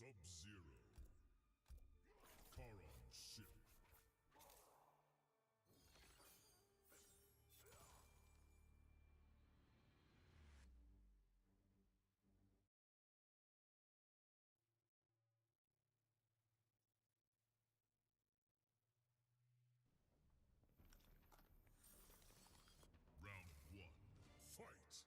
Sub-Zero. Charon Ship. Round one, fight!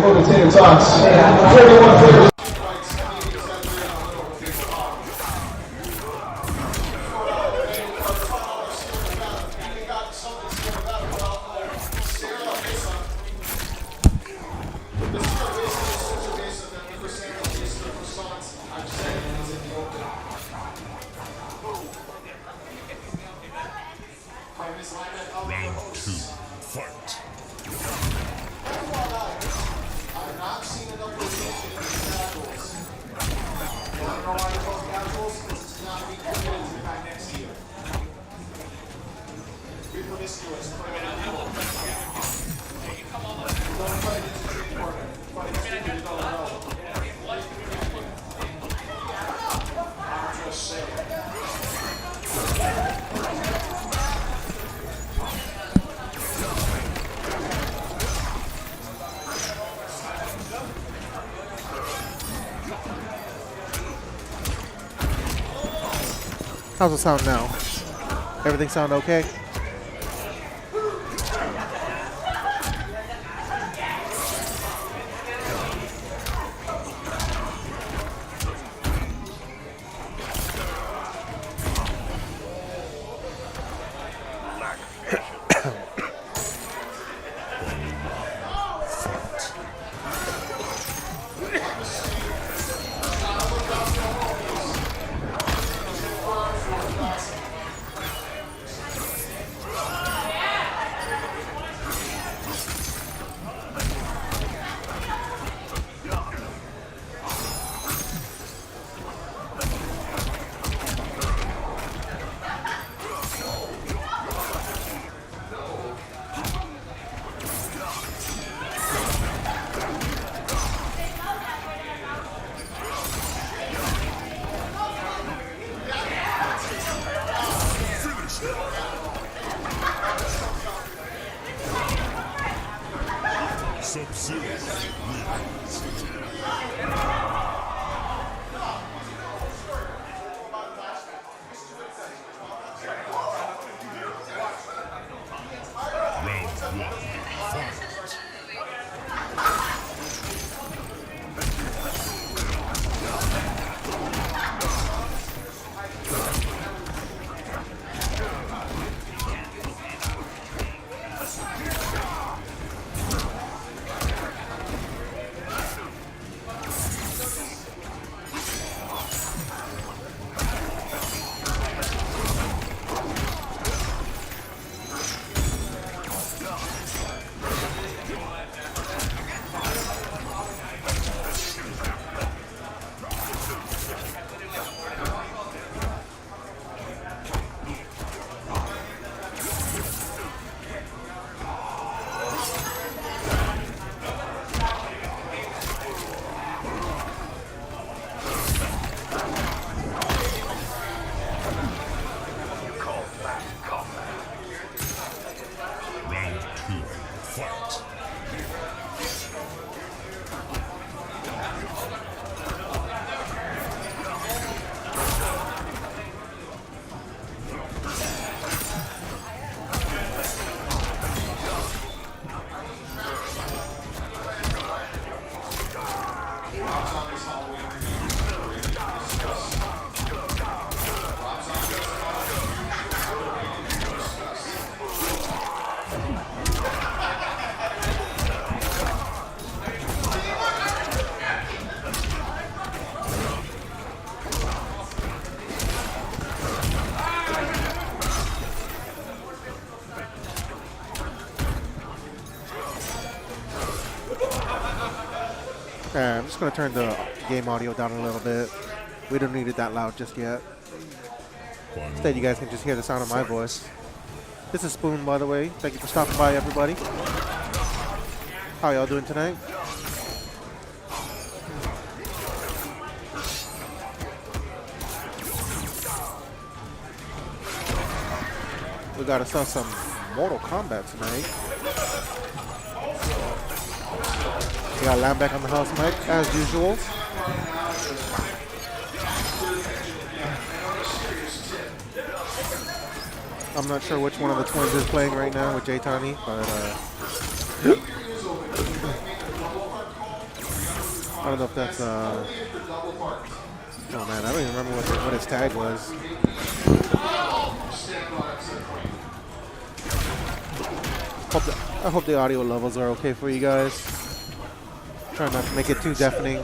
for the team talks. 41 players. Round 2, fight. I've not seen enough rotation in these casuals. I don't know why they're called casuals, because it's not being committed to the guy next to you. Be promiscuous. Don't fight against a training partner. Fight against people you don't know. I'm just saying. How's it sound now? Everything sound okay? Sub-Zero wins. Round 1, fight. Round 2, fight. I'm just going to turn the game audio down a little bit. We don't need it that loud just yet. Instead, you guys can just hear the sound of my voice. This is Spoon, by the way. Thank you for stopping by, everybody. How y'all doing tonight? We got ourselves some Mortal Kombat tonight. We got Lamb back on the house mic, as usual. I'm not sure which one of the twins is playing right now with Jay Tani, but don't know if that's oh man, I don't even remember what his tag was. I hope the audio levels are okay for you guys. Try not to make it too deafening.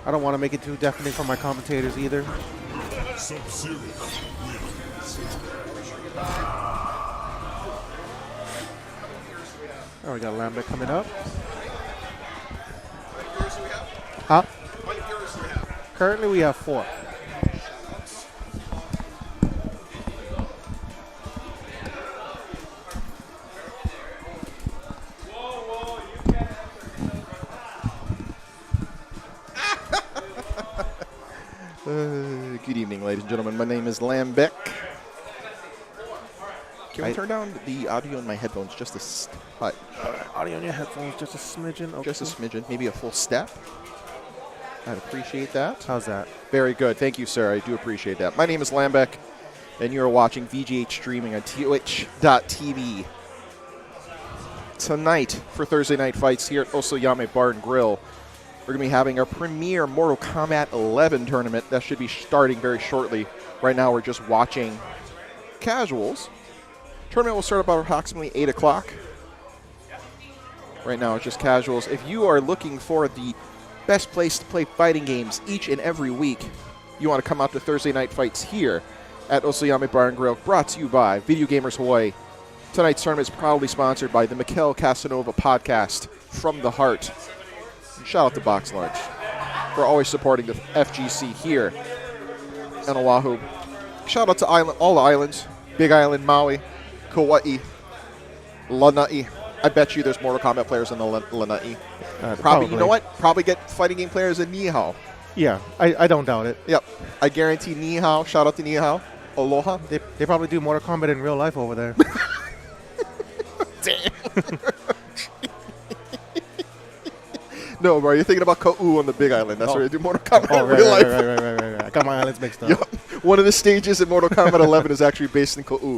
I don't want to make it too deafening for my commentators either. Sub-Zero wins. Oh, we got Lambert coming up. Huh? Currently we have 4. Good evening, ladies and gentlemen. My name is Lambeck. Can we turn down the audio in my headphones just a touch? Audio in your headphones, just a smidgen. Okay. Just a smidgen, maybe a full step. I'd appreciate that. How's that? Very good. Thank you, sir. I do appreciate that. My name is Lambeck, and you're watching VGH streaming on twitch.tv. Tonight, for Thursday Night Fights here at Osoyami Bar and Grill, we're going to be having our premier Mortal Kombat 11 tournament. That should be starting very shortly. Right now, we're just watching casuals. Tournament will start about approximately 8 o'clock. Right now, it's just casuals. If you are looking for the best place to play fighting games each and every week, you want to come out to Thursday Night Fights here at Osoyami Bar and Grill, brought to you by Video Gamers Hawaii. Tonight's tournament is proudly sponsored by the Mikkel Casanova podcast, From the Heart. And shout out to Box Lunch for always supporting the FGC here in Oahu. Shout out to all the islands, Big Island, Maui, Kauai, Lanai. I bet you there's Mortal Kombat players in the Lanai. Probably, you know what? Probably get fighting game players in Nihao. Yeah, I don't doubt it. Yep. I guarantee Nihao. Shout out to Nihao. Aloha. They probably do Mortal Kombat in real life over there. Damn. No, bro, you're thinking about Kauai on the Big Island. That's where they do Mortal Kombat in real life. Right. I got my islands mixed up. Yep. One of the stages in Mortal Kombat 11 is actually based in Kauai.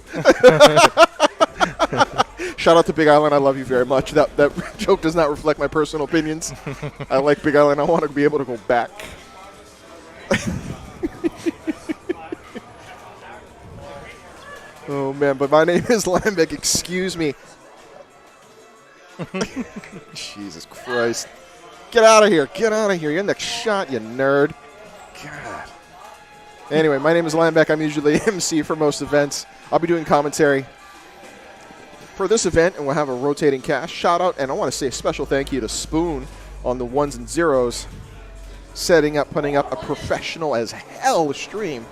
Shout out to Big Island. I love you very much. That joke does not reflect my personal opinions. I like Big Island. I want to be able to go back. Oh, man. But my name is Lambeck. Excuse me. Jesus Christ. Get out of here. Get out of here. You're in the shot, you nerd. God. Anyway, my name is Lambeck. I'm usually MC for most events. I'll be doing commentary for this event, and we'll have a rotating cast. Shout out, and I want to say a special thank you to Spoon on the ones and zeros, putting up a professional as hell stream.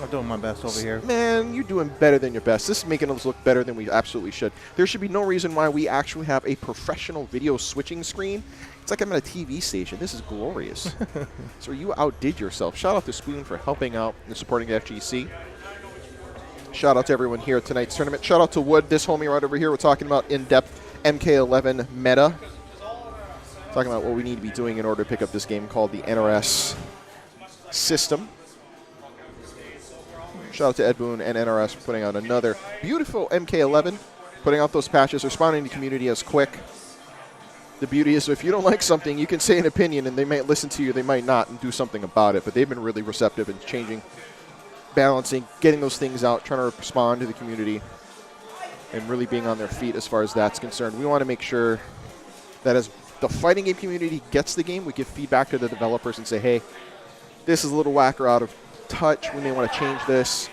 I'm doing my best over here. Man, you're doing better than your best. This is making us look better than we absolutely should. There should be no reason why we actually have a professional video switching screen. It's like I'm at a TV station. This is glorious. So you outdid yourself. Shout out to Spoon for helping out and supporting the FGC. Shout out to everyone here at tonight's tournament. Shout out to Wood, this homie right over here. We're talking about in-depth MK11 meta. Talking about what we need to be doing in order to pick up this game called the NRS system. Shout out to Ed Boon and NRS for putting out another beautiful MK11, putting out those patches, responding to the community as quick. The beauty is if you don't like something, you can say an opinion, and they might listen to you, they might not, and do something about it. But they've been really receptive in changing, balancing, getting those things out, trying to respond to the community, and really being on their feet as far as that's concerned. We want to make sure that as the fighting game community gets the game, we give feedback to the developers and say, hey, this is a little whack or out of touch. We may want to change this.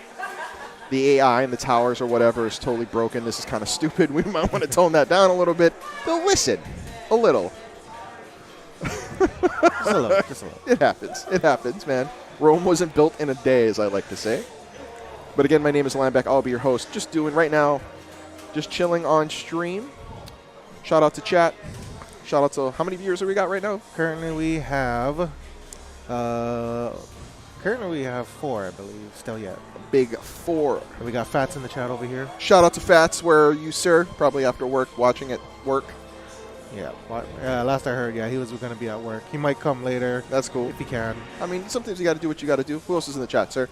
The AI and the towers or whatever is totally broken. This is kind of stupid. We might want to tone that down a little bit. They'll listen. A little. Just a little. It happens. It happens, man. Rome wasn't built in a day, as I like to say. But again, my name is Lambeck. I'll be your host. Just doing right now, just chilling on stream. Shout out to chat. Shout out to, how many viewers have we got right now? Currently we have 4, I believe, still yet. Big 4. And we got Fats in the chat over here. Shout out to Fats. Where are you, sir? Probably after work, watching at work. Yeah, last I heard, yeah, he was going to be at work. He might come later. That's cool. If he can. I mean, sometimes you got to do what you got to do. Who else is in the chat, sir?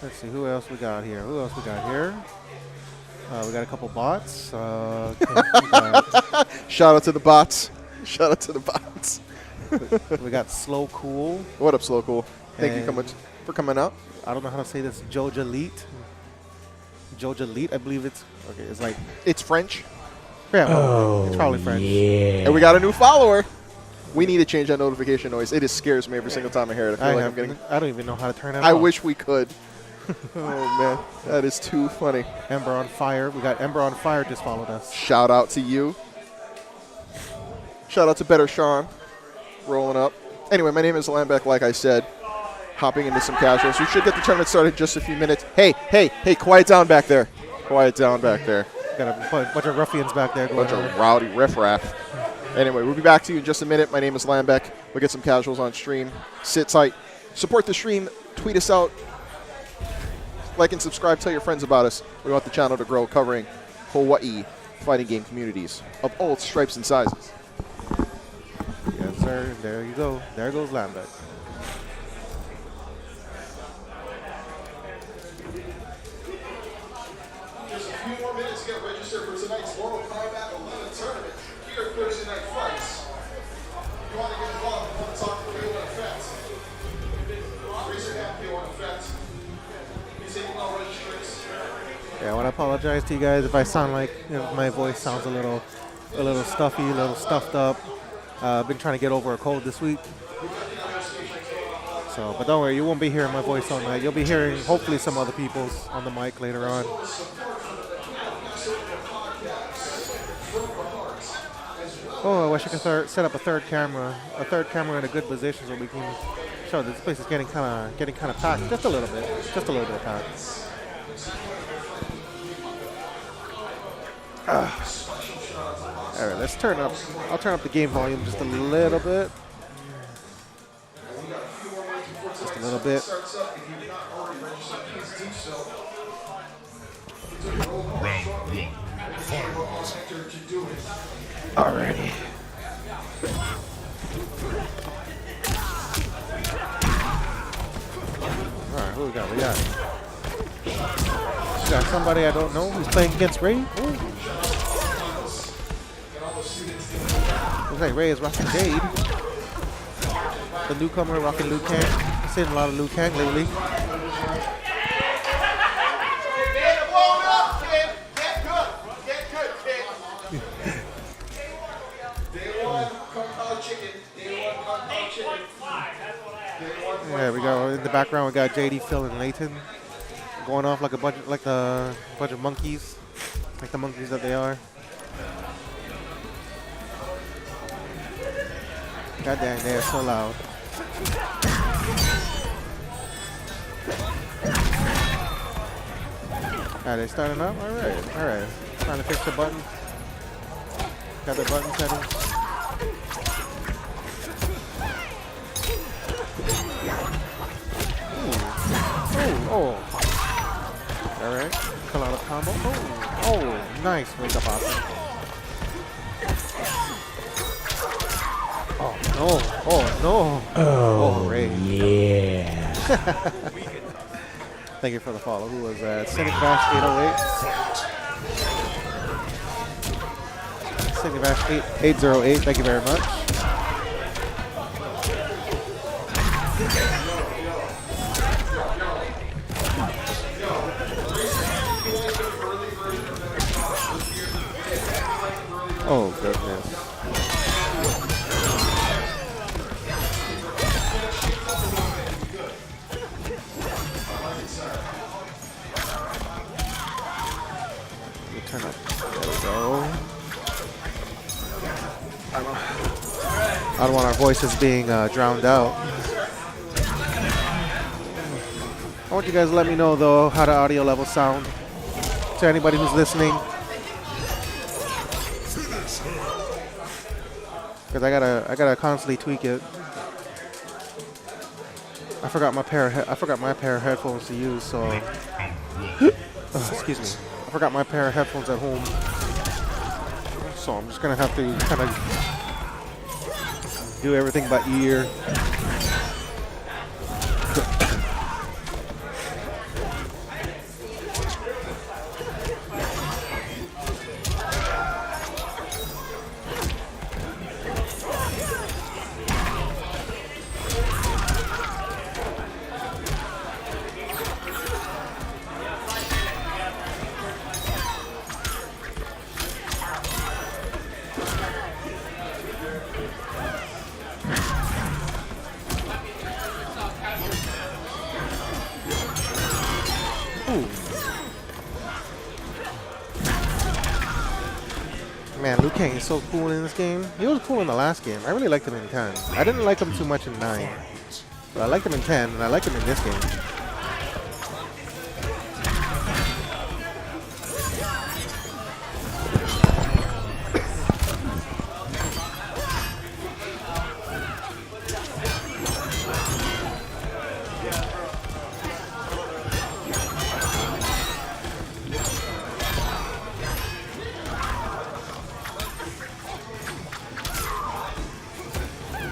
Let's see, who else we got here? We got a couple bots. Shout out to the bots. Shout out to the bots. We got Slow Cool. What up, Slow Cool? Thank you so And- much for coming out. I don't know how to say this. Joja Leet. Joja Leet, I believe it's. Okay, it's like. It's French. Yeah, well, it's probably French. And we got a new follower. We need to change that notification noise. It just scares me every single time I hear it. I feel like I'm getting. I don't even know how to turn it I off. wish we could. Oh, man. That is too funny. Ember on Fire. We got Ember on Fire just followed us. Shout out to you. Shout out to Better Sean. Rolling up. Anyway, my name is Lambeck, like I said. Hopping into some casuals. We should get the tournament started in just a few minutes. Hey, quiet down back there. Quiet down back there. Got a bunch of ruffians back there going Bunch on. of rowdy riffraff. Anyway, we'll be back to you in just a minute. My name is Lambeck. We'll get some casuals on stream. Sit tight. Support the stream. Tweet us out. Like and subscribe. Tell your friends about us. We want the channel to grow, covering Hawaii fighting game communities of all stripes and sizes. Yes, sir. There you go. There goes Lambeck. Just a few more minutes to get registered for tonight's Mortal Kombat 11 tournament here at Thursday Night Fights. If you want to get involved and want to talk to the K1 Effect, raise your hand, K1 Effect. Be taking all registrants. Yeah, I want to apologize to you guys if I sound like my voice sounds a little stuffy, a little stuffed up. I've been trying to get over a cold this week. So, but don't worry, you won't be hearing my voice all night. You'll be hearing hopefully some other people's on the mic later on. Oh, I wish I could set up a third camera in a good position so we can show this place is getting kind of packed, just a little bit packed. All right, let's turn up. I'll turn up the game volume just a little bit. Just a little bit. Round one. Fight. Alrighty. Alright, who we got? We got somebody I don't know who's playing against Ray. Ooh. Looks like Ray is rocking Jade. The newcomer rocking Liu Kang. I've seen a lot of Liu Kang lately. Yeah, we got in the background. We got JD, Phil, and Layton going off like a bunch of monkeys, like the monkeys that they are. God dang, they are so loud. Are they starting up? All right. Trying to fix the button. Got the button settings. Oh. All right. Pull out a combo. Oh, nice wake up option. Oh no. Oh, Ray. Yeah. Thank you for the follow. Who was that? Cynic Bash 808. Cynic Bash 808. Thank you very much. Oh, goodness. Turn up. There we go. I don't want our voices being drowned out. I want you guys to let me know, though, how the audio levels sound. To anybody who's listening. Because I gotta constantly tweak it. I forgot my pair of headphones to use, so excuse me. I forgot my pair of headphones at home, so I'm just gonna have to kind of do everything by ear. Man, Liu Kang is so cool in this game. He was cool in the last game. I really liked him in 10. I didn't like him too much in 9. But I liked him in 10, and I like him in this game.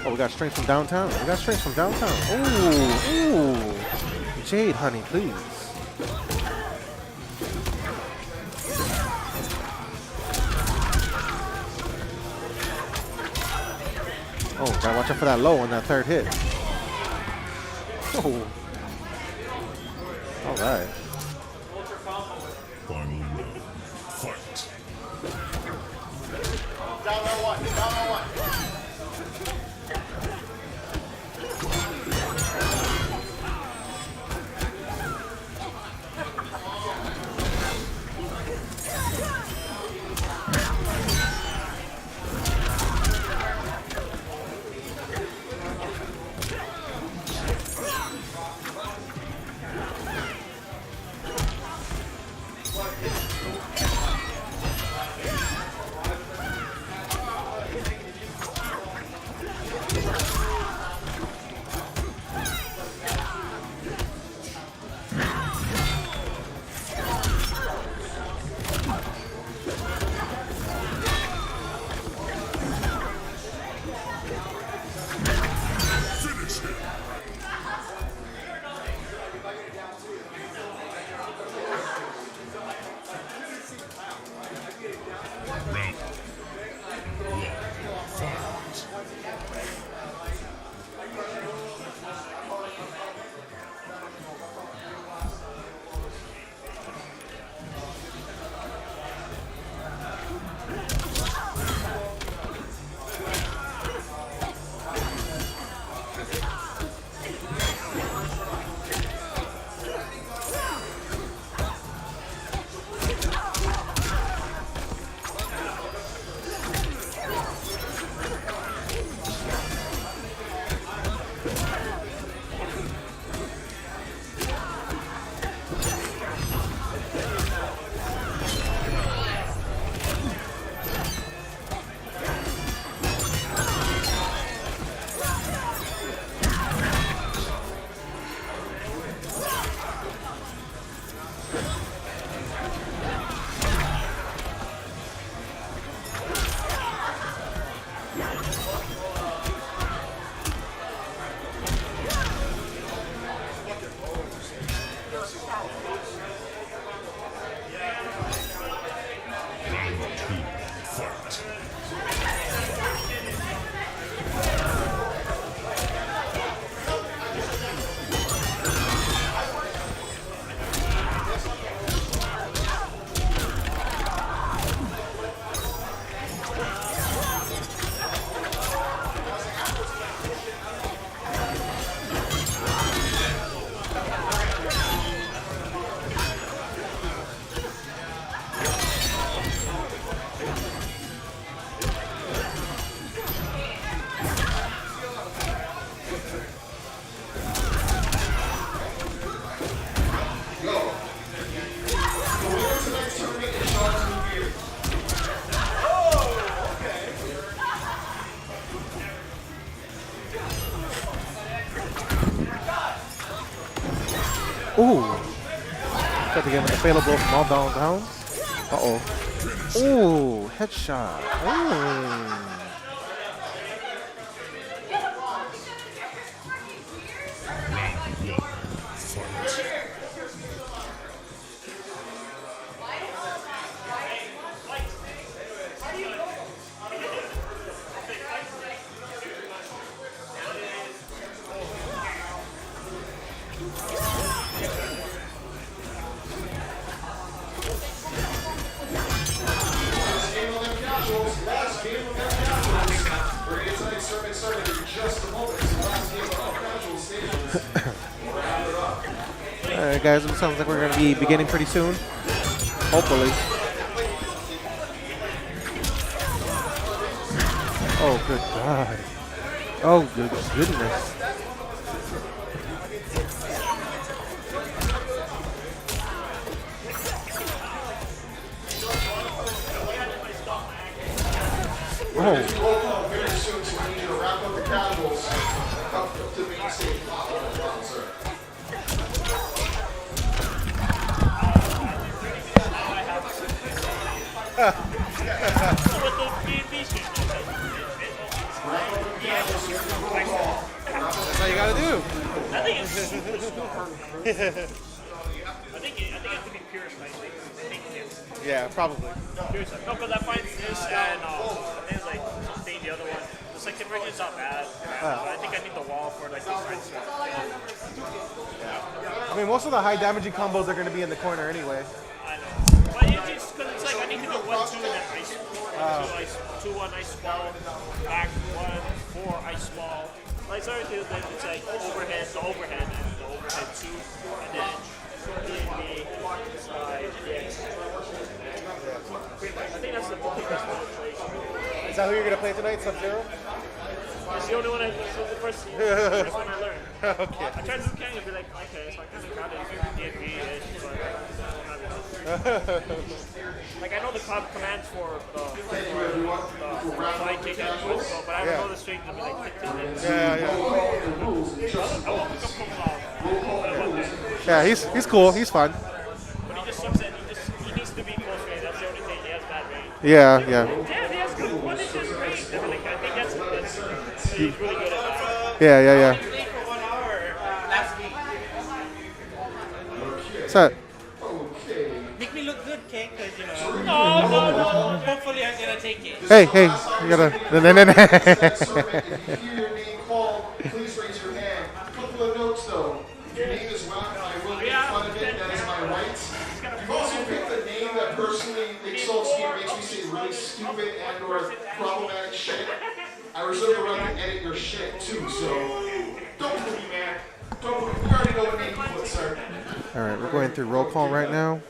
Oh, we got strength from downtown. We got strength from downtown. Ooh, ooh. Jade, honey, please. Oh, gotta watch out for that low on that third hit. Oh. All right. Final round. Fight. Down by one. Down by one. Ooh. Got to get him with the fatal blow from all down. Uh-oh. Ooh, headshot. Ooh. Alright guys, it sounds like we're going to be beginning pretty soon. Hopefully. Oh, good God. Oh, good goodness. Oh. Very soon, so we need you to wrap up the casuals. Up to the main stage. Sir. That's how you gotta do. I think it's super smart. I think you have to be pure spicy. Yeah, probably. Pure spicy. No, because I find this and I think it's like something the other one. The second version is not bad. But I think I need the wall for like the spice. I mean, most of the high damaging combos are gonna be in the corner anyway. I know. But it's just because it's like I need to do 1, 2, and then ice. 2, 1, ice ball. Back 1, 4, ice ball. Like sorry to then it's like overhead, the overhead, and the overhead 2, and then D&D, side, I think that's the best one to play. Is that who you're gonna play tonight, Sub-Zero? It's the only one this was the first one I learned. Okay. I tried to do Kang and be like, okay, so I kind of got it D&D-ish, but like I know the commands for the fly kick and football, but I don't know the strings to be like 15 minutes. Yeah. I won't pick up Kombat. Yeah, he's cool. He's fun. But he just sucks at he needs to be close range. That's the only thing. He has bad range. Yeah. Yeah, he has good 1 inch range. I think that's he's really good at that. Yeah. What's that? Make me look good, Kate, because, you know. No. Hopefully I'm going to take it. Hey, you gotta. If you hear your name called, please raise your hand. A couple of notes though. If your name is not, I will make fun of it. That is my right. You've also picked a name that personally insults me or makes me say really stupid and or problematic shit. I reserve the right to edit your shit too, so don't believe me, man. Don't believe me. You already know what name you put, sir. All right, we're going through roll call right now.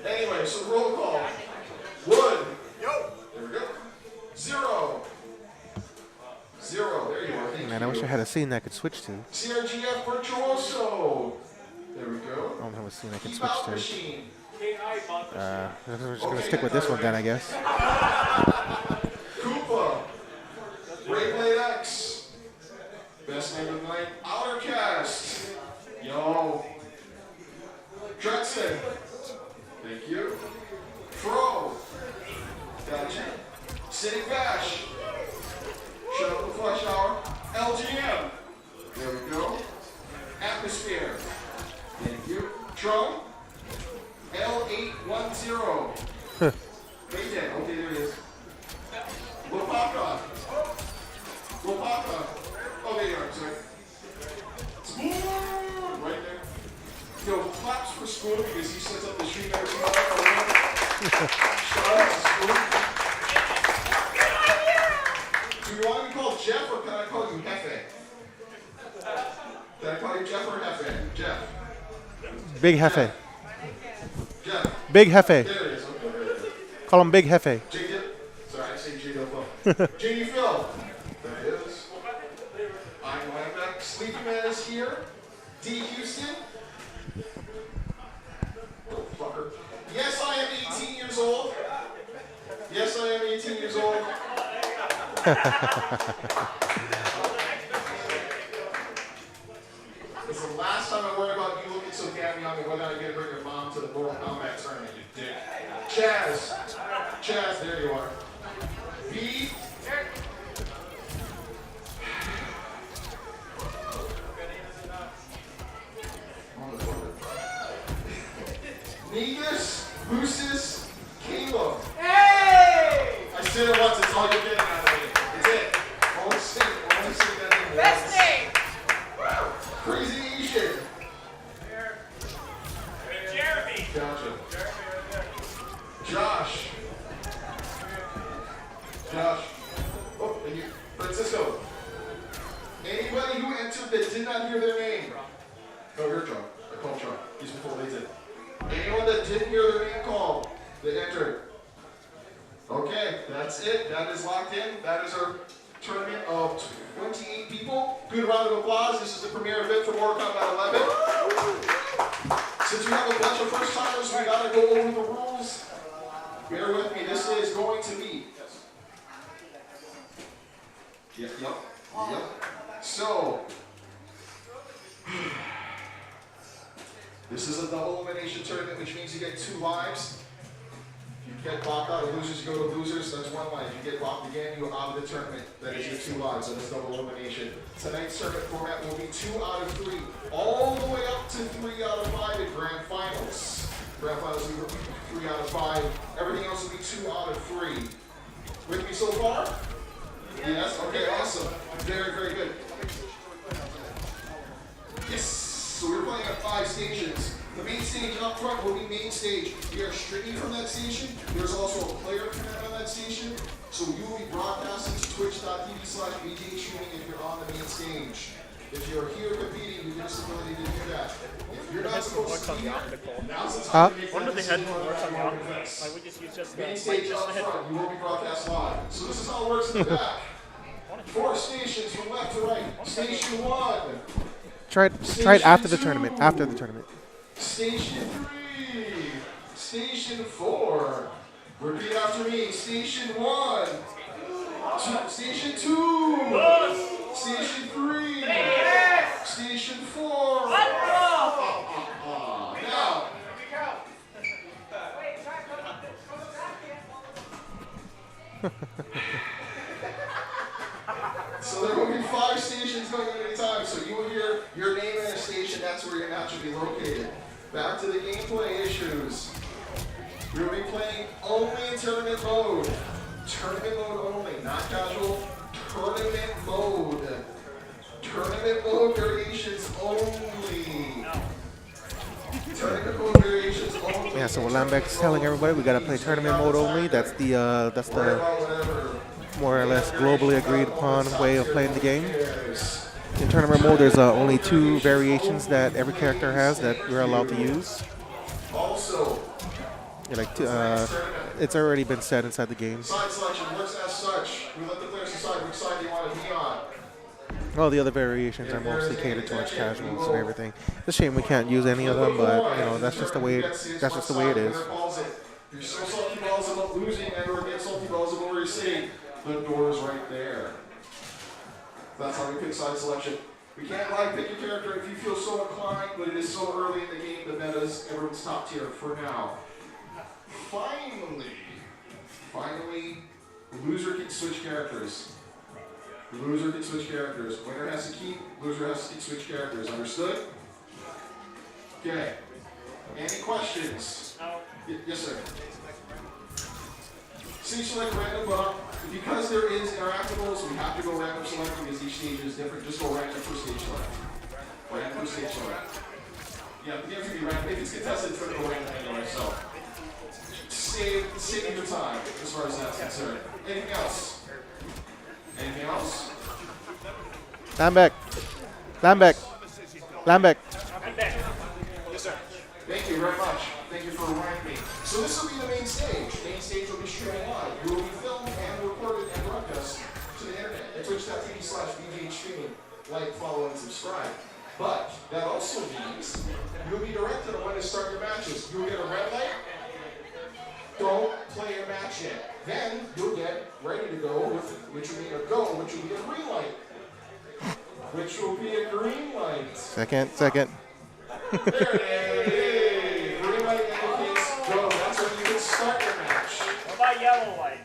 Anyway, so roll call. 1. There we go. 0. 0. There you are. Thank Man, I wish I had a scene that I could switch to. CRGF Virtuoso. There we go. I don't have a scene I can Keep switch out to. machine. We're just gonna stick with this one then, I guess. Koopa. Rayblade X. Best name of the night. Outercast. Yo. Drexen. Thank you. Pro. Gotcha. City Bash. Shut up the flush hour. LGM. There we go. Atmosphere. Thank you. Tron. L810. Mayday. Okay, there it is. Lopaka. Oh, there you are. Sorry. Spoon. Right there. Yo, claps for Spoon because he sets up the stream every night. Shout out to Spoon. Do you want to be called Jeff or can I call you Hefe? Can I call you Jeff or Hefe? Jeff. Big Hefe. Jeff. Big Hefe. There it is. Okay, there it is. Call him Big Hefe. JD. Sorry, I say JD Phil. JD Phil. There it is. I'm Lineback. Sleepy Man is here. D. Houston. Oh, fucker. Yes, I am 18 years old. Yes, I am 18 years old. It's the last time I worry about you looking so damn young and whether I get to bring your mom to the Mortal Kombat tournament, you dick. Chaz, there you are. V. Negus, Lucis, Caleb. Hey! I said it once, it's all you're getting out of me. It's it. Only say that name. Best name! Crazy Asian. Jeremy. Gotcha. Josh. Oh, and you. Francisco. Anybody who entered that did not hear their name. No, you're John. I called John. He's before they did. Anyone that didn't hear their name called, they entered. Okay, that's it. That is locked in. That is our tournament of 28 people. Good round of applause. This is the premiere event for Mortal Kombat 11. Since we have a bunch of first timers, we gotta go over the rules. Bear with me. This is going to be. Yep. So, this is a double elimination tournament, which means you get 2 lives. If you get blocked out of losers, you go to losers. That's 1 life. If you get blocked again, you're out of the tournament. That is your 2 lives. So that's double elimination. Tonight's tournament format will be 2 out of 3, all the way up to 3 out of 5 in grand finals. Grand finals will be 3 out of 5. Everything else will be 2 out of 3. With me so far? Yes? Okay, awesome. Very, very good. Yes! So we're playing at 5 stations. The main stage up front will be main stage. We are streaming from that station. There's also a player command on that station. So you will be broadcasting to twitch.tv/VGH streaming if you're on the main stage. If you're here competing, you get this ability to do that. If you're not supposed to be here, now's the time to make One that of the decision. headphones works on the optics. Like we just use just the Main stage up front, you will be broadcast live. So this is how it works in the back. 4 stations from left to right. Station 1. Try it after the tournament. After the tournament. Station 3. Station 4. Repeat after me. Station 1. Station 2. Station 3. Station 4. Now. So there will be 5 stations going at any time. So you will hear your name in a station. That's where your match will be located. Back to the gameplay issues. We will be playing only in tournament mode. Tournament mode only, not casual. Tournament mode. Tournament mode variations only. Tournament mode variations only. Yeah, so what Lambek's telling everybody, we gotta play tournament mode only. That's the more or less globally agreed upon way of playing the game. In tournament mode, there's only 2 variations that every character has that we're allowed to use. Also, It's already been said inside the game. side selection works as such. We let the players decide which side they want to be on. All the other variations are mostly catered towards casuals and everything. It's a shame we can't use any of them, but you know that's just the way it is. If you're so salty balls about losing and or get salty balls about where you're sitting, the door is right there. That's how we pick side selection. We can't live pick your character if you feel so inclined, but it is so early in the game, the meta's everyone's top tier for now. Finally, the loser can switch characters. The loser can switch characters. Winner has to keep, loser has to switch characters. Understood? Okay. Any questions? Yes, sir. Stage select random, but because there is interactables, we have to go random select because each stage is different. Just go random for stage select. Random for stage select. Yeah, the game can be random. If it's contested, it's going to go random anyway, so save your time as far as that's concerned. Anything else? Anything else? Lambek. Yes, sir. Thank you very much. Thank you for reminding me. So this will be the main stage. Main stage will be streaming live. You will be filmed and recorded and broadcast to the internet at twitch.tv/VGH streaming. Like, follow, and subscribe. But that also means you'll be directed on when to start your matches. You'll get a red light. Don't play your match yet. Then you'll get ready to go, which will be a go, which will be a green light. Which will be a green light. Second. There it is. Green light indicates go. That's when you can start your match. What about yellow light?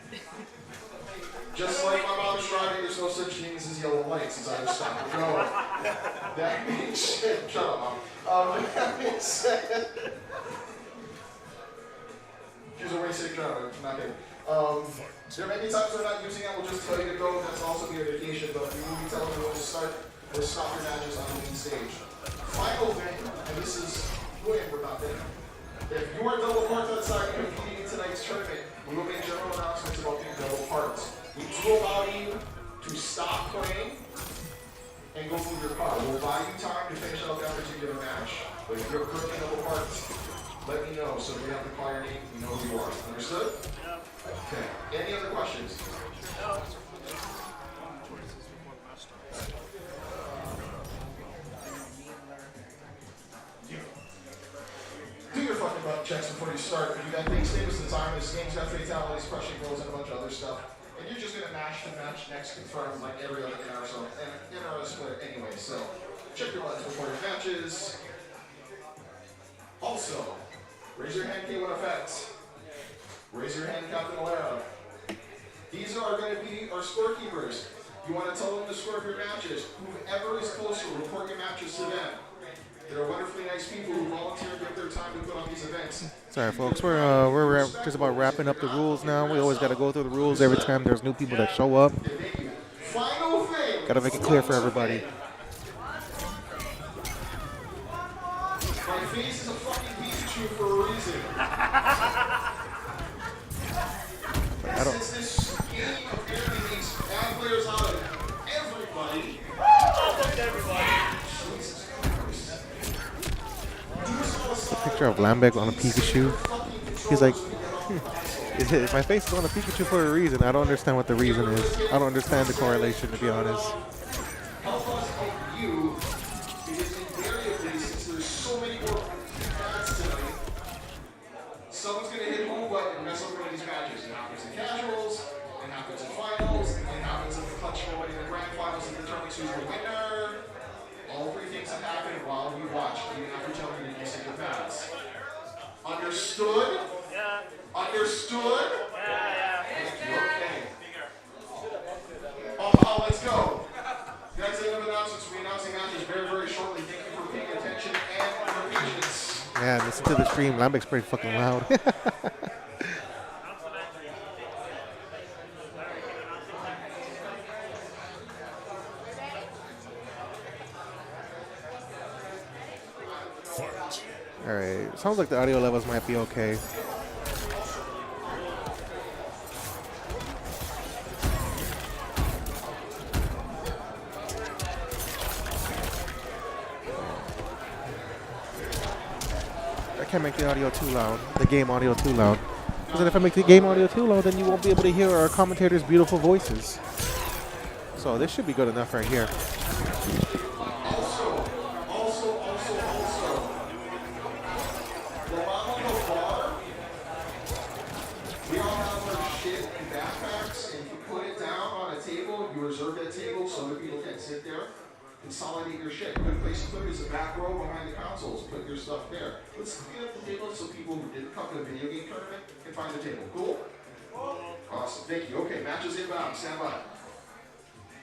Just like my mom's driving, there's no such things as yellow lights as I just stopped to go. That being said, shut up, Mom. That being said, she's a way sick driver. Not kidding. There may be times we're not using it. We'll just tell you to go. That's also the indication, but we will be telling you when to start or stop your matches on the main stage. Final thing, and this is way important thing. If you are double parked outside and competing in tonight's tournament, we will make general announcements about being double parked. We do allow you to stop playing and go move your car. We'll buy you time to finish out that particular match. But if you're currently double parked, let me know so we have to call your name. We know who you are. Understood? Okay. Any other questions? No. couple checks before you start. You got things stay the time. This game's got fatalities, crushing blows, and a bunch of other stuff. And you're just gonna match the match next confirm like every other NRS player anyway. So check your buttons before your matches. Also, raise your hand, K1 Effect. Raise your hand, Captain Alara. These are going to be our scorekeepers. You want to tell them the score of your matches. Whoever is closer, report your matches to them. They're wonderfully nice people who volunteer and give their time to put on these events. Sorry, folks. We're just about wrapping up the rules now. We always got to go through the rules every time there's new people that show up. Final thing. Got to make it clear for everybody. My face is a fucking Pikachu for a reason. Since this game apparently makes bad players out of everybody. Almost everybody. Jesus Christ. Picture of Lambek on a Pikachu. He's like, my face is on a Pikachu for a reason. I don't understand what the reason is. I don't understand the correlation, to be honest. Help us help you, because invariably, since there's so many more pads tonight, someone's going to hit home button and mess up one of these matches. It happens in casuals, it happens in finals, it happens in the clutch moment in the grand finals that determines who's the winner. All three things have happened while you watch, even after telling you to use your pads. Understood? Yeah. Understood? Yeah. Okay. Let's go. Guys, I have announcements. We're announcing matches very, very shortly. Thank you for paying attention and your patience. Yeah, listen to the stream. Lambek's pretty fucking loud. Fight. Alright, sounds like the audio levels might be okay. I can't make the audio too loud, the game audio too loud. Because then if I make the game audio too loud, then you won't be able to hear our commentators' beautiful voices. So this should be good enough right here. Also, the Mama bar, we all have our shit in backpacks, and you put it down on a table, you reserve that table so that people can sit there, consolidate your shit. Good place to put it is the back row behind the consoles. Put your stuff there. Let's clean up the table so people who didn't come to the video game tournament can find the table. Cool? Awesome. Thank you. Okay, matches inbound. Stand by.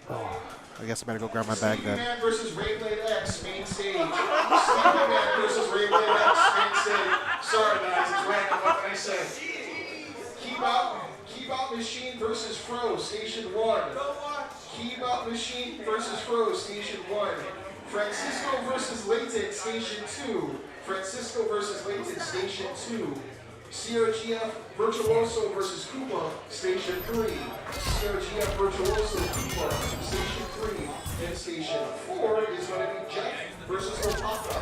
I guess I better go grab my bag Sleepy then. Man versus Rayblade X, main stage. Sleepy Man versus Rayblade X, main stage. Sorry guys, it's random. What can I say? Keep out Machine versus Fro, station 1. Keep out Machine versus Fro, station 1. Francisco versus Latex, station 2. Francisco versus Latex, station 2. CRGF Virtuoso versus Koopa, station 3. CRGF Virtuoso Koopa, station 3. And station 4 is going to be Jeff versus Lopaka.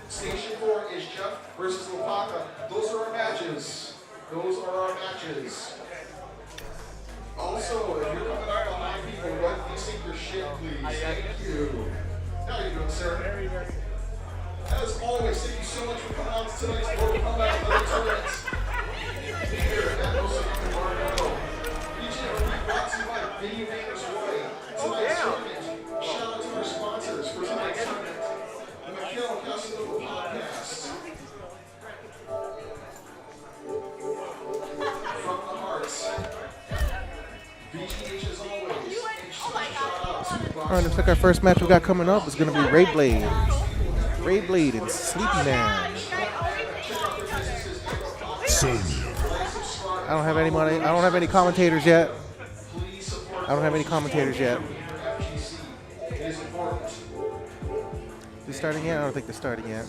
Station 4 is Jeff versus Lopaka. Those are our matches. Also, if you're coming up behind people, run desync your shit, please. Thank you. How you doing, sir? As always, thank you so much for coming out to tonight's Mortal Kombat 11 tournament. Here at Osoyami Marco. Each and every week brought to you by Video Gamers Roy. Tonight's tournament. Shout out to our sponsors for tonight's tournament. The Mikhail Casanova Podcast. From the hearts. VGH as always. Alright, looks like our first match we got coming up is going to be Rayblade. Rayblade and Sleepy Man. Sonya. I don't have any money. I don't have any commentators yet. They're starting yet? I don't think they're starting yet.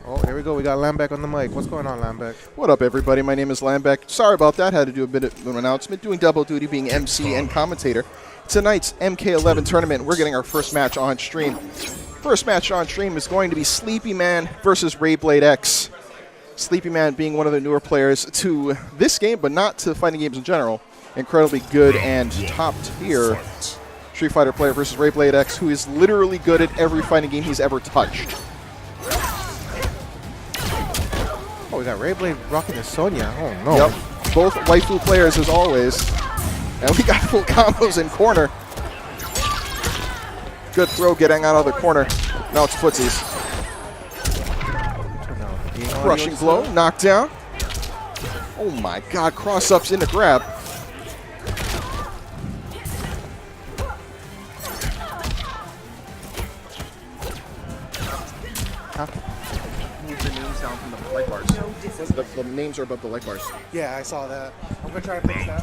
Oh, here we go. We got Lambek on the mic. What's going on, Lambek? What up, everybody? My name is Lambek. Sorry about that. Had to do a bit of an announcement. Doing double duty, being MC and commentator. tonight's MK11 tournament. We're getting our first match on stream. First match on stream is going to be Sleepy Man versus Rayblade X. Sleepy Man being one of the newer players to this game, but not to fighting games in general. Incredibly good and top tier Street Fighter player versus Rayblade X, who is literally good at every fighting game he's ever touched. Oh, we got Rayblade rocking the Sonya. Oh, no. Yep. Both waifu players as always. And we got full combos in corner. Good throw getting out of the corner. Now it's footsies. Crushing blow, knockdown. Oh my god, cross-ups into grab. Move the names down from the light bars. The names are above the light bars. Yeah, I saw that. I'm going to try to fix that.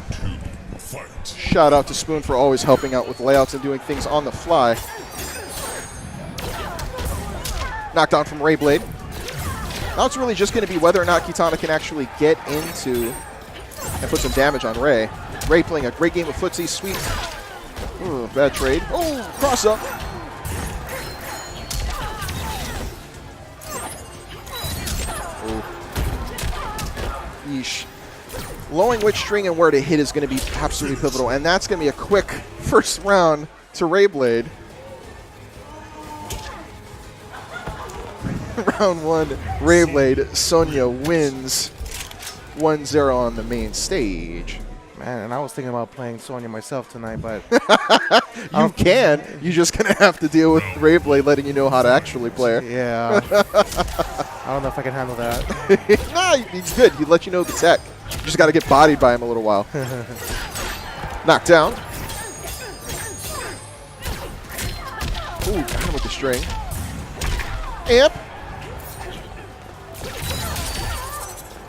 Fight. Shout out to Spoon for always helping out with layouts and doing things on the fly. Knockdown from Rayblade. Now it's really just going to be whether or not Kitana can actually get into and put some damage on Ray. Ray playing a great game of footsie. Sweet. Ooh, bad trade. Oh, cross up. Yeesh. Knowing which string and where to hit is going to be absolutely pivotal, and that's going to be a quick first round to Rayblade. Round one, Rayblade. Sonya wins 1-0 on the main stage. Man, and I was thinking about playing Sonya myself tonight, but You can. You're just going to have to deal with Rayblade letting you know how to actually play her. yeah. I don't know if I can handle that. Nah, he's good. He'd let you know the tech. You just got to get bodied by him a little while. Knocked down. Ooh, got him with the string. Amp.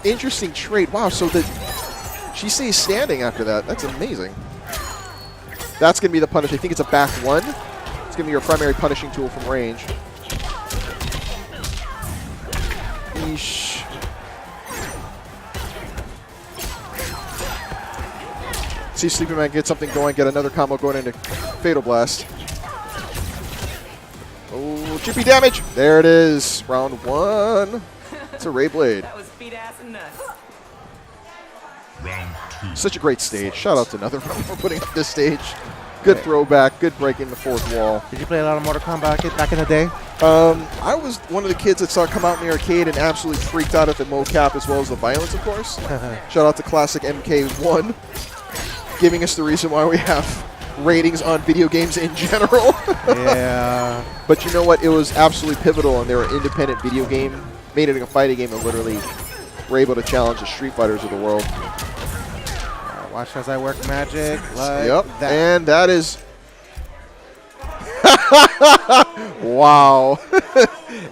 Interesting trade. Wow, so she stays standing after that. That's amazing. That's going to be the punish. I think it's a back one. It's going to be your primary punishing tool from range. Yeesh. See Sleepy Man get something going, get another combo going into Fatal Blast. Oh, chippy damage. There it is. Round one. It's a Rayblade. That was beat ass and nuts. Round two. Such a great stage. Shout out to Another for putting up this stage. Good throwback. Good breaking the fourth wall. Did you play a lot of Mortal Kombat back in the day? I was one of the kids that saw it come out in the arcade and absolutely freaked out at the mocap as well as the violence, of course. Shout out to classic MK1, giving us the reason why we have ratings on video games in general. Yeah. But you know what? It was absolutely pivotal, and they were an independent video game, made it a fighting game, and literally were able to challenge the Street Fighters of the world. Watch as I work magic like Yep, that. and that is... Wow.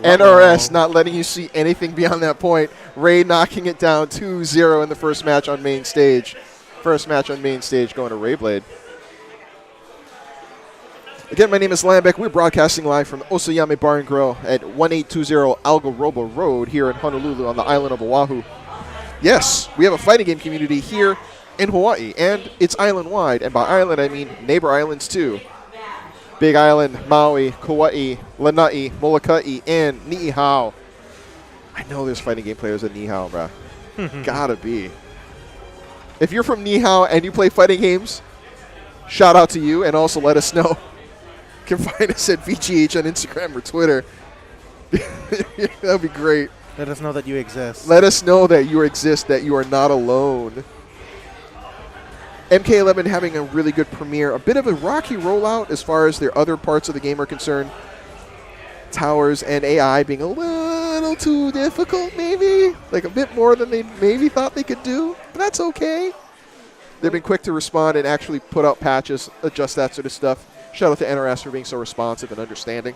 NRS not letting you see anything beyond that point. Ray knocking it down 2-0 in the first match on main stage. First match on main stage going to Rayblade. Again, my name is Lambeck. We're broadcasting live from Osoyami Bar and Grill at 1820 Algaroba Road here in Honolulu on the island of Oahu. Yes, we have a fighting game community here in Hawaii, and it's island-wide. And by island, I mean neighbor islands, too. Big Island, Maui, Kauai, Lanai, Molokai, and Niihau. I know there's fighting game players at Niihau, bruh. Gotta be. If you're from Niihau and you play fighting games, shout out to you, and also let us know. You can find us at VGH on Instagram or Twitter. That'd be great. Let us know that you exist. Let us know that you exist, that you are not alone. MK11 having a really good premiere. A bit of a rocky rollout as far as their other parts of the game are concerned. Towers and AI being a little too difficult, maybe. Like a bit more than they maybe thought they could do. But that's okay. They've been quick to respond and actually put out patches, adjust that sort of stuff. Shout out to NRS for being so responsive and understanding.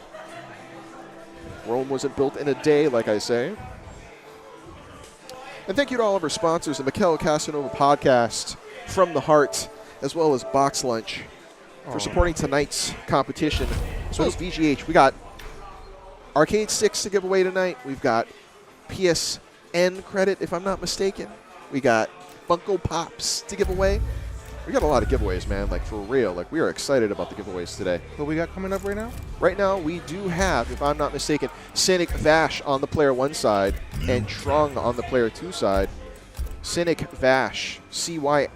Rome wasn't built in a day, like I say. And thank you to all of our sponsors, the Mikel Casanova Podcast, From the Heart, as well as Box Lunch, for supporting tonight's competition, as well as VGH. We got arcade sticks to give away tonight. We've got PSN credit, if I'm not mistaken. We got Funko Pops to give away. We got a lot of giveaways, man. Like, for real. Like, we are excited about the giveaways today. What we got coming up right now? Right now, we do have, if I'm not mistaken, Cynic Vash on the player 1 side and Trung on the player 2 side. Cynic Vash, C-Y-N-I-C-V-A-S-H.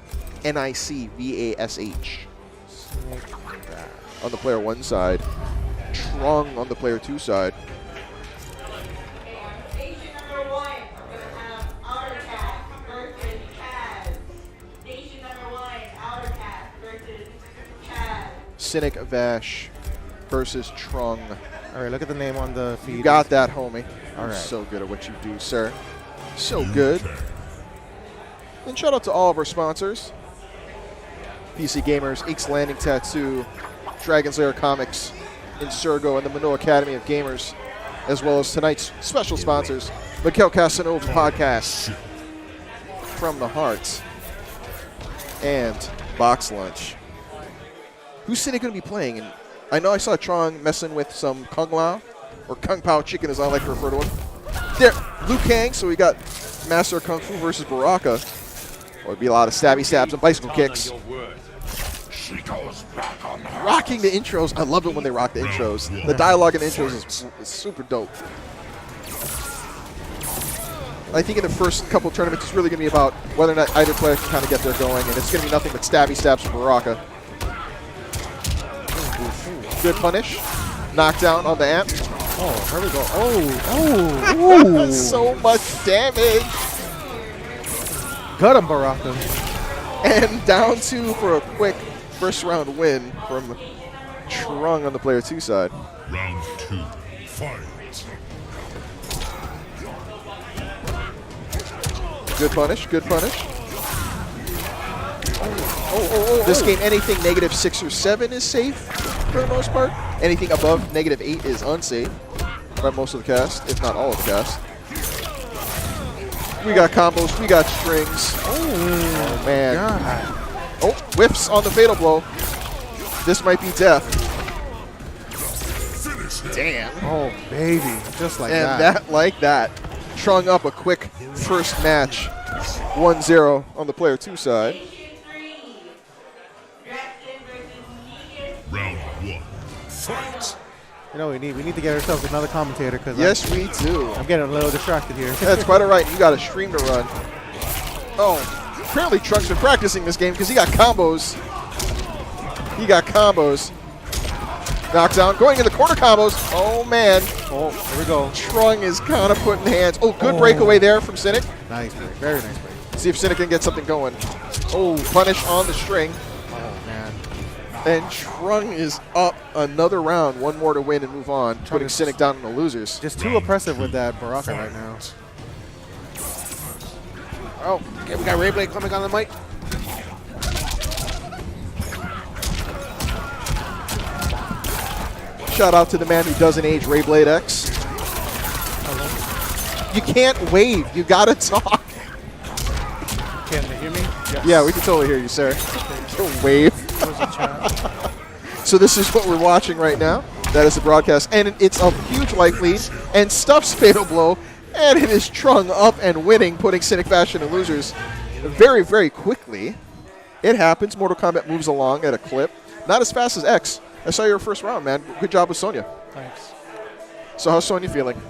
On the player 1 side. Trung on the player 2 side. Nation number 1, we're going to have Outer Cat versus Chaz. Nation number 1, Outer Cat versus Chaz. Cynic Vash versus Trung. All right, look at the name on the feed. You got that, homie. All You're right. so good at what you do, sir. So good. And shout out to all of our sponsors. PC Gamers, Aches Landing Tattoo, Dragon's Lair Comics, Insurgo, and the Minoa Academy of Gamers, as well as tonight's special sponsors, Mikhail Casanova Podcast, From the Heart, and Box Lunch. Who's Cynic going to be playing? And I know I saw Trung messing with some Kung Lao, or Kung Pao Chicken as I like to refer to him. There, Liu Kang, so we got Master of Kung Fu versus Baraka. Well, it'd be a lot of stabby stabs and bicycle kicks. Rocking the intros. I love it when they rock the intros. The dialogue in the intros is super dope. I think in the first couple tournaments, it's really going to be about whether or not either player can kind of get there going, and it's going to be nothing but stabby stabs from Baraka. Good punish. Knockdown on the amp. Oh, here we go. Oh. So much damage. Got him, Baraka. And down 2 for a quick first round win from Trung on the player 2 side. Round 2, fight. Good punish, good punish. This game, anything -6 or 7 is safe for the most part. Anything above -8 is unsafe by most of the cast, if not all of the cast. We got combos, we got strings. Oh man. God. Oh, whiffs on the fatal blow. This might be death. Damn. Oh, baby. Just like And that. that, like that, Trung up a quick first match. 1-0 on the player 2 side. Nation 3, Draxton versus Negan. Round 1, fight. You know, we need to get ourselves another commentator because Yes, we do. I'm getting a little distracted here. That's quite all right. You got a stream to run. Oh, apparently Trunk's been practicing this game because he got combos. He got combos. Knockdown. Going in the corner combos. Oh, man. Oh, here we go. Trung is kind of putting hands. Oh, good breakaway there from Cynic. Nice break. Very nice break. See if Cynic can get something going. Oh, punish on the string. Oh, man. And Trung is up another round. One more to win and move on, putting is Cynic down in the losers. Just too oppressive with that Baraka right now. Oh, okay, we got Rayblade coming on the mic. Shout out to the man who doesn't age, Rayblade X. You can't wave. You gotta talk. Can they hear me? Yeah, we can totally hear you, sir. Wave. So this is what we're watching right now. That is the broadcast, and it's a huge life lead. And Stuff's fatal blow, and it is Trung up and winning, putting Cynic Fashion in losers very, very quickly. It happens. Mortal Kombat moves along at a clip, not as fast as X. I saw your first round, man. Good job with Sonya. Thanks. So how's Sonya feeling?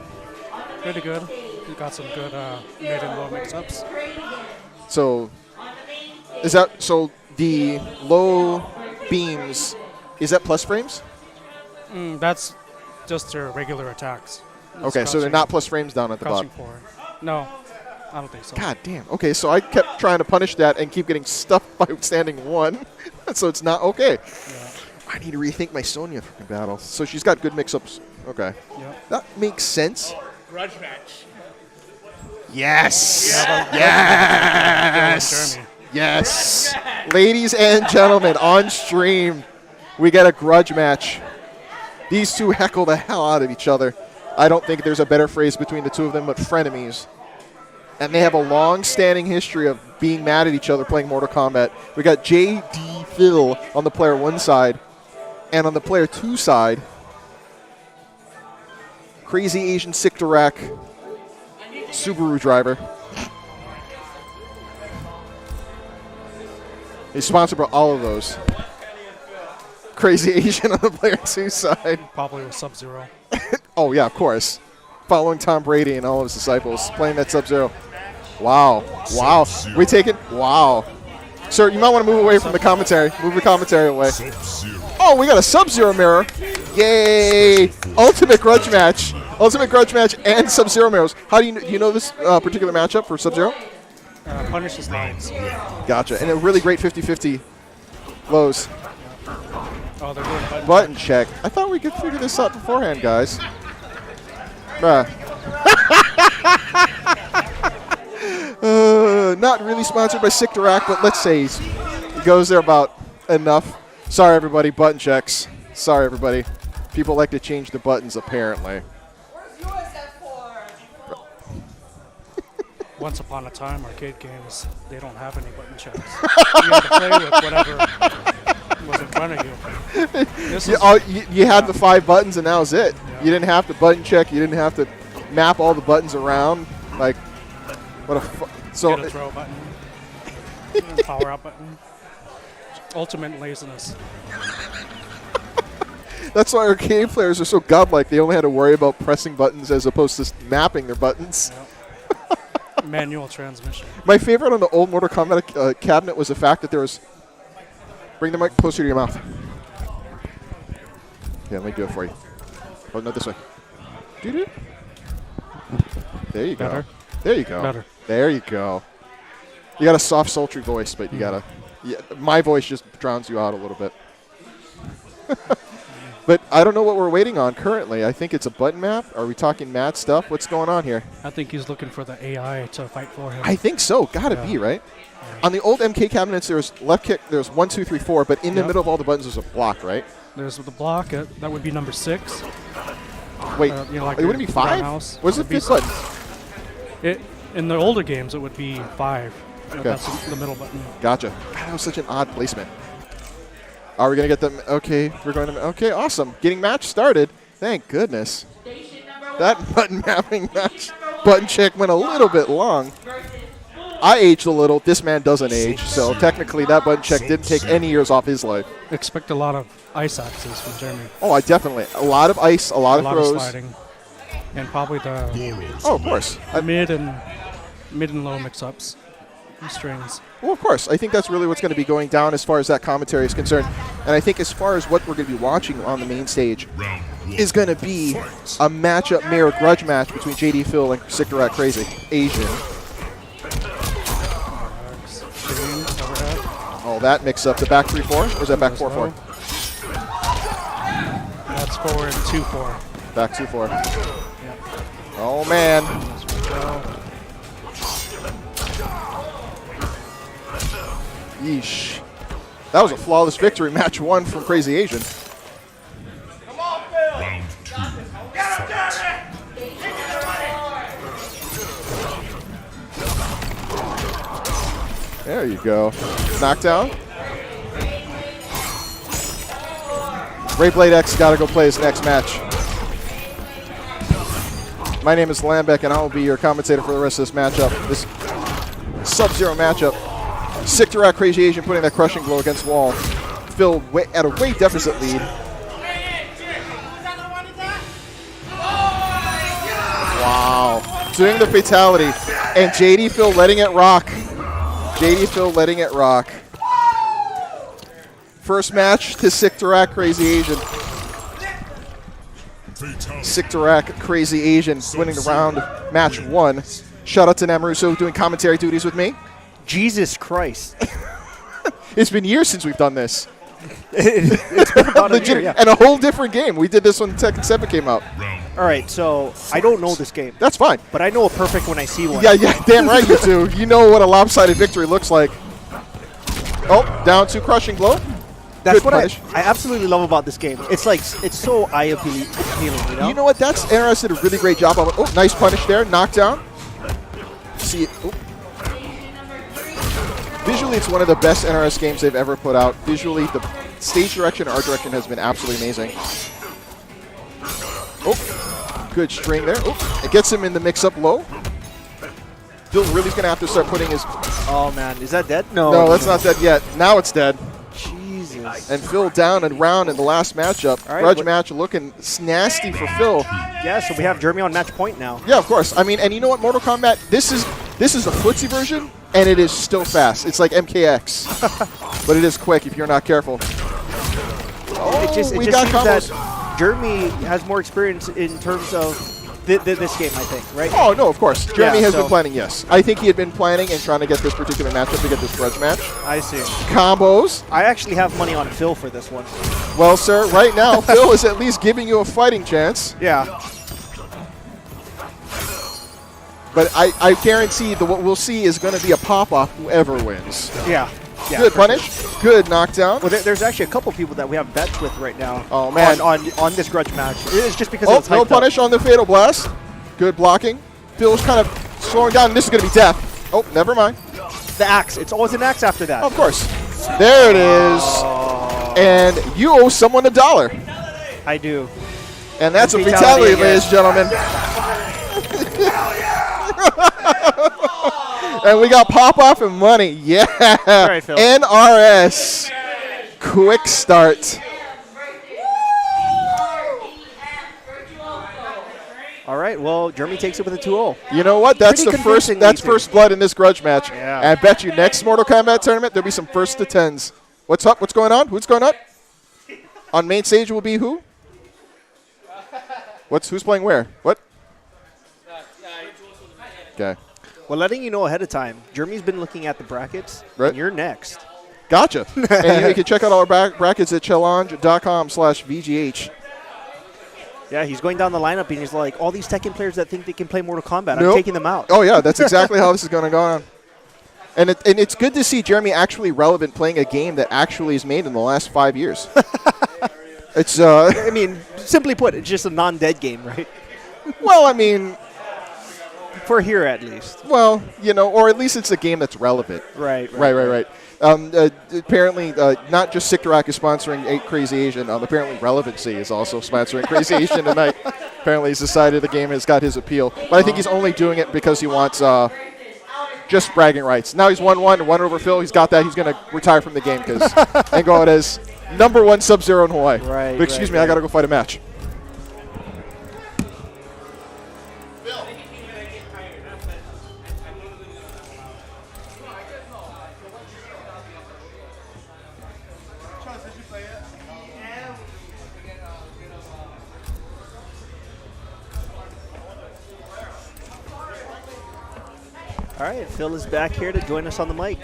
Pretty good. We got some good mid and low mix-ups. So is that so? The low beams, is that plus frames? That's just their regular attacks. Okay, so they're not plus frames down at the bottom. Crouching forward. No, I don't think so. God damn. Okay, so I kept trying to punish that and keep getting stuffed by standing 1. So it's not okay. Yeah. I need to rethink my Sonya battle. So she's got good mix-ups. Okay. Yep. That makes sense. Grudge match. Yes. Yes. Yes. Ladies and gentlemen, on stream, we get a grudge match. These two heckle the hell out of each other. I don't think there's a better phrase between the two of them, but frenemies. And they have a long-standing history of being mad at each other playing Mortal Kombat. We got J.D. Phil on the player 1 side, and on the player 2 side, Crazy Asian Siktarak Subaru driver. He's sponsored by all of those. Crazy Asian on the player 2 side. Probably with Sub-Zero. Oh, yeah, of course. Following Tom Brady and all of his disciples, playing that Sub-Zero. Wow. Wow. We take it? Wow. Sir, you might want to move away from the commentary. Move the commentary away. Oh, we got a Sub-Zero mirror. Yay. Ultimate grudge match. Ultimate grudge match and Sub-Zero mirrors. How do you know this particular matchup for Sub-Zero? Punishes lines. Gotcha. And a really great 50-50 lows. Oh, they're doing Button check. I thought we could figure this out beforehand, guys. Bruh. Not really sponsored by Sick Dirac, but let's say he goes there about enough. Sorry, everybody. Button checks. Sorry, everybody. People like to change the buttons, apparently. Once upon a time, arcade games, they don't have any button checks. You had to play with whatever was in front of you. You had the 5 buttons, and that was it. Yeah. You didn't have to button check. You didn't have to map all the buttons around. Like, what a so. Get a throw button, power up button. Ultimate laziness. That's why arcade players are so godlike. They only had to worry about pressing buttons as opposed to mapping their buttons. Yep. Manual transmission. My favorite on the old Mortal Kombat cabinet was the fact that there was... Bring the mic closer to your mouth. Yeah, let me do it for you. Oh, no, this way. Doo-doo. There you go. Better. There you go. Better. There you go. You got a soft, sultry voice, but you gotta... Yeah, my voice just drowns you out a little bit. But I don't know what we're waiting on currently. I think it's a button map. Are we talking mad stuff? What's going on here? I think he's looking for the AI to fight for him. I think so. Gotta be, right? Yeah. On the old MK cabinets, there was left kick, there's 1, 2, 3, 4, but in the middle of all the buttons, there's a block, right? There's the block. That would be number 6. Wait, like it wouldn't be 5? What's the 5th button? In the older games, it would be 5. Okay. That's the middle button. Gotcha. God, that was such an odd placement. Are we going to get them? Okay, we're going to. Okay, awesome. Getting match started. Thank goodness. That button mapping match. Button check went a little bit long. I aged a little. This man doesn't age, so technically that button check didn't take any years off his life. Expect a lot of ice axes from Jeremy. Oh, I definitely. A lot of ice, a lot of throws. Of sliding. And probably the oh, of course. mid and low mix-ups. Strings. Well, of course. I think that's really what's going to be going down as far as that commentary is concerned. And I think as far as what we're going to be watching on the main stage is going to be a matchup mirror grudge match between JD Phil and Sick Dirac Crazy Asian. Oh, that mix up. The back 3-4? Or is that back 4-4? That's forward 2-4. Back 2-4. Yep. Oh, man. Yeesh. That was a flawless victory. Match 1 from Crazy Asian. Come on, Phil. Round 2. Fight. There you go. Knockdown. Rayblade X got to go play his next match. My name is Lambeck, and I will be your commentator for the rest of this matchup. This Sub-Zero matchup. Sick Dirac Crazy Asian putting that crushing blow against wall. Phil at a way deficit lead. Wow. Doing the fatality. And JD Phil letting it rock. JD Phil letting it rock. First match to Sick Dirac Crazy Asian. Sick Dirac Crazy Asian winning the round. Match 1. Shout out to Namuruso doing commentary duties with me. Jesus Christ. It's been years since we've done this. It's been about a year, yeah. And a whole different game. We did this when Tekken 7 came out. All right, so I don't know this game. That's fine. But I know a perfect when I see one. Yeah, damn right you do. You know what a lopsided victory looks like. Oh, down to crushing blow. That's what I absolutely love about this game. It's like, it's so eye-appealing, you know? You know what? That's NRS did a really great job of it. Oh, nice punish there. Knockdown. See it. Oh. Visually, it's one of the best NRS games they've ever put out. Visually, the stage direction, art direction has been absolutely amazing. Oh, good string there. Oh, it gets him in the mix-up low. Phil really's going to have to start putting his Oh man, is that dead? No. No, that's not dead yet. Now it's dead. Jesus. And Phil down and round in the last matchup. All right, Grudge match looking nasty for Phil. Yeah, so we have Jeremy on match point now. Yeah, of course. I mean, and you know what? Mortal Kombat, this is a footsie version, and it is still fast. It's like MKX, but it is quick if you're not careful. It just we seems got combos. that Jeremy has more experience in terms of this game, I think, right? Oh, no, of course. Jeremy has so- been planning, yes. I think he had been planning and trying to get this particular matchup to get this grudge match. I see. Combos. I actually have money on Phil for this one. Well, sir, right now, Phil is at least giving you a fighting chance. Yeah. But I guarantee that what we'll see is going to be a pop-off whoever wins. Yeah. Yeah, Good for punish. sure. Good knockdown. Well, there's actually a couple people that we have bets with right now. Oh, man. On this grudge match. It's just because Oh, it's no hyped punish on the Fatal Blast. Good blocking. Phil's kind of slowing down. This is going to be death. Oh, never mind. The axe. It's always an axe after that. Of course. There it is. And you owe someone $1. I do. And that's a Fatality fatality, again. ladies and gentlemen. And we got pop-off and money. Yeah. right, Phil. NRS. Quick start. All right. Well, Jeremy takes it with a 2-0. You know what? That's Pretty the first. convincingly, That's too. first blood in this grudge match. Yeah. And I bet you next Mortal Kombat tournament there'll be some first to tens. What's up? What's going on? Who's going up? On main stage will be who? Who's playing where? What? Okay. Well, letting you know ahead of time, Jeremy's been looking at the brackets. Right. And you're next. Gotcha. And you can check out all our brackets at challenge.com/VGH. Yeah, he's going down the lineup and he's like, all these Tekken players that think they can play Mortal Kombat, I'm Nope. taking them out. Oh, yeah. That's exactly how this is going to go on. And it's good to see Jeremy actually relevant playing a game that actually is made in the last 5 years. It's I mean, simply put, it's just a non-dead game, right? well, I mean, For here, at least. well, you know, or at least it's a game that's relevant. Right. Right. Apparently, not just Sictorak is sponsoring Crazy Asian. Apparently, Relevancy is also sponsoring Crazy Asian tonight. Apparently, he's decided the game has got his appeal. But I think he's only doing it because he wants just bragging rights. Now he's 1-1, one over Phil. He's got that. He's going to retire from the game and go out as #1 Sub-Zero in Hawaii. Right, But excuse me, right. I got to go fight a match. All right, Phil is back here to join us on the mic.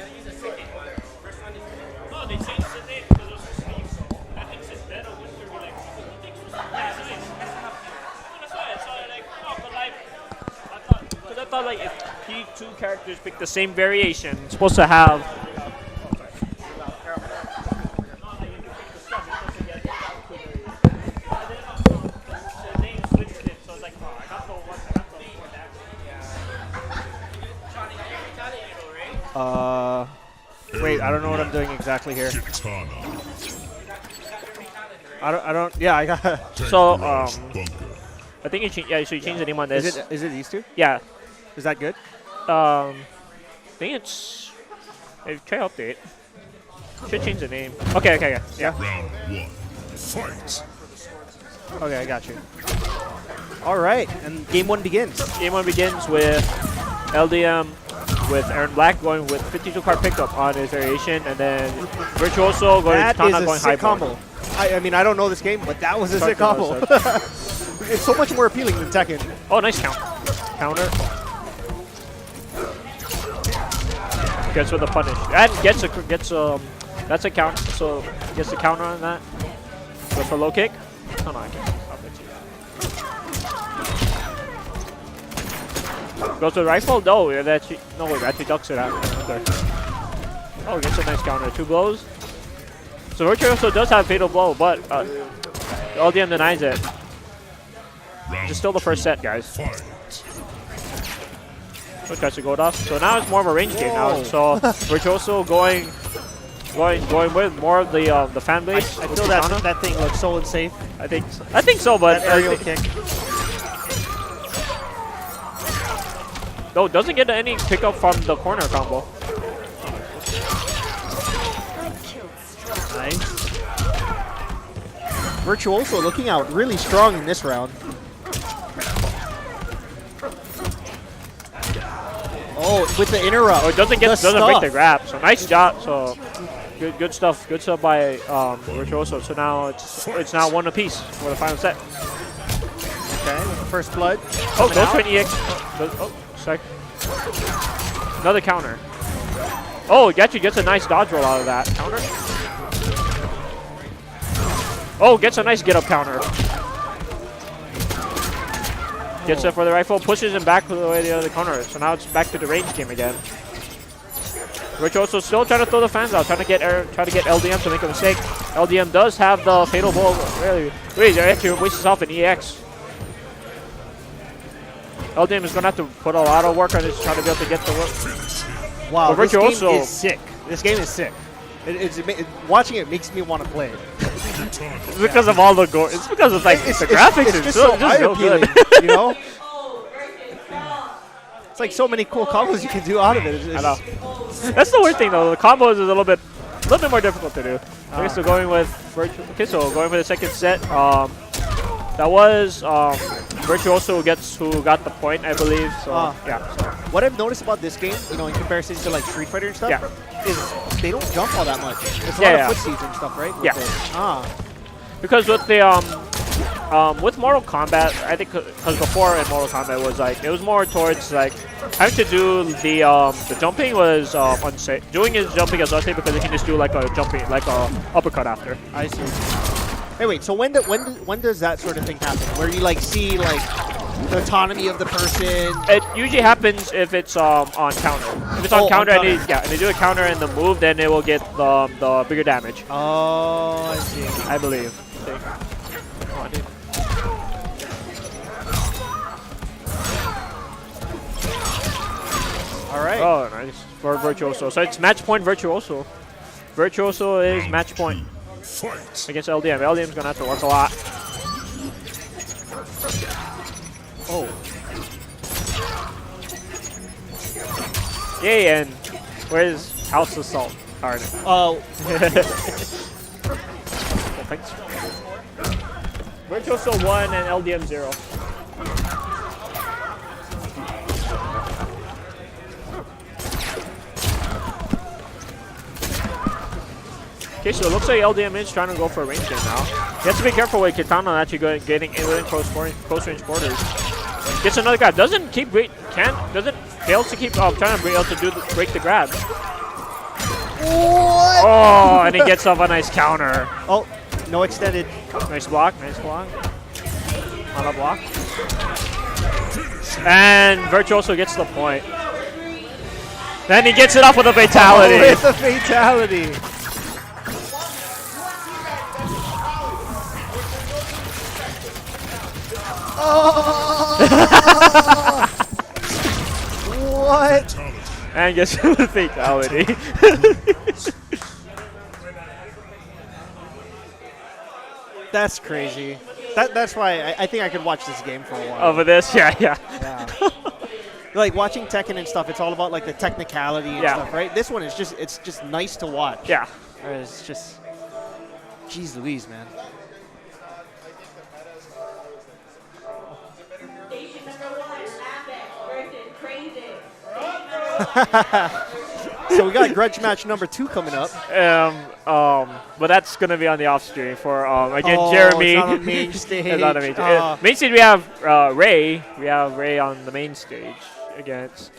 No, they changed the name because it was supposed to be, I think it's better Winter Relax. I think it was nice. That's why I saw it like, oh, but like, I thought like if two characters pick the same variation, it's supposed to have. Wait, I don't know what I'm doing exactly here. Kitana. I don't. Yeah, I got. So, Bunker. I think so you change the name on this. Is it these two? Yeah. Is that good? I think it's. Hey, try update. Should change the name. Okay. Yeah. Round 1. Fight. Okay, I got you. All right, and game one begins. Game one begins with LDM with Aaron Black going with 52 card pickup on his variation, and then Virtuoso going That Kitana is a going sick highborn. combo. I mean, I don't know this game, but that was a sick Start combo. to know, It's so much more appealing than Tekken. Oh, nice counter. Gets with a punish and gets that's a count. So gets a counter on that. Go for low kick. Oh no, I can't. I'll bet you. Goes to the rifle. No, it actually ducks it out. Oh, gets a nice counter. 2 blows. So Virtuoso does have fatal blow, but LDM denies it. It's still the first set, guys. Fight. So tries to go off. So now it's more of a range game now. So Virtuoso going with more of the fan base. I with feel Kitana. that thing looks so unsafe. I think so, but That aerial kick. no, doesn't get any pickup from the corner combo. Virtuoso looking out really strong in this round. Oh, with the interrupt. Oh, it doesn't break the grab. So nice job. So good stuff. Good stuff by Virtuoso. So now it's now one apiece for the final set. Okay, first blood. Oh, goes for an EX. Oh, sorry. Another counter. Oh, actually gets a nice dodge roll out of that. Counter. Oh, gets a nice get-up counter. Gets it for the rifle, pushes him back the way the other counter. So now it's back to the range game again. Virtuoso still trying to throw the fans out, trying to get LDM to make a mistake. LDM does have the fatal ball. Really, he actually wastes himself an EX. LDM is going to have to put a lot of work on this, trying to be able to get the work. Wow, but this game Virtuoso is sick. This game is sick. Watching it makes me want to play it. It's because of all the gore. It's because of like the graphics. It's just so eye-appealing, you know? Oh, versus Strong. It's like so many cool combos you can do out of it. I know. That's the weird thing though. The combos is a little bit more difficult to do. Okay, so going with the second set. That was Virtuoso who got the point, I believe. So yeah. So. What I've noticed about this game, you know, in comparison to like Street Fighter and stuff, is they don't jump all that much. It's a lot of footsies and stuff, right? Because with the with Mortal Kombat, I think because before in Mortal Kombat was like it was more towards like having to do the jumping was unsafe. Doing his jumping is unsafe because he can just do like a jumping uppercut after. I see. Hey, wait. So when does that sort of thing happen? Where you like see like the autonomy of the person? It usually happens if it's on counter. If it's on counter, and they do a counter and the move, then it will get the bigger damage. Oh, I see. I believe. All right. Oh, nice for Virtuoso. So it's match point Virtuoso. Virtuoso is match point. Fight. Against LDM. LDM's gonna have to work a lot. Oh. Yay, and where's House Assault? Darn it. Oh. Thanks. Virtuoso 1 and LDM 0. Okay, so it looks like LDM is trying to go for a range game now. You have to be careful with Kitana actually getting within close range quarters. Gets another grab. Doesn't fails to keep trying to be able to break the grab. What? Oh, and he gets off a nice counter. Oh, no extended. Nice block, nice block. On a block. And Virtuoso gets the point. Then he gets it off with a fatality. Oh, with a fatality. Oh! What? And gets the fatality. That's crazy. That's why I think I could watch this game for a while. Over this, yeah. Like watching Tekken and stuff, it's all about like the technicality and stuff, right? This one is just nice to watch. Yeah. It's just, geez Louise, man. Station number 1, Epic versus Crazy. So we got grudge match number 2 coming up. But that's gonna be on the off stream for again Jeremy. It's not on main stage. It's not on main stage. Main stage we have Ray. We have Ray on the main stage against.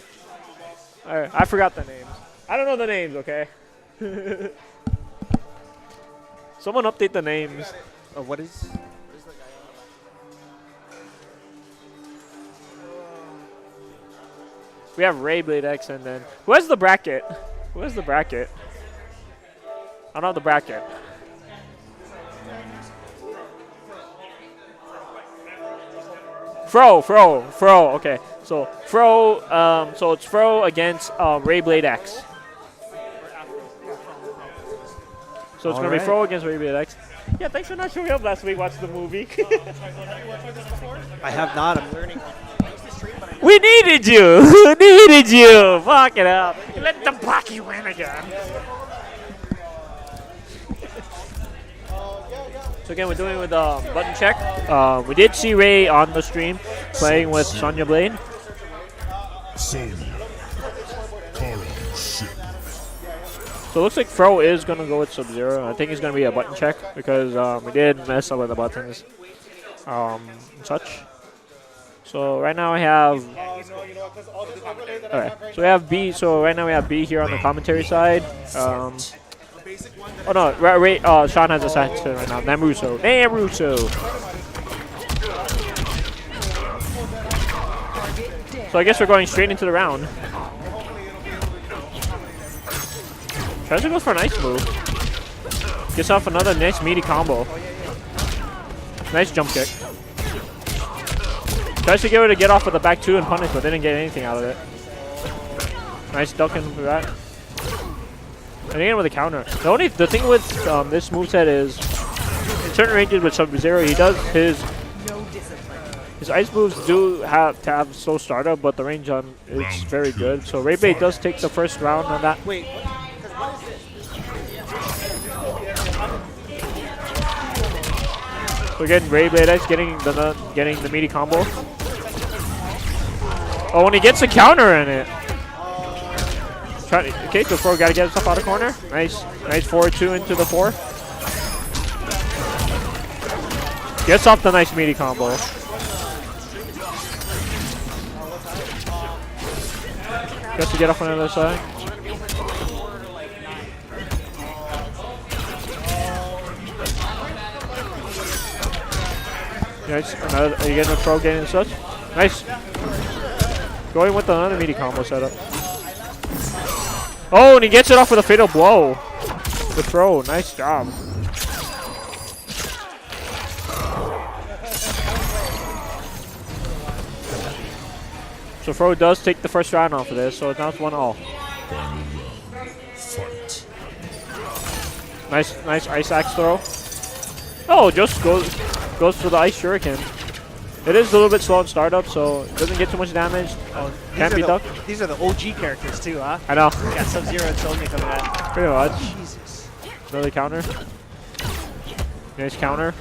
I forgot the names. I don't know the names. Okay. Someone update the names. What is? We have Ray Blade X and then who has the bracket? Who has the bracket? I don't have the bracket. Fro. Okay, so Fro. So it's Fro against Ray Blade X. So it's gonna be Fro against Ray Blade X. Yeah, thanks for not showing up last week. Watch the movie. I have not. I'm learning. We needed you. We needed you. Fuck it up. Let the Blocky win again. So again, we're doing it with button check. We did see Ray on the stream playing with Sonya Blade. Sonya. Kara Ship. So it looks like Fro is going to go with Sub-Zero. I think he's going to be a button check because we did mess up with the buttons and such. So right now I have... Okay, so we have B. So right now we have B here on the commentary side. Oh no, Sean has a section right now. Naruto. So I guess we're going straight into the round. Tries to go for a nice move. Gets off another nice meaty combo. Nice jump kick. Tries to get off with the back two and punish, but didn't get anything out of it. Nice ducking for that. And again with a counter. The thing with this moveset is, in certain ranges with Sub-Zero, he does his ice moves do have to have slow startup, but the range on is very good. So Ray Bait does take the first round on that. Wait. So again, Ray Blade X getting the meaty combo. Oh, when he gets a counter in it. Okay, so Fro gotta get himself out of corner. Nice 4-2 into the 4. Gets off the nice meaty combo. Gets to get off on the other side. Nice. Are you getting a Fro getting such? Nice. Going with another meaty combo setup. Oh, and he gets it off with a fatal blow. The Fro. Nice job. So Fro does take the first round off of this, so now it's 1-all. Fight. Nice ice axe throw. Oh, just goes for the ice shuriken. It is a little bit slow in startup, so it doesn't get too much damage. Can't be ducked. These are the OG characters too, huh? I know. Got Sub-Zero and Sonya coming at. Pretty much. Jesus. Another counter. Nice counter.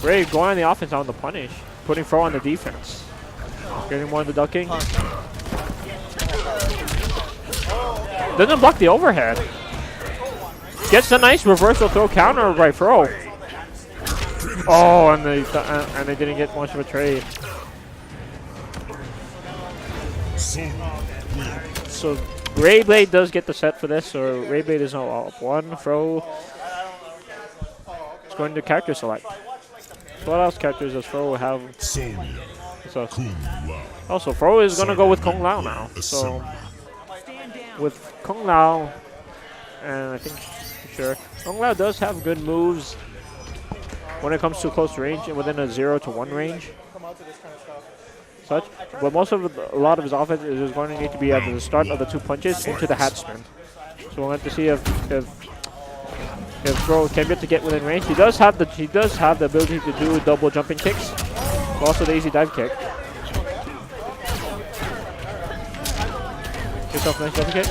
Ray going on the offense on the punish. Putting Fro on the defense. Getting more of the ducking. Doesn't block the overhead. Gets a nice reversal throw counter by Fro. Oh, and they didn't get much of a trade. So Ray Blade does get the set for this, so Ray Blade is now up 1. Fro is going to character select. So what else characters does Fro have? So, also, Fro is going to go with Kung Lao now. So with Kung Lao, and I think sure Kung Lao does have good moves when it comes to close range and within a 0 to 1 range. Such, but a lot of his offense is going to need to be at the start of the 2 punches into the hat spin. So we'll have to see if Fro can get within range. He does have the ability to do double jumping kicks, but also the easy dive kick. Gets off nice jumping kick.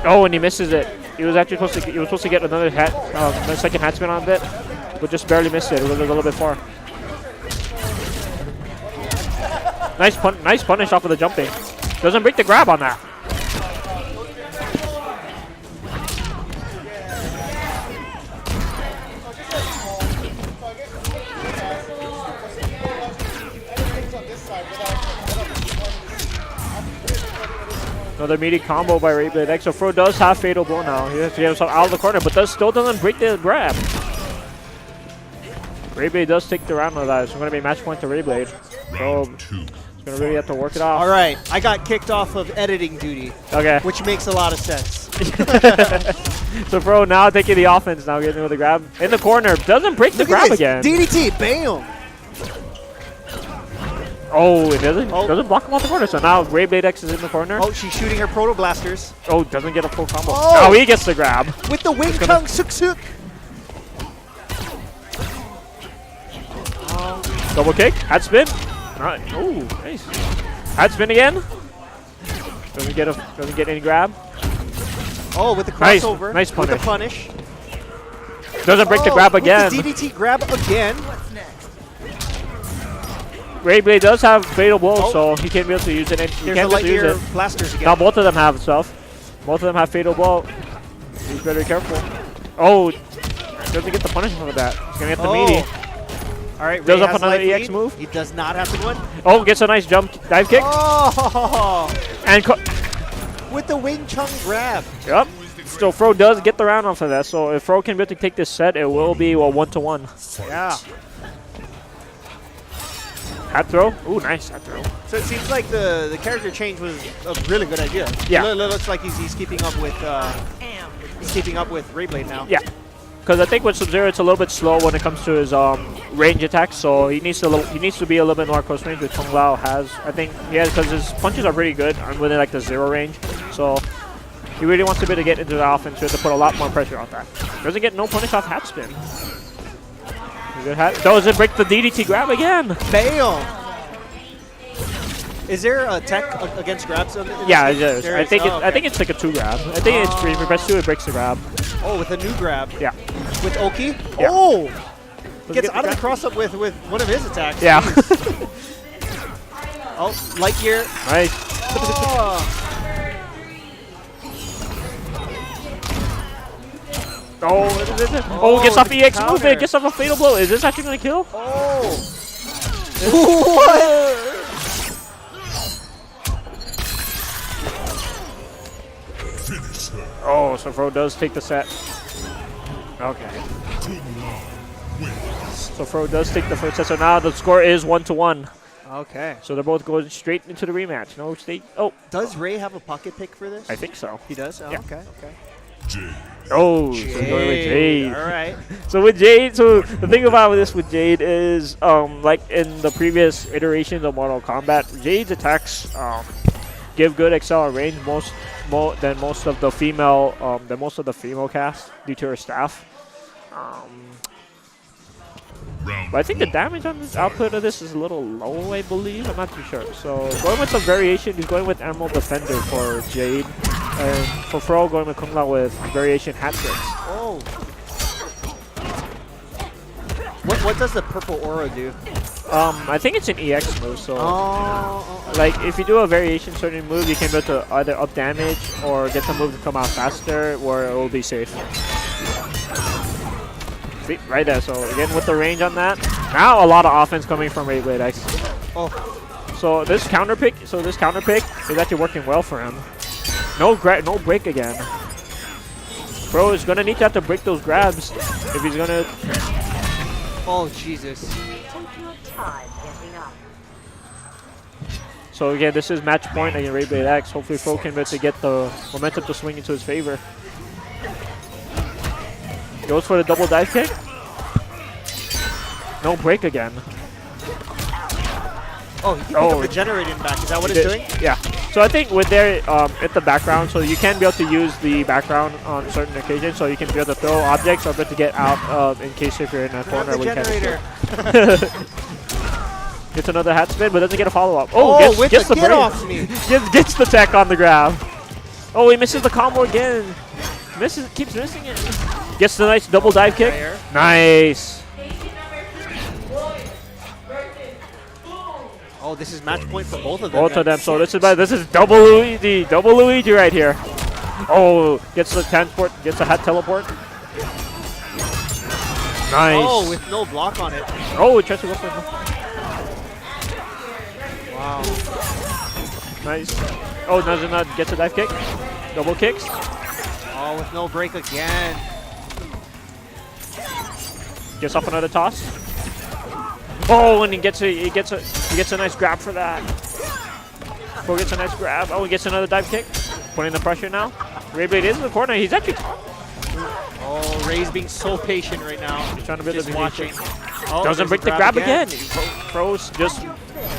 Oh, and he misses it. He was actually supposed to get another second hat spin on it, but just barely missed it. It was a little bit far. Nice punish off of the jumping. Doesn't break the grab on that. Another meaty combo by Ray Blade X. So Fro does have fatal blow now. He has to get himself out of the corner, but still doesn't break the grab. Ray Blade does take the round of that. So it's going to be match point to Ray Blade. So he's going to really have to work it off. All right, I got kicked off of editing duty. Okay. Which makes a lot of sense. So Fro now taking the offense, now getting with the grab in the corner. Doesn't break the grab again. DDT, bam. Oh, it doesn't block him off the corner. So now Ray Blade X is in the corner. Oh, she's shooting her proto blasters. Oh, doesn't get a full combo. Oh. Now he gets the grab. With the wing tongue, suk. Double kick, hat spin. Oh, nice. Hat spin again. Doesn't get any grab. Oh, with the crossover. Nice punish. With the punish. Doesn't break the grab with again. the DDT grab again. Rayblade does have Fatal Blow, so he can't be able to use it. And he There's can't the be able to use Lightyear it. blasters again. Now both of them have stuff. Both of them have Fatal Blow. He's better be careful. Oh, doesn't get the punishment for that. He's gonna get the meaty. All right, Does Ray up has another life EX lead. move. He does not have the one. Oh, gets a nice jump dive kick. Oh, And with the Wing Chun grab. yep. So Fro does get the round off of that. So if Fro can be able to take this set, it will be a 1-to-1. Yeah. Hat throw. Ooh, nice hat throw. So it seems like the character change was a really good idea. Yeah. It looks like he's keeping up with Rayblade now. Yeah. Because I think with Sub-Zero, it's a little bit slow when it comes to his range attacks. So he needs to be a little bit more close range. Which Kung Lao has, I think, yeah, because his punches are pretty good within like the 0 range. So he really wants to be able to get into the offense to put a lot more pressure on that. Doesn't get no punish off hat spin. Good hat. Doesn't break the DDT grab again. Bam! Is there a tech against grabs? Yeah, it is. I think it's like a 2 grab. I think it's free. If you press 2, it breaks the grab. Oh, with a new grab. Yeah. With Oki? Yeah. Oh! Gets get out the of the cross up with one of his attacks. Yeah. Oh, Lightyear. Nice. Oh, gets off EX counter. movement. Gets off a Fatal Blow. Is this actually going to kill? Oh! What? Oh, so Fro does take the set. Okay. So Fro does take the first set. So now the score is 1-to-1. Okay. So they're both going straight into the rematch. No state. Oh, Does Ray have a pocket pick for this? I think so. He does? Oh, Yeah. okay, okay. Oh, so we're going with Jade. All right. So with Jade, so the thing about this with Jade is, like in the previous iterations of Mortal Kombat, Jade's attacks give good accel range than most of the female cast due to her staff. But I think the damage on this output of this is a little low, I believe. I'm not too sure. So going with some variation, he's going with Emerald Defender for Jade. And for Fro, going with Kung Lao with variation hat tricks. Oh. What does the purple aura do? I think it's an EX move, so Oh. like if you do a variation certain move, you can be able to either up damage or get the move to come out faster, or it will be safe. See, right there. So again, with the range on that, now a lot of offense coming from Beyblade X. Oh. So this counter pick is actually working well for him. No break again. Bro is gonna need to have to break those grabs if he's gonna. Oh Jesus. So again, this is match point against Beyblade X. Hopefully, Fro can be able to get the momentum to swing into his favor. Goes for the double dive kick. No break again. Oh, he can regenerating back. Is that what it's doing? Yeah. So I think with their at the background, so you can be able to use the background on certain occasions, so you can be able to throw objects or be able to get out in case if you're in a corner. The generator. Gets another hat spin, but doesn't get a follow up. Gets the get break. off me. Gets the tech on the grab. Oh, he misses the combo again. Keeps missing it. Gets the nice double dive kick. Nice. Oh, this is match point for both of them. Both of them. So this is double Luigi right here. Oh, gets the transport, gets a hat teleport. Nice. Oh, with no block on it. Oh, it tries to go for it. Wow. Nice. Oh, does not get the dive kick. Double kicks. Oh, with no break again. Gets off another toss. Oh, and he gets a nice grab for that. Fro gets a nice grab. Oh, he gets another dive kick. Putting the pressure now. Beyblade is in the corner. He's actually. Oh, Ray's being so patient right now. He's trying to build just a watching. Oh, doesn't break the grab again. Fro's just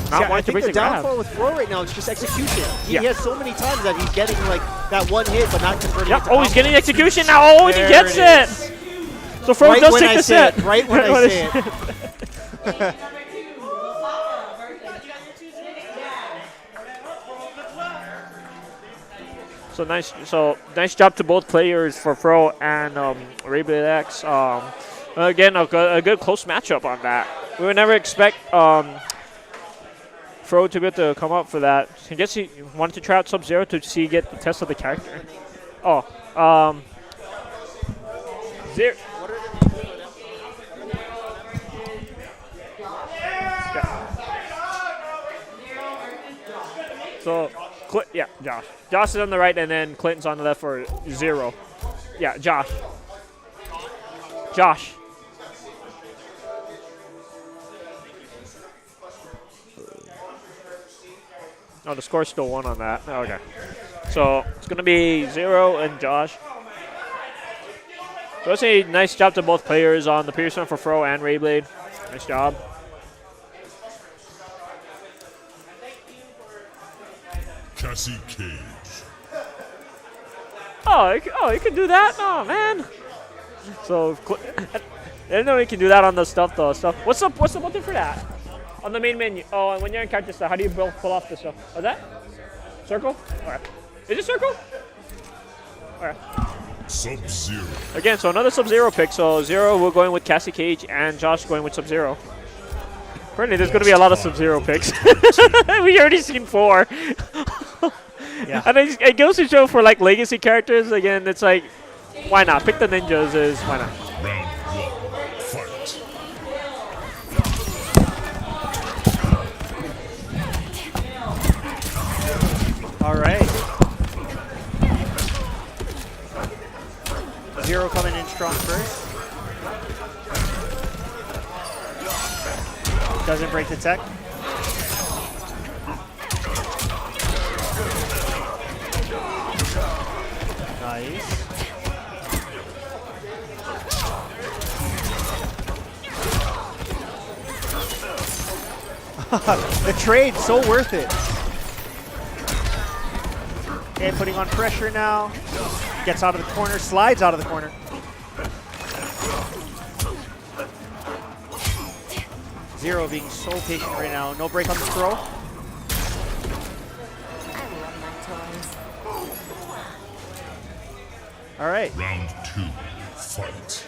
not wanting to break the grab. The downfall with Fro right now is just execution. He Yeah. has so many times that he's getting like that one hit, but not converting. Yep. It to Oh, he's combos. getting execution now. Oh, and he gets it. So Fro Right does when take I the say set. it, right when I say it. So nice job to both players for Fro and Rayblade X. Again, a good close matchup on that. We would never expect Fro to be able to come up for that. I guess he wanted to try out Sub-Zero to get the test of the character. Oh, Zero. So, yeah, Josh. Josh is on the right, and then Clinton's on the left for Zero. Yeah, Josh. Josh. Oh, the score's still 1 on that. Okay. So, it's going to be Zero and Josh. So, it's a nice job to both players on the Pearson for Fro and Rayblade. Nice job. Cassie Cage. Oh, you can do that? Oh, man. So, I didn't know you can do that on the stuff, though. What's the button for that? On the main menu. Oh, and when you're in character stuff, how do you pull off this stuff? Oh, that? Circle? All right. Is it circle? All right. Sub-Zero. Again, so another Sub-Zero pick. So, Zero, we're going with Cassie Cage, and Josh going with Sub-Zero. Apparently, there's going to be a lot of Sub-Zero picks. We already seen 4. Yeah. And it goes to show for like legacy characters, again, it's like, why not? Pick the ninjas why not? Round 1. Fight. All right. Zero coming in strong first. Doesn't break the tech. Nice. The trade, so worth it. Okay, putting on pressure now. Gets out of the corner, slides out of the corner. Zero being so patient right now. No break on the throw. All right. Round 2. Fight.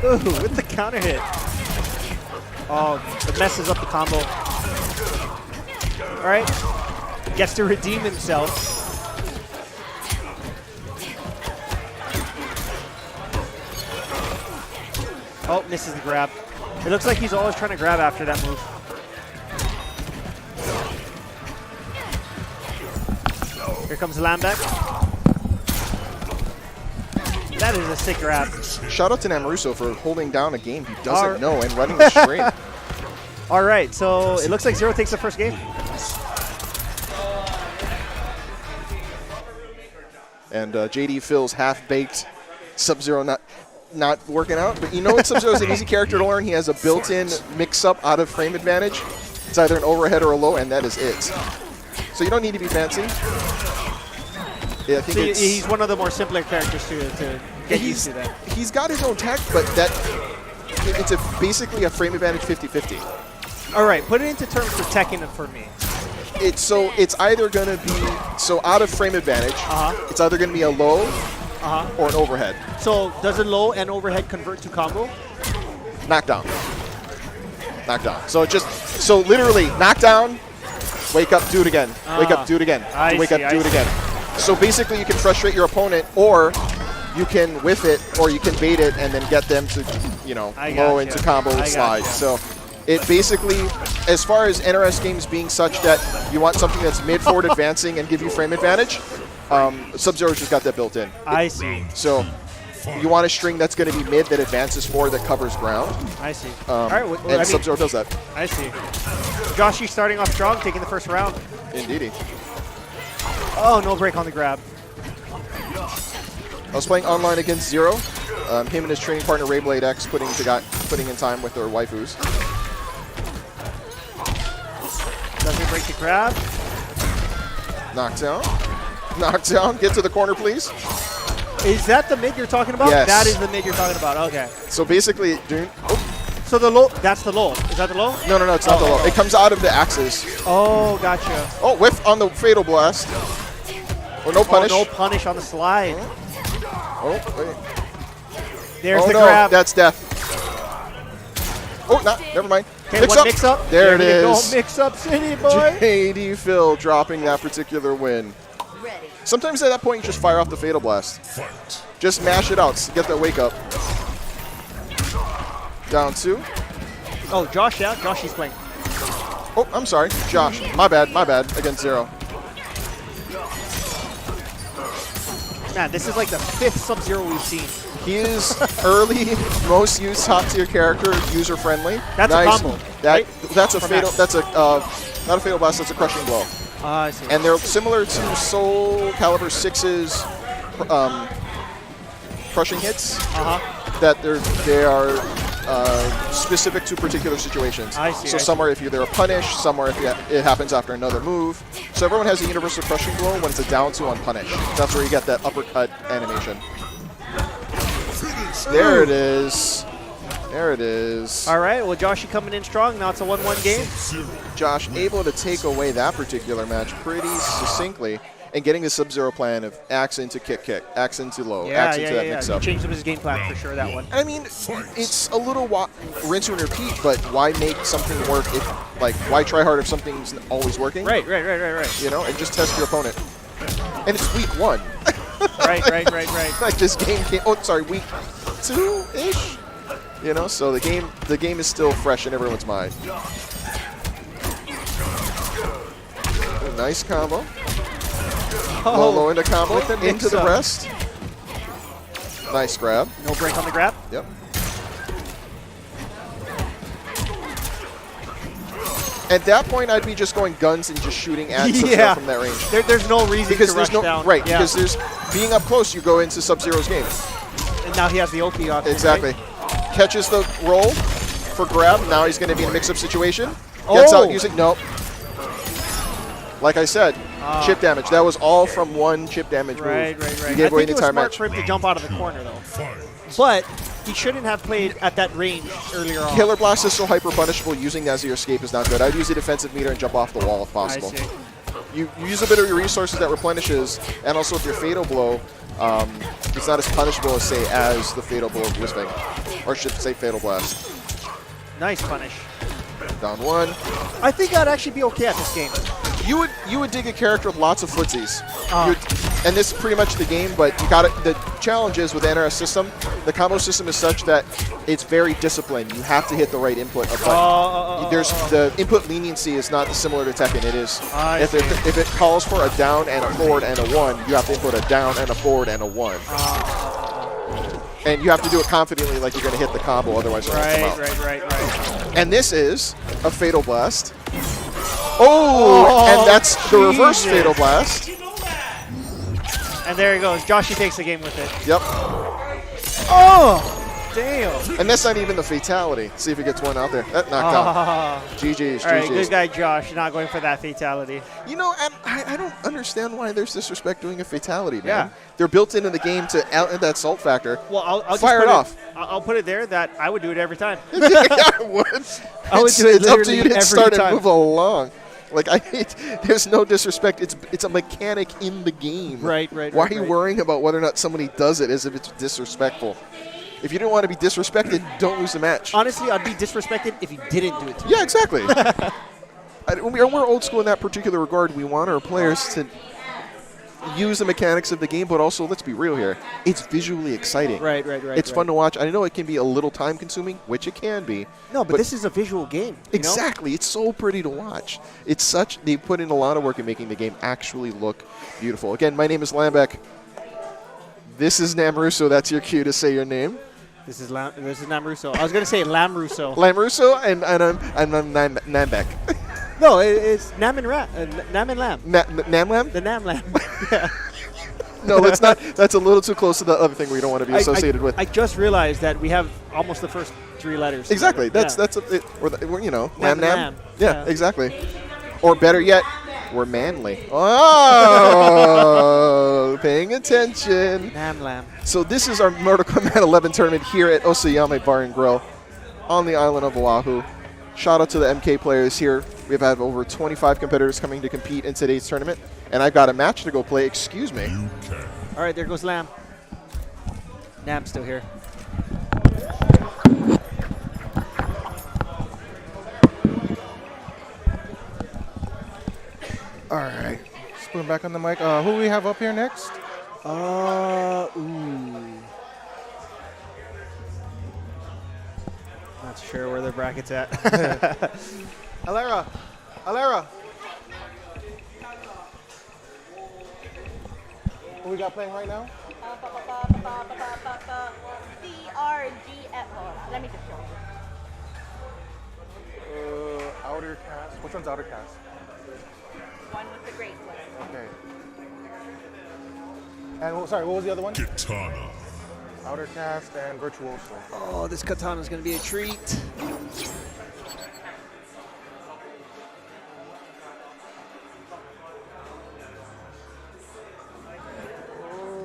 Ooh, with the counter hit. Oh, it messes up the combo. All right. Gets to redeem himself. Oh, misses the grab. It looks like he's always trying to grab after that move. Here comes Lambeck. That is a sick grab. Shout out to Namuruso for holding down a game he doesn't know and running the stream. All right, so it looks like Zero takes the first game. And JD Phil's half-baked Sub-Zero not working out. But you know what? Sub-Zero is an easy character to learn. He has a built-in mix-up out of frame advantage. It's either an overhead or a low, and that is it. So you don't need to be fancy. Yeah, I think he's one of the more simpler characters to get used to that. He's got his own tech, but it's basically a frame advantage 50-50. All right, put it into terms for Tekken and for me. It's either going to be out of frame advantage. It's either going to be a low or an overhead. So does a low and overhead convert to combo? Knockdown. Knockdown. So literally knockdown, wake up, do it again. Wake up, do it again. Wake up, do it again. So basically you can frustrate your opponent, or you can whiff it, or you can bait it and then get them to, low into combo and slide. So it basically, as far as NRS games being such that you want something that's mid-forward advancing and give you frame advantage, Sub-Zero's just got that built in. I see. So you want a string that's going to be mid that advances forward that covers ground. I see. All right, and Sub-Zero does that. I see. Joshy starting off strong, taking the first round. Indeedy. Oh, no break on the grab. I was playing online against Zero. Him and his training partner Rayblade X putting in time with their waifus. Doesn't break the grab. Knockdown. Knockdown. Get to the corner, please. Is that the mid you're talking about? Yes. That is the mid you're talking about. Okay. So basically, So the low, that's the low. Is that the low? no, it's not the low. It comes out of the axes. Oh, gotcha. Oh, whiff on the Fatal Blast. Or no punish. Oh, no punish on the slide. Oh, wait. There's Oh, the no, grab. that's death. Oh, never mind. Okay, Mix one up. mix up. There it you go. is. Mix up city, boy. JD Phil dropping that particular win. Sometimes at that point, you just fire off the Fatal Blast. Fight. Just mash it out. Get that wake up. Down 2. Oh, Josh, yeah. Josh, he's playing. Oh, I'm sorry. Josh. My bad. Against 0. Man, this is like the 5th Sub-Zero we've seen. He is early, most used top tier character, user friendly. That's a combo, right? That's a From fatal. Max. That's a not a Fatal Blast. That's a crushing blow. I see. And they're similar to Soul Calibur 6's crushing hits. That they are specific to particular situations. I see. So some are if they're a punish, some are if it happens after another move. So everyone has a universal crushing blow when it's a down 2 on punish. That's where you get that uppercut animation. There it is. There it is. All right. Well, Josh, you coming in strong. Now it's a 1-1 game. Josh able to take away that particular match pretty succinctly and getting the Sub-Zero plan of axe into kick, axe into low, axe into that mix-up. He changed up his game plan for sure, that one. I mean, it's a little rinse and repeat, but why make something work if, why try hard if something's always working? Right. You know, and just test your opponent. And it's week 1. right. Like this game came, week 2-ish? You know, so the game is still fresh in everyone's mind. Ooh, nice combo. Low into combo, into the rest. Nice grab. No break on the grab. Yep. At that point, I'd be just going guns and just shooting at Sub-Zero from that range. There's no reason to rush down. Right, because there's being up close, you go into Sub-Zero's game. And now he has the Oki option. Exactly. Right? Catches the roll for grab. Now he's going to be in a mix-up situation. Gets out using nope. Like I said, chip damage. That was all from one chip damage move. Right. You gave away the entire I think it was smart match. for him to jump out of the corner, though. But he shouldn't have played at that range earlier on. Killer Blast is so hyper punishable. Using that as your escape is not good. I'd use the defensive meter and jump off the wall if possible. I see. You use a bit of your resources that replenishes, and also with your Fatal Blow, it's not as punishable as, say, as the Fatal Blow of Whisping. Or I should say Fatal Blast. Nice punish. Down 1. I think I'd actually be okay at this game. You would dig a character with lots of footsies. And this is pretty much the game, but you got it. The challenge is with the NRS system, the combo system is such that it's very disciplined. You have to hit the right input. There's the input leniency is not similar to Tekken. It is if it calls for a down and a forward and a 1, you have to input a down and a forward and a 1. And you have to do it confidently, like you're going to hit the combo, otherwise it won't come out. Right. And this is a Fatal Blast. And that's the reverse Fatal Blast. And there he goes. Joshy takes the game with it. Yep. Oh, damn. And that's not even the fatality. See if he gets one out there. That knocked out. GG's, All right, GG's. good guy Josh. Not going for that fatality. You know, and I don't understand why there's disrespect doing a fatality, man. Yeah. They're built into the game to out that salt factor. Well, I'll fire just it off. I'll put it there that I would do it every time. Yeah, I would. I would do it it's up to you to literally hit start every and move along. Like, there's no disrespect. It's a mechanic in the game. Right. Why are you worrying about whether or not somebody does it as if it's disrespectful? If you didn't want to be disrespected, don't lose the match. Honestly, I'd be disrespected if you didn't do it to me. Yeah, exactly. We're old school in that particular regard. We want our players to use the mechanics of the game, but also, let's be real here, it's visually exciting. Right. It's fun to watch. I know it can be a little time consuming, which it can be. No, but this is a visual game. Exactly. It's so pretty to watch. They put in a lot of work in making the game actually look beautiful. Again, my name is Lambeck. This is Namrusso. That's your cue to say your name. This is Namrusso. I was going to say Lam Russo. Lamrusso, and I'm Nambeck. No, it's Nam and Lam. Nam Lam? The Nam Lam. Yeah. No, that's not. That's a little too close to the other thing we don't want to be associated with. I just realized that we have almost the first 3 letters. Exactly. Together. That's Nam. Lam. Yeah, exactly. Or better yet, We're manly. Oh, paying attention. Nam lam. So this is our Mortal Kombat 11 tournament here at Osoyami Bar and Grill on the island of Oahu. Shout out to the MK players here. We've had over 25 competitors coming to compete in today's tournament, and I've got a match to go play. Excuse me. All right, there goes Lam. Nam's still here. All right. Spoon back on the mic. Who we have up here next? Not sure where the bracket's at. Alera. Who we got playing right now? CRGF. Let me just show you. Outer Cast. Which one's Outer Cast? One with the great one. Okay. And sorry, what was the other one? Katana. Outer Cast and Virtuoso. Oh, this katana's going to be a treat.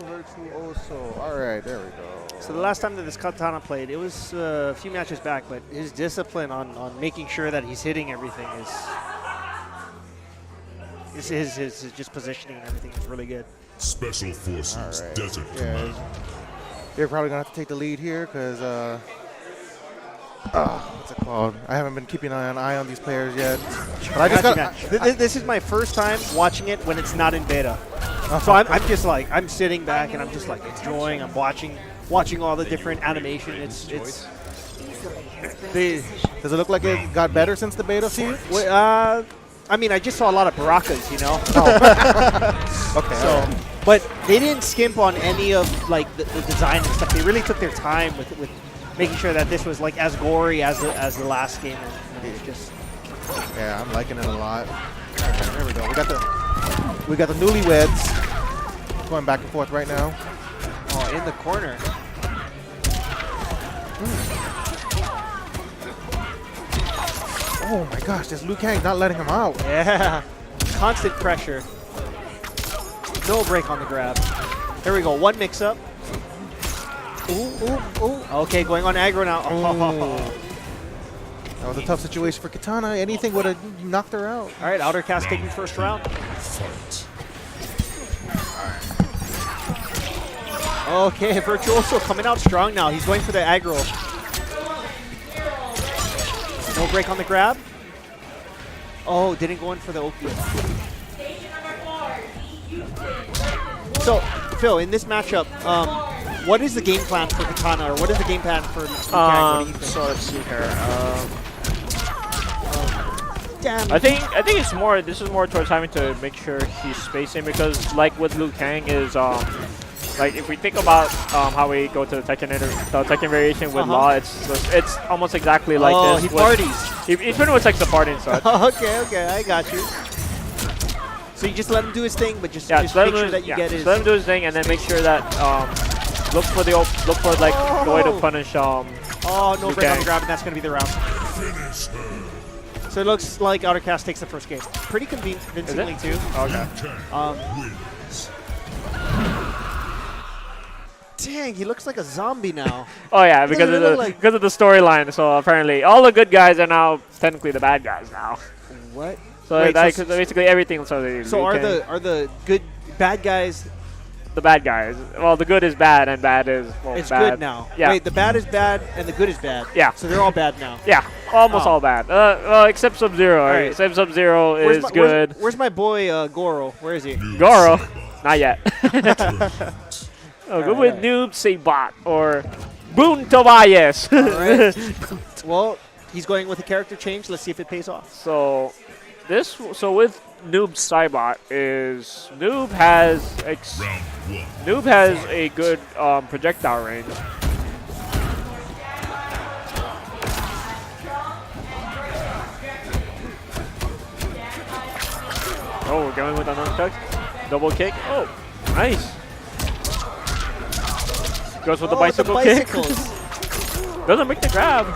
Virtuoso. All right, there we go. So the last time that this katana played, it was a few matches back, but his discipline on making sure that he's hitting everything is his just positioning and everything is really good. Special Forces Right. Desert Yeah. Command. They're probably going to have to take the lead here because, what's it called? I haven't been keeping an eye on these players yet. But I just got. This is my first time watching it when it's not in beta. So I'm just like, I'm sitting back and I'm just like enjoying. I'm watching all the different animation. It's Does it look like it got better since the beta series? I mean, I just saw a lot of Barakas, you know. Okay. So, but they didn't skimp on any of like the design and stuff. They really took their time with making sure that this was like as gory as the last game. And it's just Yeah, I'm liking it a lot. All right, there we go. We got the newlyweds going back and forth right now. oh, in the corner. Oh my gosh, this Liu Kang not letting him out. Yeah, constant pressure. No break on the grab. There we go. One mix up. Ooh. Okay, going on aggro now. Oh. That was a tough situation for Katana. Anything would have knocked her out. All right, Outer Cast taking first round. Fight. Okay, Virtuoso coming out strong now. He's going for the aggro. No break on the grab. Oh, didn't go in for the opiate. So, Phil, in this matchup, what is the game plan for Katana, or what is the game plan for Liu Kang? What do you think? So let's see here. Damn. I think it's more. This is more towards having to make sure he's spacing, because like with Liu Kang is like if we think about how we go to the Tekken variation with Law, it's almost exactly like this. He parties. He's pretty much like the party and such. Okay, I got you. So you just let him do his thing, but just make sure that you get his. Let him do his thing, and then make sure that look for like the way to punish. Oh, no Liu break on Kang. the grab, and that's going to be the round. Finish her. So it looks like Outer Cast takes the first game. Pretty convincingly, too. Okay. Wins. Dang, he looks like a zombie now. Oh yeah, because of the storyline. So apparently, all the good guys are now technically the bad guys now. What? So Wait, that, basically everything. So are the good bad guys? The bad guys? Well, the good is bad and bad is It's bad. good now. Yeah. Wait, the bad is bad and the good is bad. Yeah. So they're all bad now. Yeah, almost Oh. all bad. Well, except Sub-Zero. All right. Except Sub-Zero is good. Where's my boy Goro? Where is he? Goro, not yet. Go with right. Noob Sabat or Boon Tobias. All right. Well, he's going with a character change. Let's see if it pays off. So with Noob Saibot is Noob has Round one. Noob has a good projectile range. Oh, we're going with a nunchuck. Double kick. Oh, nice. Goes with the bicycle kick. Doesn't make the grab.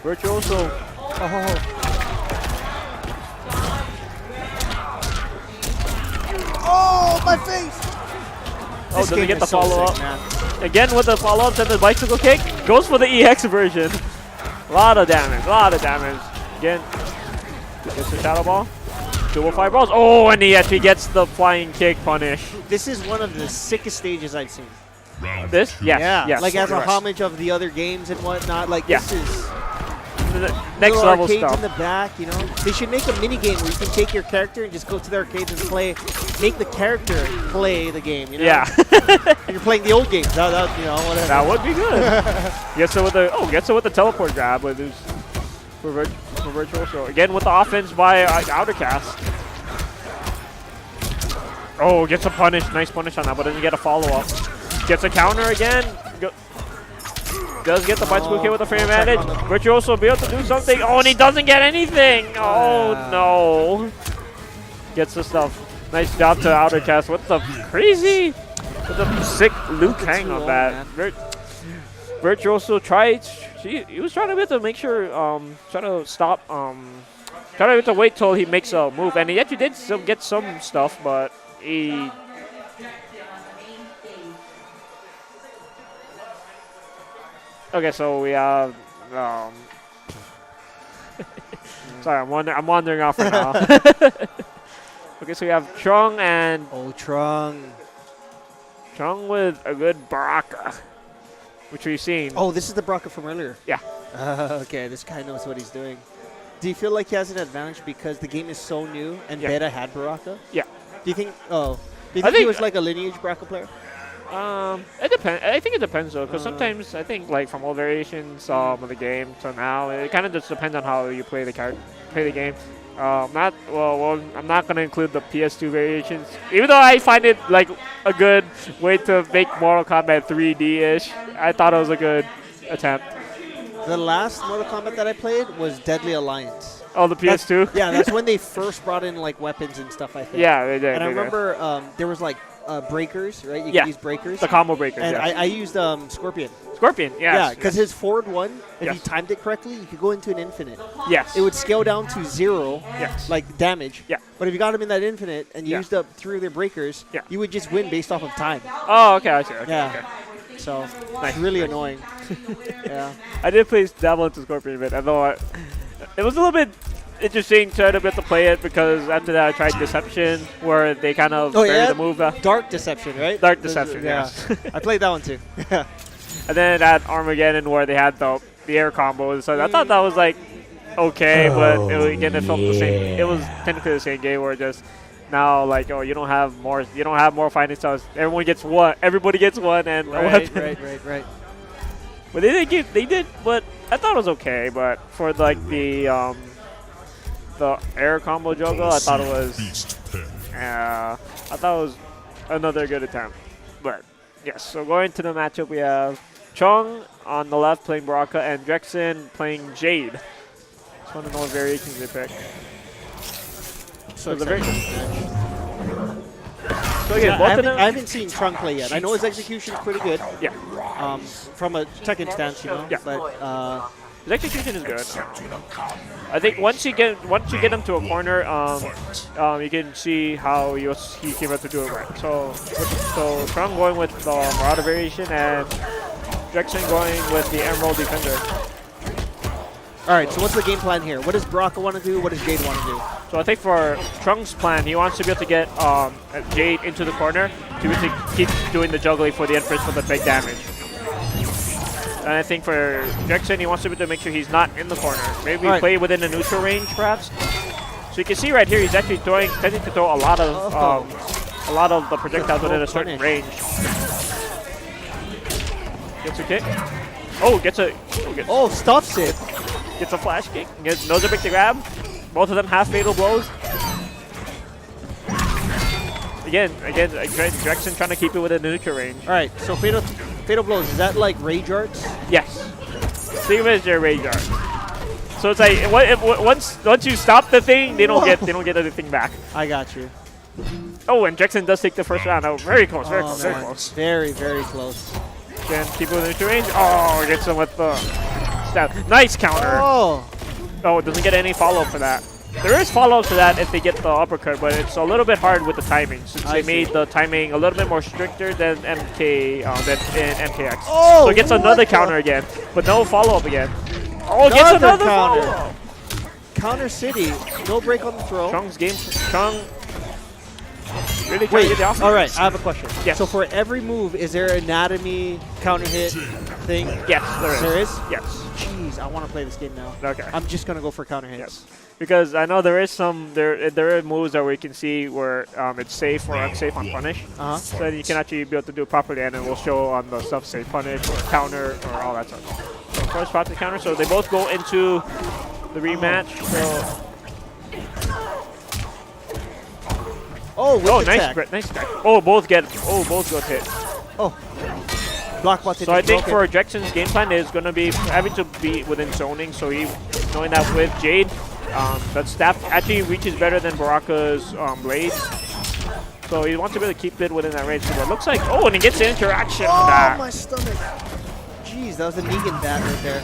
Virtuoso. Oh, my face! Oh, This does he game get the is so follow sick, up? man. Again with the follow up and the bicycle kick. Goes for the EX version. A lot of damage. A lot of damage. Again, gets the shadow ball. Dual fireballs. Oh, and he actually gets the flying kick punish. This is one of the sickest stages I've seen. Round This? two. Yes. Yeah, Yes. like as a Yes. homage of the other games and whatnot. Like Yeah. this is The next little level arcades stuff. in the back. You know, they should make a mini game where you can take your character and just go to the arcades and play. Make the character play the game. You know? Yeah. You're playing the old games. That you know whatever. That would be good. Gets it with the gets it with the teleport grab with his for virtual. So again with the offense by Outercast. Oh, gets a punish, nice punish on that, but doesn't get a follow up. Gets a counter again. Does get the bicycle kick with the frame advantage. Virtuoso will be able to do something. Oh, and he doesn't get anything. Oh no. Gets the stuff. Nice job to Outercast. What the crazy? With the sick Liu Kang on that. Virtuoso tried. He was trying to be to make sure. Trying to stop. Trying to wait till he makes a move, and he actually did still get some stuff, but he. Okay, so we have. Sorry, I'm wandering off right now. Okay, so we have Chung and Chung with a good Baraka, which we've seen. Oh, this is the Baraka from earlier. Yeah. Okay, this guy knows what he's doing. Do you feel like he has an advantage because the game is so new and Beta had Baraka? Yeah. Do you think? Oh, do you think he was like a lineage Baraka player? It depends. I think it depends though, because sometimes I think like from old variations of the game to now, it kind of just depends on how you play the game. I'm not gonna include the PS2 variations, even though I find it like a good way to make Mortal Kombat 3D-ish. I thought it was a good attempt. The last Mortal Kombat that I played was Deadly Alliance. Oh, the PS2? Yeah, that's when they first brought in like weapons and stuff, I think. Yeah, they did. And I remember there was like breakers, right? You Yeah. could use breakers. The combo breakers, And yes. I used Scorpion. Scorpion, yes. Yeah, because his forward one, if Yes. you timed it correctly, you could go into an infinite. Yes. It would scale down to 0, Yes. like damage. Yeah. But if you got him in that infinite and Yeah. used up 3 of their breakers, Yeah. you would just win based off of time. Oh, okay, I see. Okay, Yeah. okay. So, Nice. it's really annoying. Yeah. I did play dabble into Scorpion a bit, although it was a little bit interesting trying to get to play it because after that I tried Deception, where they kind of vary the move. Dark Deception, right? Dark Deception, Yeah. yes. I played that one too. And then at Armageddon, where they had the air combos, so I thought that was like okay, but it felt the same. It was technically the same game where just now like you don't have more fighting styles. Everybody gets one, and Right. But they did, but I thought it was okay. But for like the air combo juggle, I thought it was another good attempt. But yes, so going to the matchup, we have Chung on the left playing Baraka and Drexen playing Jade. Just want to know what variations they pick. So again, I haven't seen Chung play yet. I know his execution is pretty good. Yeah. From a Tekken stance, you know. Yeah. But his execution is good. I think once you get him to a corner, you can see how he came out to do it right. So Chung going with the Marauder variation and Drexen going with the Emerald Defender. all right. So what's the game plan here? What does Baraka want to do? What does Jade want to do? So I think for Chung's plan, he wants to be able to get Jade into the corner to be able to keep doing the juggling for the Empress for the big damage. And I think for Drexen, he wants to be able to make sure he's not in the corner. Maybe play within a neutral range, perhaps. So you can see right here, he's actually tending to throw a lot of the projectiles within a certain range. Gets a kick. Oh, stuffs it. Gets a flash kick. Knows a big to grab. Both of them have fatal blows. Again, Drexen trying to keep it within the neutral range. All right. So fatal blows. Is that like rage arts? Yes. Think of it as your rage art. So it's like once you stop the thing, they don't get anything back. I got you. Oh, and Drexen does take the first round. Oh, very close, very close. Very, very close. Again, keep it within neutral range. Oh, gets him with the stab. Nice counter. Oh. Oh, it doesn't get any follow-up for that. There is follow-up to that if they get the uppercut, but it's a little bit hard with the timing since I they made see. the timing a little bit more stricter than than in MKX. Oh, so it gets what another the- counter again, but no follow-up again. Oh, it Another gets another counter. follow-up. Counter City. No break on the throw. Chung's game. Chung really trying to get the offense. All right, I have a question. Yes. So for every move, is there an anatomy counter hit thing? Yes, there is. There is? Yes. Jeez, I want to play this game now. Okay. I'm just gonna go for counter hits. Yes. Because I know there is there are moves that we can see where it's safe or unsafe on punish. Uh-huh. So you can actually be able to do it properly, and it will show on the stuff say punish or counter or all that stuff. So first spot to counter. So they both go into the rematch. So with the nice, tag. nice tag. Both got hit. Oh. Block bot So I think broken. for Jackson's game plan is going to be having to be within zoning. So he knowing that with Jade, that staff actually reaches better than Baraka's blade. So he wants to be able to keep it within that range. So it looks like, and he gets the interaction on Oh, that. my stomach. Jeez, that was a Negan bat right there.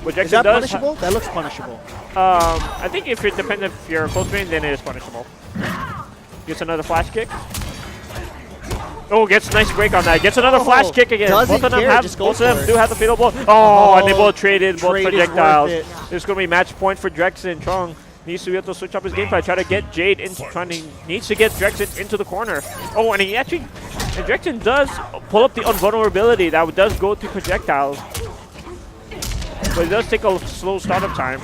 But Is Jackson that does punishable? That looks punishable. I think if it depends if you're close range, then it is punishable. Gets another flash kick. Oh, gets a nice break on that. Gets another flash kick again. doesn't Both of them care, have just go both of them for do it. have the fatal blow. Oh, and they both both trade is worth projectiles. it. There's gonna be match point for Drexen. Chung needs to be able to switch up his gameplay. Try to get Jade into needs to get Drexen into the corner. Oh, and he actually Drexen does pull up the invulnerability that does go through projectiles. But it does take a slow startup time.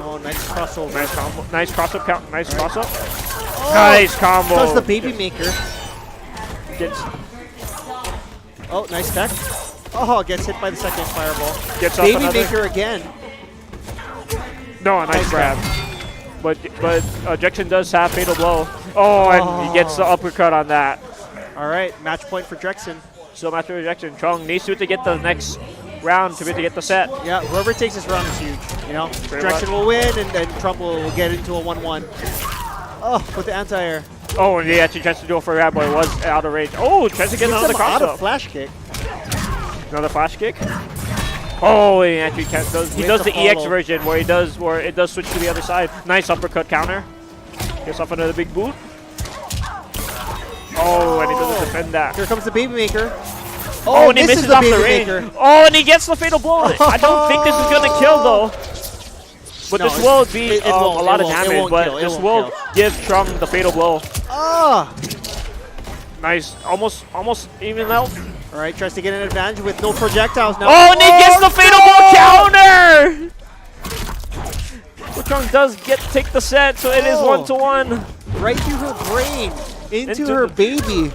Oh, nice crossover. Nice combo. Nice cross-up count. Nice cross-up. Oh, Nice combo. does the baby maker. Gets Oh, nice tech. Oh, gets hit by the second fireball. Gets up Baby another. maker again. No, a nice Nice grab. But Jackson does have fatal blow. Oh, and he gets the uppercut on that. All right, match point for Drexen. So after Jackson, Chung needs to get the next round to be able to get the set. Yeah, whoever takes this round is huge. You know, Pretty Drexen much. will win, and then Trump will get into a 1-1. Oh, with the anti-air. Oh, and he actually tries to do it for a grab, but it was out of range. Oh, tries to get Gets another him out of cross-up. flash kick. Another flash kick. Oh, he actually does With the the EX follow. version where it does switch to the other side. Nice uppercut counter. Gets off another big boot. Oh, and he doesn't defend that. Here comes the baby maker. Oh, and he misses misses the off the baby range. maker. Oh, and he gets the fatal blow. I don't think this is going to kill, though. But No, this will be it won't, a lot it of won't, it damage, won't but kill, it this won't will kill. give Chung the fatal blow. Ah! Nice. Almost even out. All right, tries to get an advantage with no projectiles now. Oh, and he gets the fatal blow counter! Well, Chung does take the set, so it is Oh. 1-1. Right through her brain, into Into her the- baby.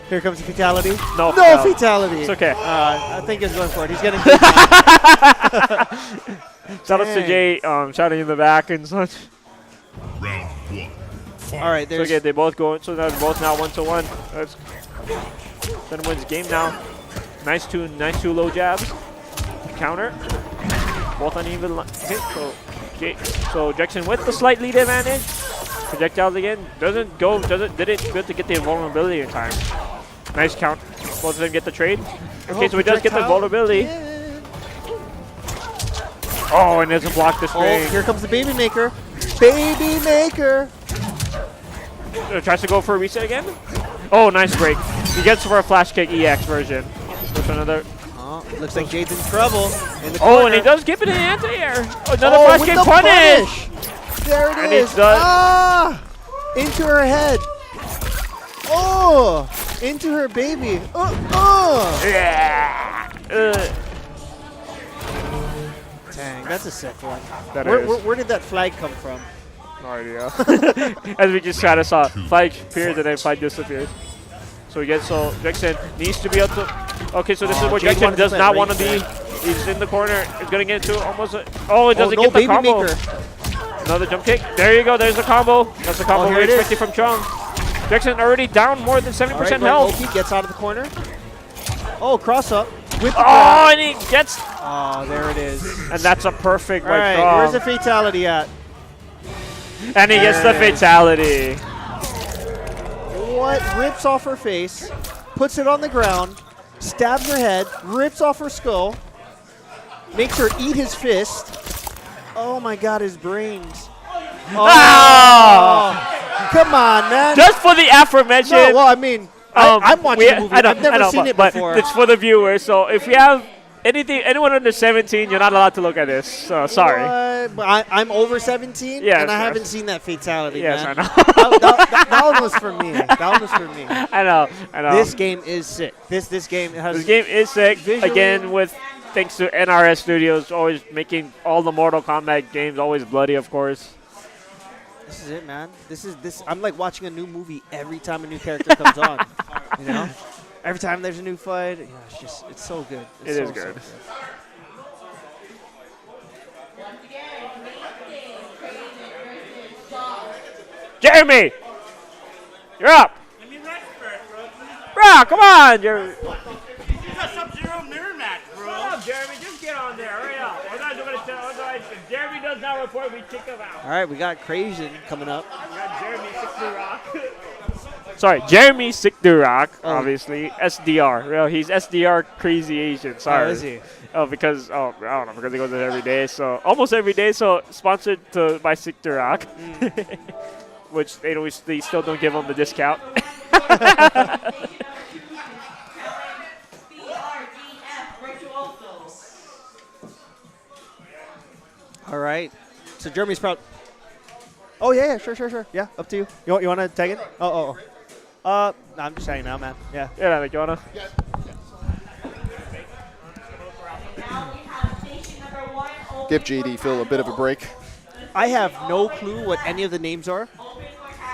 Here comes the fatality. No, No fatality. It's okay. I think he's going for it. He's getting. Shout out to Jay shouting in the back and such. Round one. All right, So there's. okay, they both go. So they're both now 1-1. That's then wins game now. Nice two low jabs. Counter. Both uneven hit. So Jackson with the slight lead advantage. Projectiles again. Did it good to get the invulnerability in time. Nice count. Both of them get the trade. Okay, so he does get the vulnerability. Oh, and doesn't block the Oh, string. here comes the baby maker. Baby maker. Tries to go for a reset again. Oh, nice break. He gets for a flash kick EX version. With another. Oh, looks like Jade's in trouble. In the Oh, corner. and he does give it an anti-air. Another Oh, flash with kick the punish. There it And is. he's done. Ah! Into her head. Oh! Into her baby. Yeah. Dang, that's a sick one. That Where, is. where did that flag come from? No idea. As we just kind of saw, flag appears and then flag disappears. So Jackson needs to be able to. Okay, so this is where Jade Jackson wanted to does play not it want to be. right He's in the corner. He's gonna get into almost. Oh, it doesn't no get the baby combo. maker. Another jump kick. There you go. There's the combo. That's the combo here we're it is. expecting from Chung. Jackson already down more than 70% All right, health. Loki gets out of the corner. Oh, cross up. With the Oh, grab. and he gets. Oh, there it is. And that's a perfect All right right, draw. where's the fatality at? And he gets the There it is. fatality. What? Rips off her face, puts it on the ground, stabs her head, rips off her skull, makes her eat his fist. Oh my God, his brains. Oh, come on, man. Just for the aforementioned. No, well, I mean, I'm watching the movie. I've never seen it before. But it's for the viewers. So if you have anyone under 17, you're not allowed to look at this. So sorry. But I'm over 17, Yes, and I yes. haven't seen that fatality, Yes, man. I know. that one was for me. That one was for me. I know. This game is sick. This game has. This game is sick. Visually- Again, with thanks to NRS Studios, always making all the Mortal Kombat games always bloody, of course. This is it, man. This. I'm like watching a new movie every time a new character comes on. You know, every time there's a new fight. You know, it's so good. It's It is so good. Jeremy, you're up. Let me rest first, bro. Bro, come on, Jeremy. You got Sub-Zero mirror match, bro. Come on, Jeremy, just get on there. Hurry up. Otherwise, if Jeremy does not report, we kick him out. All right, we got Crazian coming up. We got Jeremy Sick Rock. Sorry, Jeremy Sick Rock, obviously. SDR. Well, he's SDR Crazy Asian. Sorry. Oh, is he? Oh, because I don't know, because he goes there every day. So almost every day. So sponsored by Sick Rock, which they still don't give him the discount. All right. So Jeremy's proud. Oh yeah, sure. Yeah, up to you. You want to tag it? Oh. No, I'm just saying now, man. Yeah. Yeah, like you wanna. Give JD Phil a bit of a break. I have no clue what any of the names are,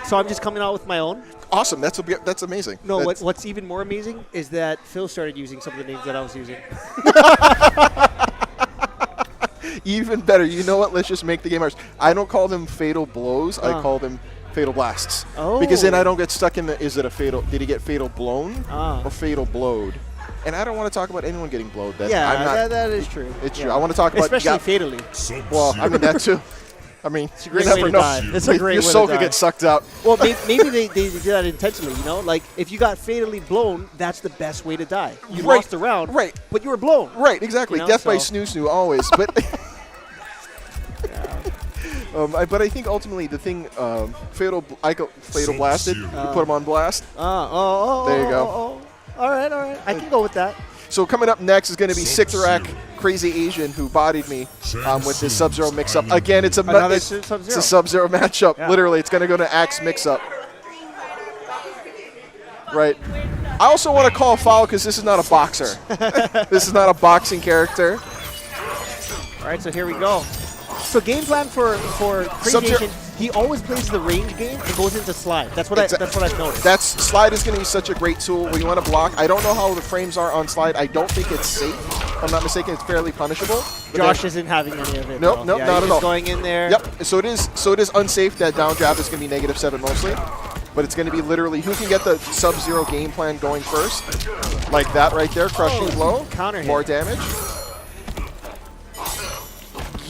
so I'm just coming out with my own. Awesome. That's amazing. No, That's- what's even more amazing is that Phil started using some of the names that I was using. Even better. You know what? Let's just make the game ours. I don't call them fatal blows. I call them fatal blasts. Oh. Because then I don't get stuck in the, is it a fatal, did he get fatal blown or fatal blowed? And I don't want to talk about anyone getting blowed. I'm not, that is true. It's Yeah. true. I want to talk about. Especially fatally. Well, I mean, that too. I mean, It's a great you way never to know. die. It's a great Your way soul to could die. get sucked out. Well, maybe they did that intentionally, you know? Like, if you got fatally blown, that's the best way to die. You Right. lost the round, Right. but you were blown. Right, exactly. You know, Death by so- snoo always. But but I think ultimately the thing, fatal blasted, you put him on blast. There you go. All right. I can go with that. So coming up next is going to be Sictorak, Crazy Asian, who bodied me with this Sub-Zero mix-up. Again, it's a Sub-Zero. it's a Sub-Zero matchup. Yeah. Literally, it's going to go to Axe mix-up. Right. I also want to call a foul because this is not a boxer. This is not a boxing character. All right, so here we go. So game plan for Crazy Sub-Zero- Asian, he always plays the range game and goes into slide. That's what I've noticed. Slide is going to be such a great tool when you want to block. I don't know how the frames are on slide. I don't think it's safe. If I'm not mistaken, it's fairly punishable. But Josh isn't having any of it. Nope, though. not he's at just all. Going in there. Yep. So it is unsafe. That down jab is going to be -7 mostly, but it's going to be literally who can get the Sub-Zero game plan going first, like that right there, crushing blow, counter hit. more damage.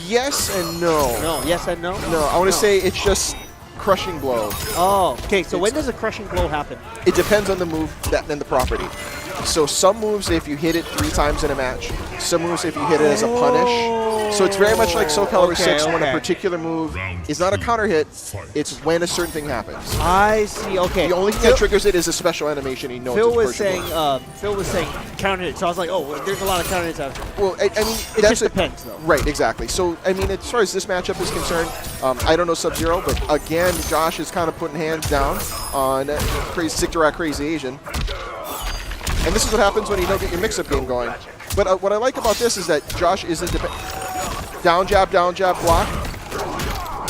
Yes and no. No. Yes and no. No, I want to say it's just crushing blow. Oh, okay. So when does a crushing blow happen? It depends on the move and the property. So some moves, if you hit it 3 times in a match. Some moves, if you hit it as a punish. So it's very much like Soul Calibur 6 when a particular move is not a counter hit, it's when a certain thing happens. I see. Okay. The only thing that triggers it is a special animation. You know Phil it's was a push blow. saying. Phil was saying counter hit. So I was like, oh, well, there's a lot of counter hits out there. Well, I mean, It that's just depends, though. Right, exactly. So, I mean, as far as this matchup is concerned, I don't know Sub-Zero, but again, Josh is kind of putting hands down on Sictorak Crazy Asian. And this is what happens when you don't get your mix-up game going. But what I like about this is that Josh isn't down jab, block.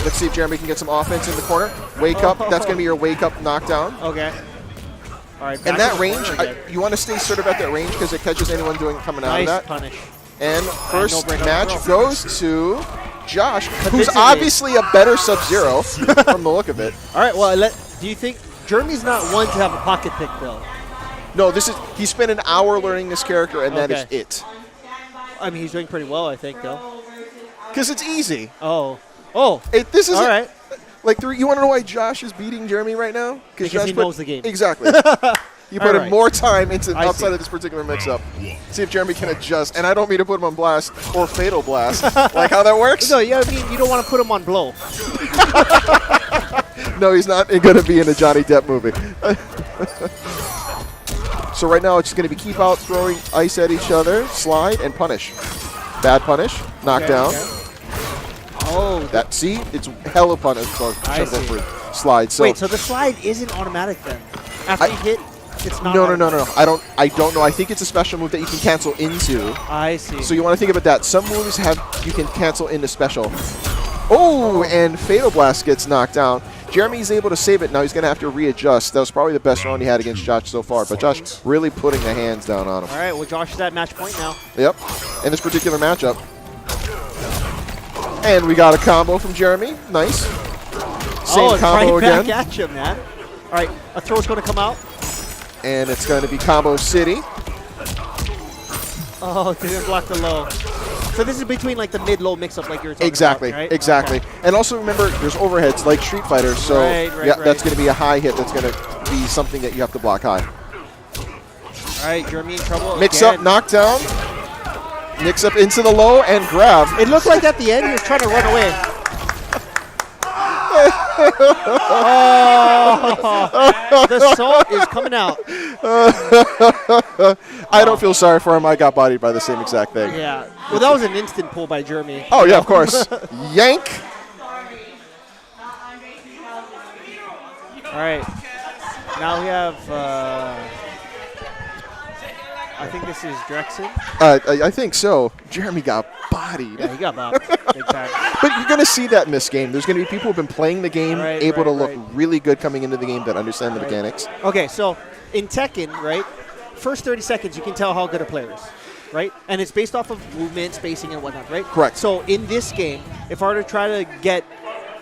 Let's see if Jeremy can get some offense in the corner. Wake up. That's going to be your wake-up knockdown. Okay. All right. And that range, you want to stay sort of at that range because it catches anyone coming out of Nice that. punish. And first no-brainer. match goes to Josh, who's Convincingly. obviously a better Sub-Zero from the look of it. All right. Well, do you think Jeremy's not one to have a pocket pick though? No, he spent an hour learning this character, and that is Okay. it. I mean, he's doing pretty well, I think, though. Because it's easy. Oh. This is All right. Like, you want to know why Josh is beating Jeremy right now? Because Josh he knows the game. Exactly. You put in Alright. more time into I outside see. of this particular mix-up. See if Jeremy can adjust. And I don't mean to put him on blast or fatal blast. Like how that works? No, yeah, I mean, you don't want to put him on blow. No, he's not going to be in a Johnny Depp movie. So right now it's going to be keep out, throwing ice at each other, slide, and punish. Bad punish, knockdown. Oh, That see, it's hella punish. I see. For slide. So wait, so the slide isn't automatic then? After you hit, it's not no. automatic. I don't know. I think it's a special move that you can cancel into. I see. So you want to think about that. Some moves you can cancel into special. Oh, and Fatal Blast gets knocked down. Jeremy's able to save it. Now he's going to have to readjust. That was probably the best round he had against Josh so far. But Josh really putting the hands down on him. All right, well, Josh is at match point now. Yep, in this particular matchup. And we got a combo from Jeremy. Nice. Same combo right again. back at you, man. All right, a throw's going to come out. And it's going to be Combo City. Oh, didn't block the low. So this is between like the mid-low mix-up like you were talking Exactly, about, right? exactly. Okay. And also remember, there's overheads like Street Fighter. So Right, that's going to be a high hit. That's going to be something that you have to block high. All right, Jeremy in trouble Mix again. up, knockdown. Mix up into the low and grab. It looked like at the end he was trying to run away. Oh, the salt is coming out. I don't feel sorry for him. I got bodied by the same exact thing. Yeah. Well, that was an instant pull by Jeremy. Oh, yeah, of course. Yank. All right. Now we have, I think this is Drexen. I think so. Jeremy got bodied. Yeah, he got bopped. Big time. But you're going to see that in this game. There's going to be people who've been playing the game, Right, able to right, look right. really good coming into the game that understand the mechanics. Okay, so in Tekken, right, first 30 seconds you can tell how good a player is, right? And it's based off of movement, spacing, and whatnot, right? Correct. So in this game, if I were to try to get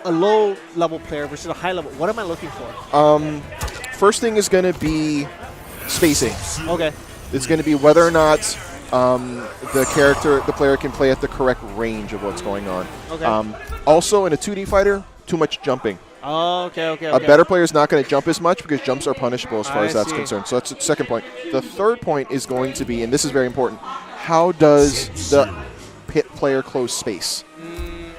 a low-level player versus a high-level, what am I looking for? First thing is going to be spacing. Okay. It's going to be whether or not the player can play at the correct range of what's going on. Okay. Also, in a 2D fighter, too much jumping. Oh, okay. A better player is not going to jump as much because jumps are punishable as far I as that's see. concerned. So that's the second point. The third point is going to be, and this is very important, how does the pit player close space?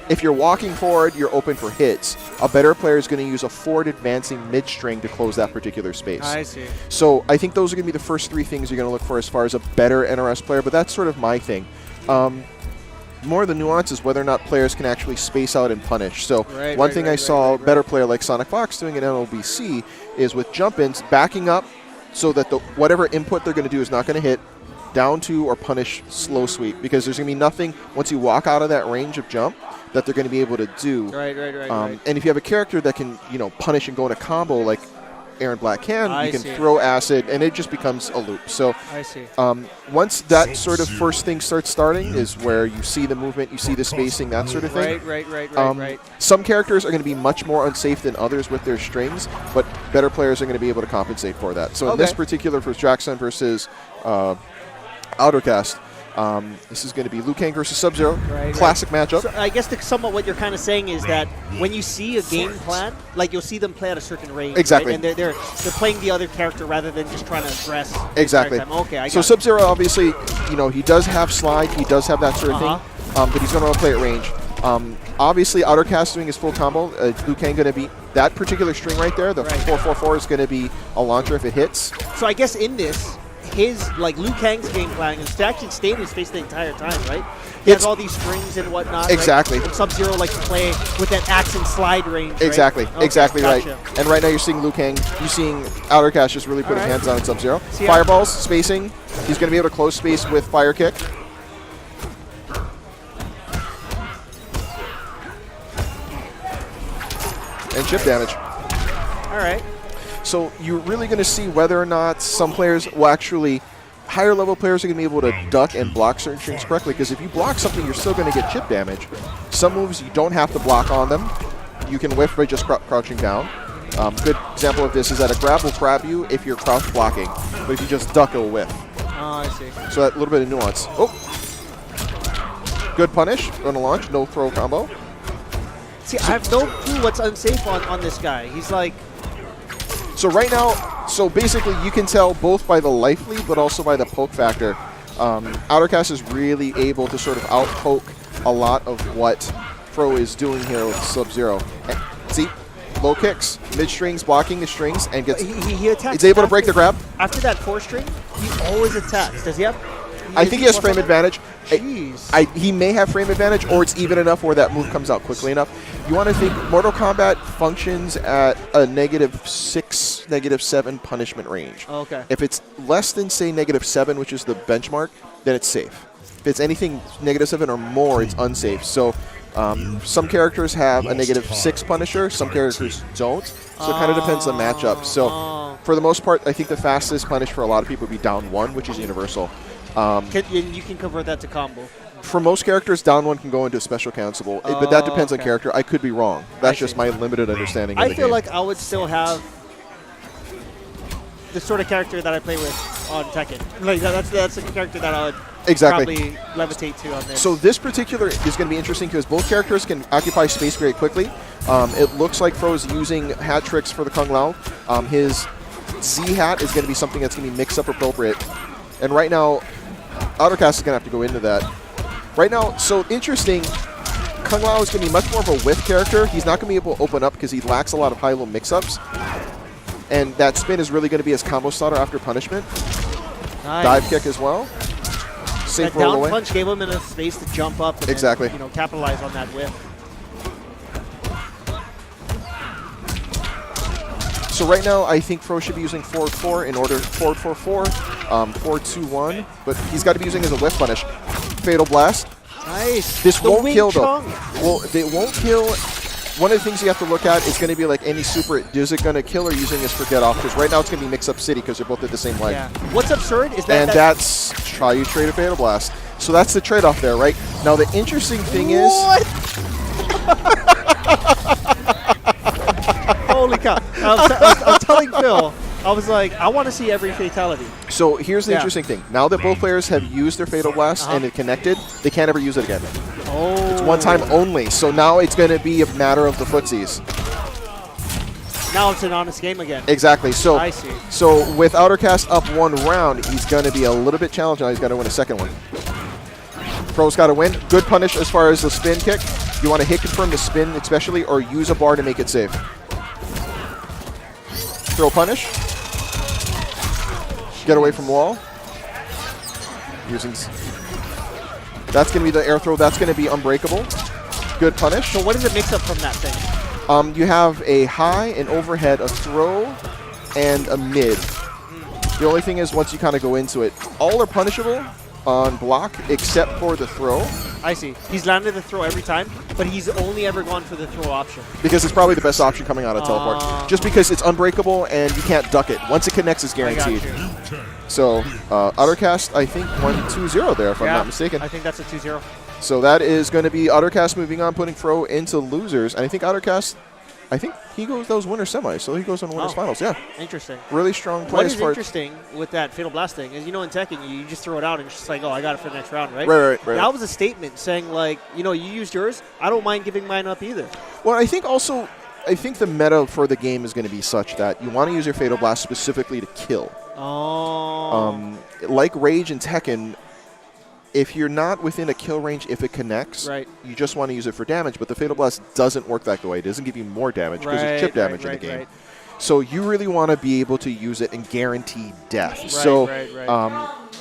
If you're walking forward, you're open for hits. A better player is going to use a forward advancing mid-string to close that particular space. I see. So I think those are going to be the first three things you're going to look for as far as a better NRS player, but that's sort of my thing. More of the nuance is whether or not players can actually space out and punish. So one thing I saw a better player like Sonic Fox doing in NLBC is with jump-ins, backing up so that whatever input they're going to do is not going to hit, down to or punish slow sweep, because there's going to be nothing once you walk out of that range of jump that they're going to be able to do. Right. And if you have a character that can, punish and go in a combo like Aaron Black can, I you can see. throw acid, and it just becomes a loop. So I see. once that sort of first thing starts starting is where you see the movement, you see the spacing, that sort of thing. Right. Some characters are going to be much more unsafe than others with their strings, but better players are going to be able to compensate for that. So in this particular, for Jackson versus Outercast, this is going to be Liu Kang versus Sub-Zero. Classic matchup. So I guess to sum up what you're kind of saying is that when you see a game plan, like you'll see them play at a certain range. Exactly. Right? And they're playing the other character rather than just trying to address. the Exactly. entire time. Okay, I got So it. Sub-Zero, obviously, he does have slide, he does have that sort of thing, but he's going to want to play at range. Obviously, Outercast doing his full combo. Liu Kang going to be that particular string right there. The 444 is going to be a launcher if it hits. So I guess in this, Liu Kang's game plan is to actually stay in his face the entire time, right? He has all these strings and whatnot. Exactly. Right? And Sub-Zero likes to play with that axe and slide range. Right? Exactly. Okay, Exactly gotcha. right. And right now you're seeing Liu Kang, you're seeing Outercast just really put his hands on Sub-Zero. Fireballs, spacing. He's going to be able to close space with Fire Kick. And chip damage. All right. So you're really going to see whether or not some players will actually, higher level players are going to be able to duck and block certain strings correctly, because if you block something, you're still going to get chip damage. Some moves you don't have to block on them. You can whiff by just crouching down. Good example of this is that a grab will grab you if you're crouch blocking, but if you just duck, it'll whiff. Oh, I see. So that little bit of nuance. Oh, good punish on the launch, no throw combo. See, I have no clue what's unsafe on this guy. He's like... So right now, So basically, you can tell both by the life lead, but also by the poke factor. Outercast is really able to sort of outpoke a lot of what Fro is doing here with Sub-Zero. See, low kicks, mid strings, blocking the strings, and gets. He attacks. It's able to break the grab. After that 4 string, he always attacks. Does he have? I think he has frame advantage. Jeez. He may have frame advantage, or it's even enough where that move comes out quickly enough. You want to think Mortal Kombat functions at a -6, -7 punishment range. Okay. If it's less than, say, -7, which is the benchmark, then it's safe. If it's anything -7 or more, it's unsafe. So some characters have a -6 punisher, some characters don't. So it kind of depends on matchup. So for the most part, I think the fastest punish for a lot of people would be down 1, which is universal. You can convert that to combo. For most characters, down 1 can go into a special cancelable, but that depends on character. I could be wrong. That's just my limited understanding of the game. I feel like I would still have the sort of character that I play with on Tekken. Like that's a character that I would probably levitate to on this. So this particular is going to be interesting because both characters can occupy space very quickly. It looks like Fro's using hat tricks for the Kung Lao. His Z hat is going to be something that's going to be mix up appropriate. And right now, Outercast is going to have to go into that. Right now, so interesting, Kung Lao is going to be much more of a whiff character. He's not going to be able to open up because he lacks a lot of high-low mix-ups. And that spin is really going to be his combo starter after punishment. Nice. Dive kick as well. Safe that roll down away. punch gave him enough space to jump up and exactly. then, capitalize on that whip. So right now, I think Fro should be using forward 4 in order 4-4-4, 4-2-1, but he's got to be using as a whiff punish. Fatal Blast. Nice. This The won't Wing kill though. Chun. Well, it won't kill. One of the things you have to look at is going to be like any super. Is it going to kill or using this for get off? Because right now it's going to be Mix Up City because they're both at the same leg. Yeah. What's absurd is that. And that's try you trade a Fatal Blast. So that's the trade-off there, right? Now the interesting thing is. Holy cow! I was telling Phil, I was like, I want to see every fatality. So here's the interesting thing. Now that both players have used their Fatal Blast and it connected, they can't ever use it again. Oh. It's one time only. So now it's going to be a matter of the footsies. Now it's an honest game again. Exactly. So I see. So with Outercast up 1 round, he's going to be a little bit challenged. Now he's got to win a second one. Pro's got to win. Good punish as far as the spin kick. You want to hit confirm the spin especially, or use a bar to make it safe. Throw punish. Get away from wall. Using. That's going to be the air throw. That's going to be unbreakable. Good punish. So what is the mix-up from that thing? You have a high, an overhead, a throw, and a mid. The only thing is once you kind of go into it, all are punishable on block except for the throw. I see. He's landed the throw every time, but he's only ever gone for the throw option. Because it's probably the best option coming out of teleport. Just because it's unbreakable and you can't duck it. Once it connects, it's guaranteed. So, Outercast, I think 1-2-0 there, if I'm not mistaken. I think that's a 2-0. So that is going to be Outercast moving on, putting Fro into losers. And I think Outercast, he goes those winner semis, so he goes on winners finals. Yeah. Interesting. Really strong play. What is interesting with that Fatal Blast thing is, in Tekken, you just throw it out and it's just like, oh, I got it for the next round, right? Right. That was a statement saying, like, you used yours. I don't mind giving mine up either. Well, I think the meta for the game is going to be such that you want to use your Fatal Blast specifically to kill. Oh. Like Rage and Tekken, if you're not within a kill range, if it connects, you just want to use it for damage. But the Fatal Blast doesn't work that way. It doesn't give you more damage because there's chip damage in the game. So you really want to be able to use it and guarantee death.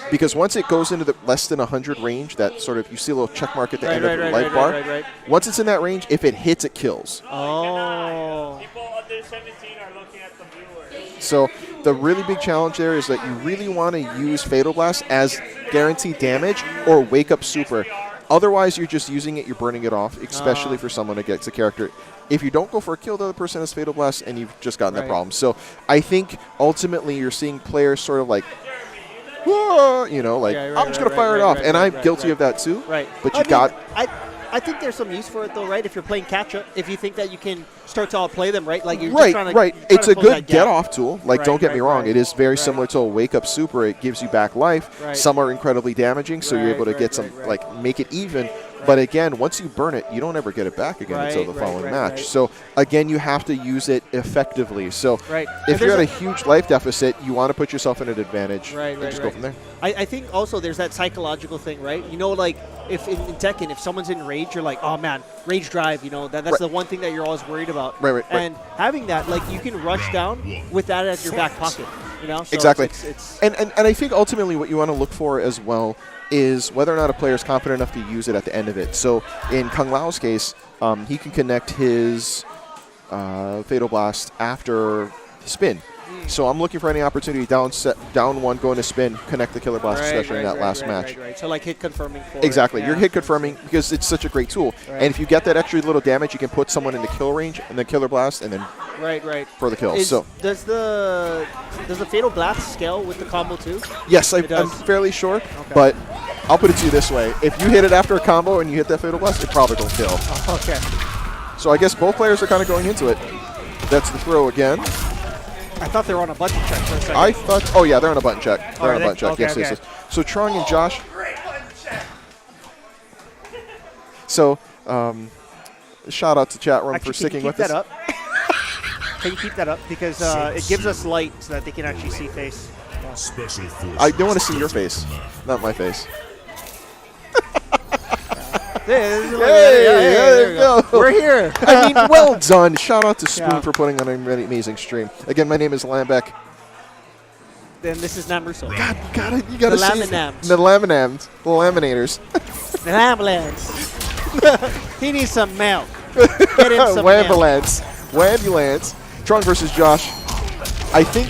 Because once it goes into the less than 100 range, that sort of, you see a little check mark at the end of the light bar. Once it's in that range, if it hits, it kills. Oh. People under 17 are looking at the viewers. So the really big challenge there is that you really want to use Fatal Blast as guaranteed damage or Wake Up Super. Otherwise, you're just using it, you're burning it off, especially for someone that gets a character. If you don't go for a kill, the other person has Fatal Blast, and you've just gotten that problem. So I think ultimately you're seeing players sort of like, whoa, I'm just going to fire it off. And I'm guilty of that too. But I think there's some use for it, though, right? If you're playing catch-up, if you think that you can start to outplay them, right? Like you're just trying to It's a close good that gap. get-off tool. Like, don't get me wrong. It is very similar to a wake-up super. It gives you back life. Some are incredibly damaging, so you're able to get some, like, make it even. But again, once you burn it, you don't ever get it back again until the following match. So again, you have to use it effectively. So if you're at a huge life deficit, you want to put yourself in an advantage and just go from there. I think also there's that psychological thing, right? You know, like if in Tekken, if someone's in rage, you're like, oh man, rage drive. You know, that's the one thing that you're always worried about. And having that, like, you can rush down with that as your back pocket. You know, so exactly. It's and I think ultimately what you want to look for as well is whether or not a player is confident enough to use it at the end of it. So in Kung Lao's case, he can connect his Fatal Blast after spin. So I'm looking for any opportunity down one, going to spin, connect the Killer Blast, especially in that last match. So like hit confirming for Exactly. You're hit confirming because it's such a great tool. And if you get that extra little damage, you can put someone in the kill range and then Killer Blast and then for the kill. Does the Fatal Blast scale with the combo too? Yes, I'm fairly sure. But I'll put it to you this way. If you hit it after a combo and you hit that Fatal Blast, it probably don't kill. Okay. So I guess both players are kind of going into it. That's the throw again. I thought they were on a button check for a second. I thought, oh yeah, they're on a button check. They're on a button check. Okay, yes. So Trong and Josh. So, shout out to chat room for sticking with us. Can you keep that up? Because it gives us light so that they can actually see face. I don't want to see your face, not my face. There you go. We're here. I mean, well done. Shout out to Spoon for putting on a really amazing stream. Again, my name is Lambeck. Then this is Namruso. God, you gotta see Laminams. The Laminams. The Laminators. The Laminams. He needs some milk. Get him some milk. Wambulance. Trong versus Josh. I think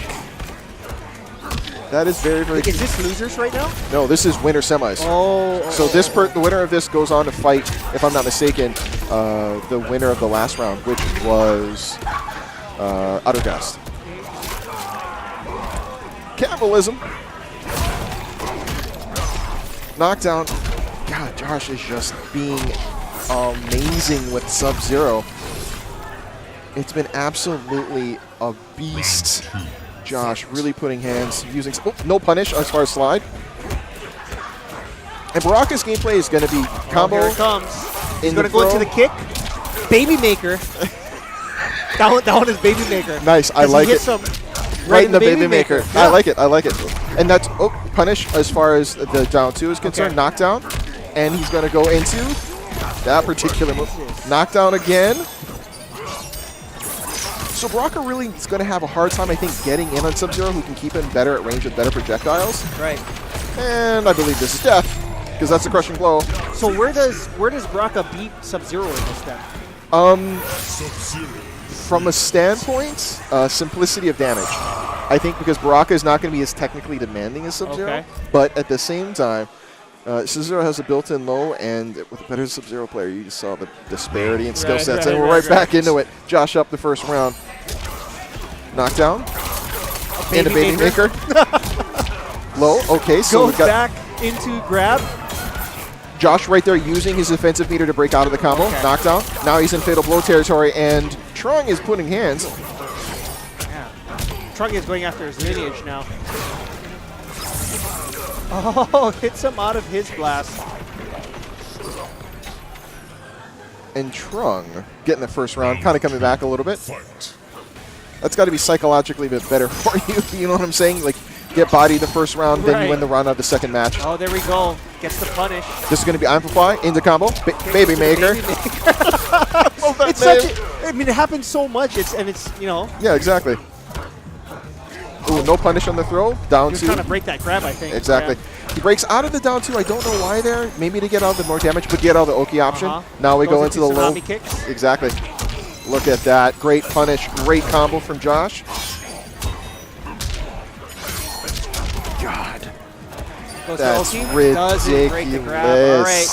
that is very, very Is this losers right now? No, this is winner semis. So the winner of this goes on to fight, if I'm not mistaken, the winner of the last round, which was Uttergast. Capitalism. Knockdown. God, Josh is just being amazing with Sub-Zero. It's been absolutely a beast. Josh really putting hands, using no punish as far as slide. And Baraka's gameplay is going to be combo. Here it comes. He's going to go into the kick. Baby Maker. that one is Baby Maker. Nice, I like it. Right in the Baby Maker. Yeah. I like it. And that's punish as far as the down two is concerned. Knockdown. And he's going to go into that particular move. Knockdown again. So Baraka really is going to have a hard time, I think, getting in on Sub-Zero, who can keep him better at range with better projectiles. Right. And I believe this is death, because that's a crushing blow. So where does Baraka beat Sub-Zero in this then? From a standpoint, simplicity of damage. I think because Baraka is not going to be as technically demanding as Sub-Zero, but at the same time, Sub-Zero has a built-in low, and with a better Sub-Zero player, you just saw the disparity in skill sets, and we're right back into it. Josh up the first round. Knockdown. And a Baby Maker. Low. Okay, so goes back into grab. Josh right there using his defensive meter to break out of the combo. Knockdown. Now he's in Fatal Blow territory, and Trong is putting hands. Yeah. Trong is going after his lineage now. Oh, hits him out of his blast. And Trong getting the first round, kind of coming back a little bit. That's got to be psychologically a bit better for you. You know what I'm saying? Like, get bodied the first round, then you win the round of the second match. Oh, there we go. Gets the punish. This is going to be Amplify into combo. Baby Maker. It's such I mean, it happens so much. It's you know. Yeah, exactly. Ooh, no punish on the throw. Down two. He was trying to break that grab, I think. Exactly. Yeah. He breaks out of the down two. I don't know why there. Maybe to get out the more damage, but get out the Oki option. Now we go into the low. Kicks. Exactly. Look at that. Great punish. Great combo from Josh. God. That's ridiculous. Doesn't break the grab. All right.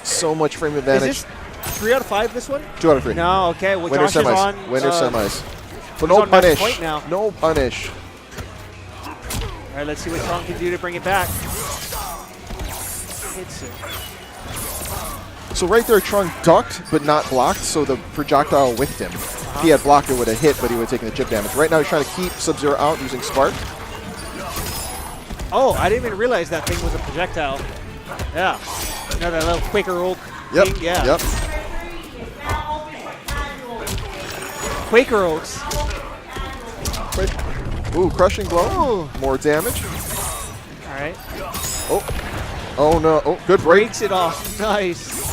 So much frame advantage. Is this 3 out of 5 this one? 2 out of 3. No, okay. Well, Winner Josh semis. is on. Winner semis. But no punish. Now. No punish. All right, let's see what Trong can do to bring it back. Hits it. So right there, Trong ducked but not blocked, so the projectile whiffed him. If he had blocked, it would have hit, but he would have taken the chip damage. Right now, he's trying to keep Sub-Zero out using Spark. Oh, I didn't even realize that thing was a projectile. Yeah. You know, that little Quaker Oak Yep. King, yeah. Yep. Quaker Oats. Ooh, crushing blow. More damage. All right. Oh no. Oh, good break. Breaks it off. Nice.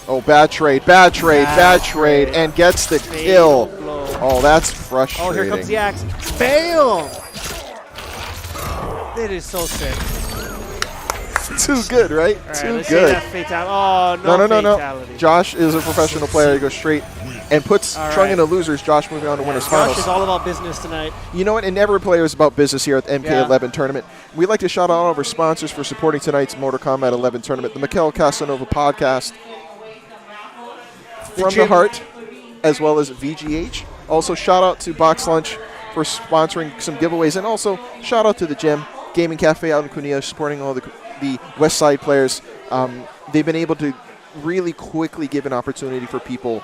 Oh, bad trade. And gets the kill. Blow. Oh, that's frustrating. Oh, here comes the axe. Bam! It is so sick. Too good, right? All right, Too let's good. see that fatality. Oh, no fatality. Josh is a professional player. He goes straight and puts Trung into losers. Josh moving on to winners finals. Josh is all about business tonight. You know what? And every player is about business here at the MK11 tournament. We'd like to shout out all of our sponsors for supporting tonight's Mortal Kombat 11 tournament. The Mikel Casanova podcast, From the Heart, as well as VGH. Also, shout out to Box Lunch for sponsoring some giveaways. And also, shout out to the Gym Gaming Cafe out in Cunha, supporting all the West Side players. They've been able to really quickly give an opportunity for people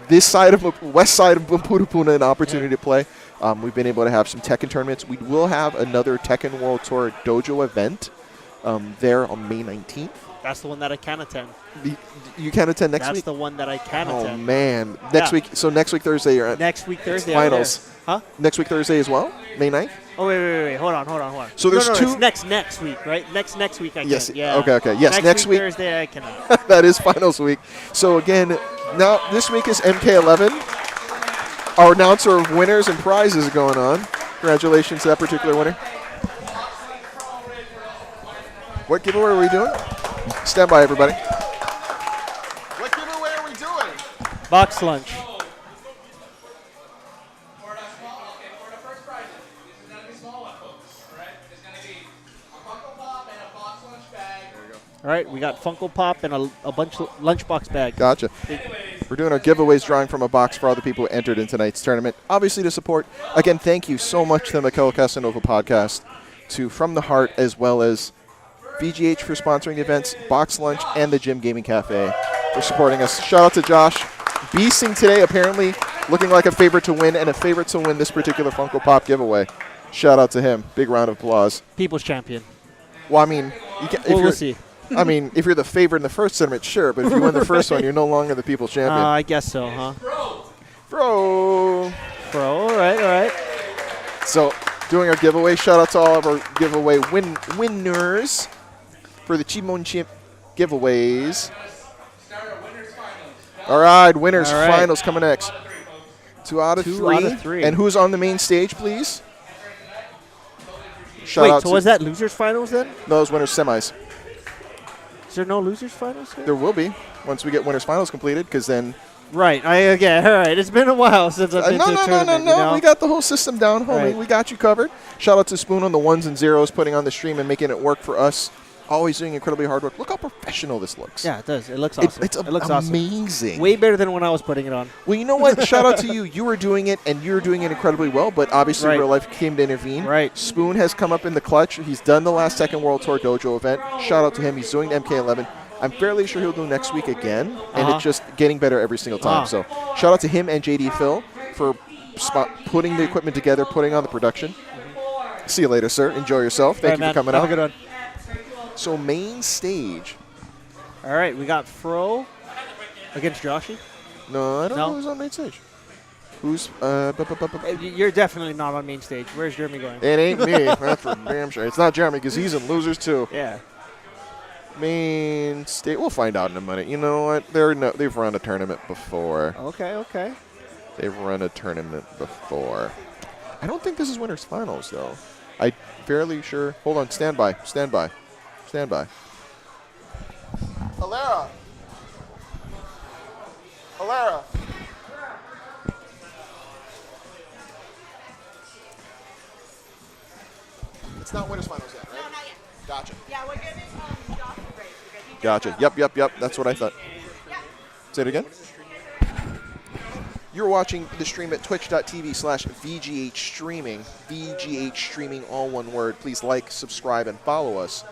this side of west side of Purupuna an opportunity to play. We've been able to have some Tekken tournaments. We will have another Tekken World Tour Dojo event there on May 19th. That's the one that I can attend. You can attend next week? That's the one that I can attend. Oh, man. Next week. So next week, Thursday, you're at next week, Thursday. finals. Huh? Next week, Thursday as well? May 9th? Oh, wait. Hold on. So there's two. It's next week, right? Next week I can. Yes. Yeah. Okay. Yes, next week. Thursday I cannot. That is finals week. So again, now this week is MK11. Our announcer of winners and prizes is going on. Congratulations to that particular winner. What giveaway are we doing? Stand by, everybody. What giveaway are we doing? Box lunch. All right, we got Funko Pop and a bunch of lunchbox bag. Gotcha. We're doing our giveaways, drawing from a box for all the people who entered in tonight's tournament. Obviously, to support. Again, thank you so much to the Mikel Casanova podcast, to From the Heart, as well as VGH for sponsoring the events, Box Lunch, and the Gym Gaming Cafe for supporting us. Shout out to Josh. Beasting today, apparently looking like a favorite to win, and a favorite to win this particular Funko Pop giveaway. Shout out to him. Big round of applause. People's champion. Well, I mean, you can, we'll see. I mean, if you're the favorite in the first tournament, sure, but if you win the first one, you're no longer the people's champion. I guess so, huh? Bro. All right. So, doing our giveaway. Shout out to all of our giveaway winners for the Chimon Chimp giveaways. All right, winners finals coming next. 2 out of 3. And who's on the main stage, please? Shout out so was that losers finals then? No, those winners semis. Is there no losers finals here? There will be once we get winners finals completed, because then. Right. All right. It's been a while since I've been to a tournament. No. We got the whole system down, homie. Right. We got you covered. Shout out to Spoon on the ones and zeros, putting on the stream and making it work for us. Always doing incredibly hard work. Look how professional this looks. Yeah, it does. It looks awesome. It looks amazing. Awesome. Way better than when I was putting it on. Well, you know what? Shout out to you. You were doing it, and you were doing it incredibly well, but obviously real life came to intervene. Right. Spoon has come up in the clutch. He's done the last Tekken World Tour Dojo event. Shout out to him. He's doing the MK11. I'm fairly sure he'll do next week again, and it's just getting better every single time. So shout out to him and JD Phil for putting the equipment together, putting on the production. See you later, sir. Enjoy yourself. Thank you for coming out. Have a good one. So main stage. All right, we got Fro against Joshy. No, I don't know who's on main stage. Who's You're definitely not on main stage. Where's Jeremy going? It ain't me. That's for damn sure. It's not Jeremy because he's in losers too. Yeah. Main stage. We'll find out in a minute. You know what? They've run a tournament before. Okay. They've run a tournament before. I don't think this is winners finals though. I'm fairly sure. Hold on. Stand by. Alara. It's not winners finals yet, right? No, not yet. Gotcha. Yeah, we're giving Josh a break. Gotcha. Yep. That's what I thought. Say it again. You're watching the stream at twitch.tv/VGH streaming. VGH streaming, all one word. Please like, subscribe, and follow us.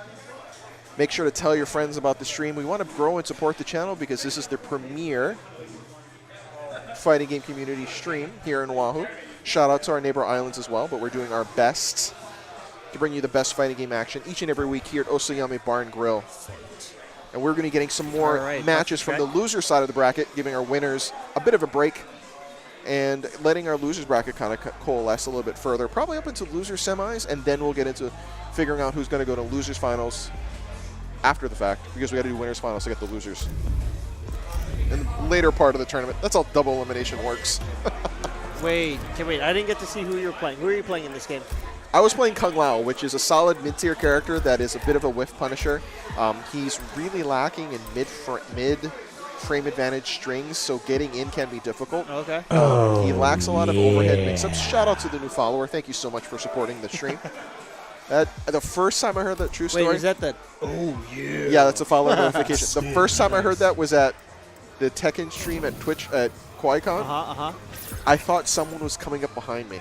Make sure to tell your friends about the stream. We want to grow and support the channel because this is the premier fighting game community stream here in Oahu. Shout out to our neighbor islands as well, but we're doing our best to bring you the best fighting game action each and every week here at Osoyami Bar and Grill. And we're going to be getting some more matches from the loser side of the bracket, giving our winners a bit of a break and letting our losers bracket kind of coalesce a little bit further, probably up into loser semis, and then we'll get into figuring out who's going to go to losers finals after the fact, because we got to do winners finals to get the losers. In the later part of the tournament, that's how double elimination works. Wait, I didn't get to see who you were playing. Who are you playing in this game? I was playing Kung Lao, which is a solid mid-tier character that is a bit of a whiff punisher. He's really lacking in mid-frame advantage strings, so getting in can be difficult. Okay. He lacks a lot of overhead mix-ups. Shout out to the new follower. Thank you so much for supporting the stream. The first time I heard that true story. Wait, is that the? Oh yeah. Yeah, that's a follower notification. The first time I heard that was at the Tekken stream at Twitch at QuaiCon. I thought someone was coming up behind me.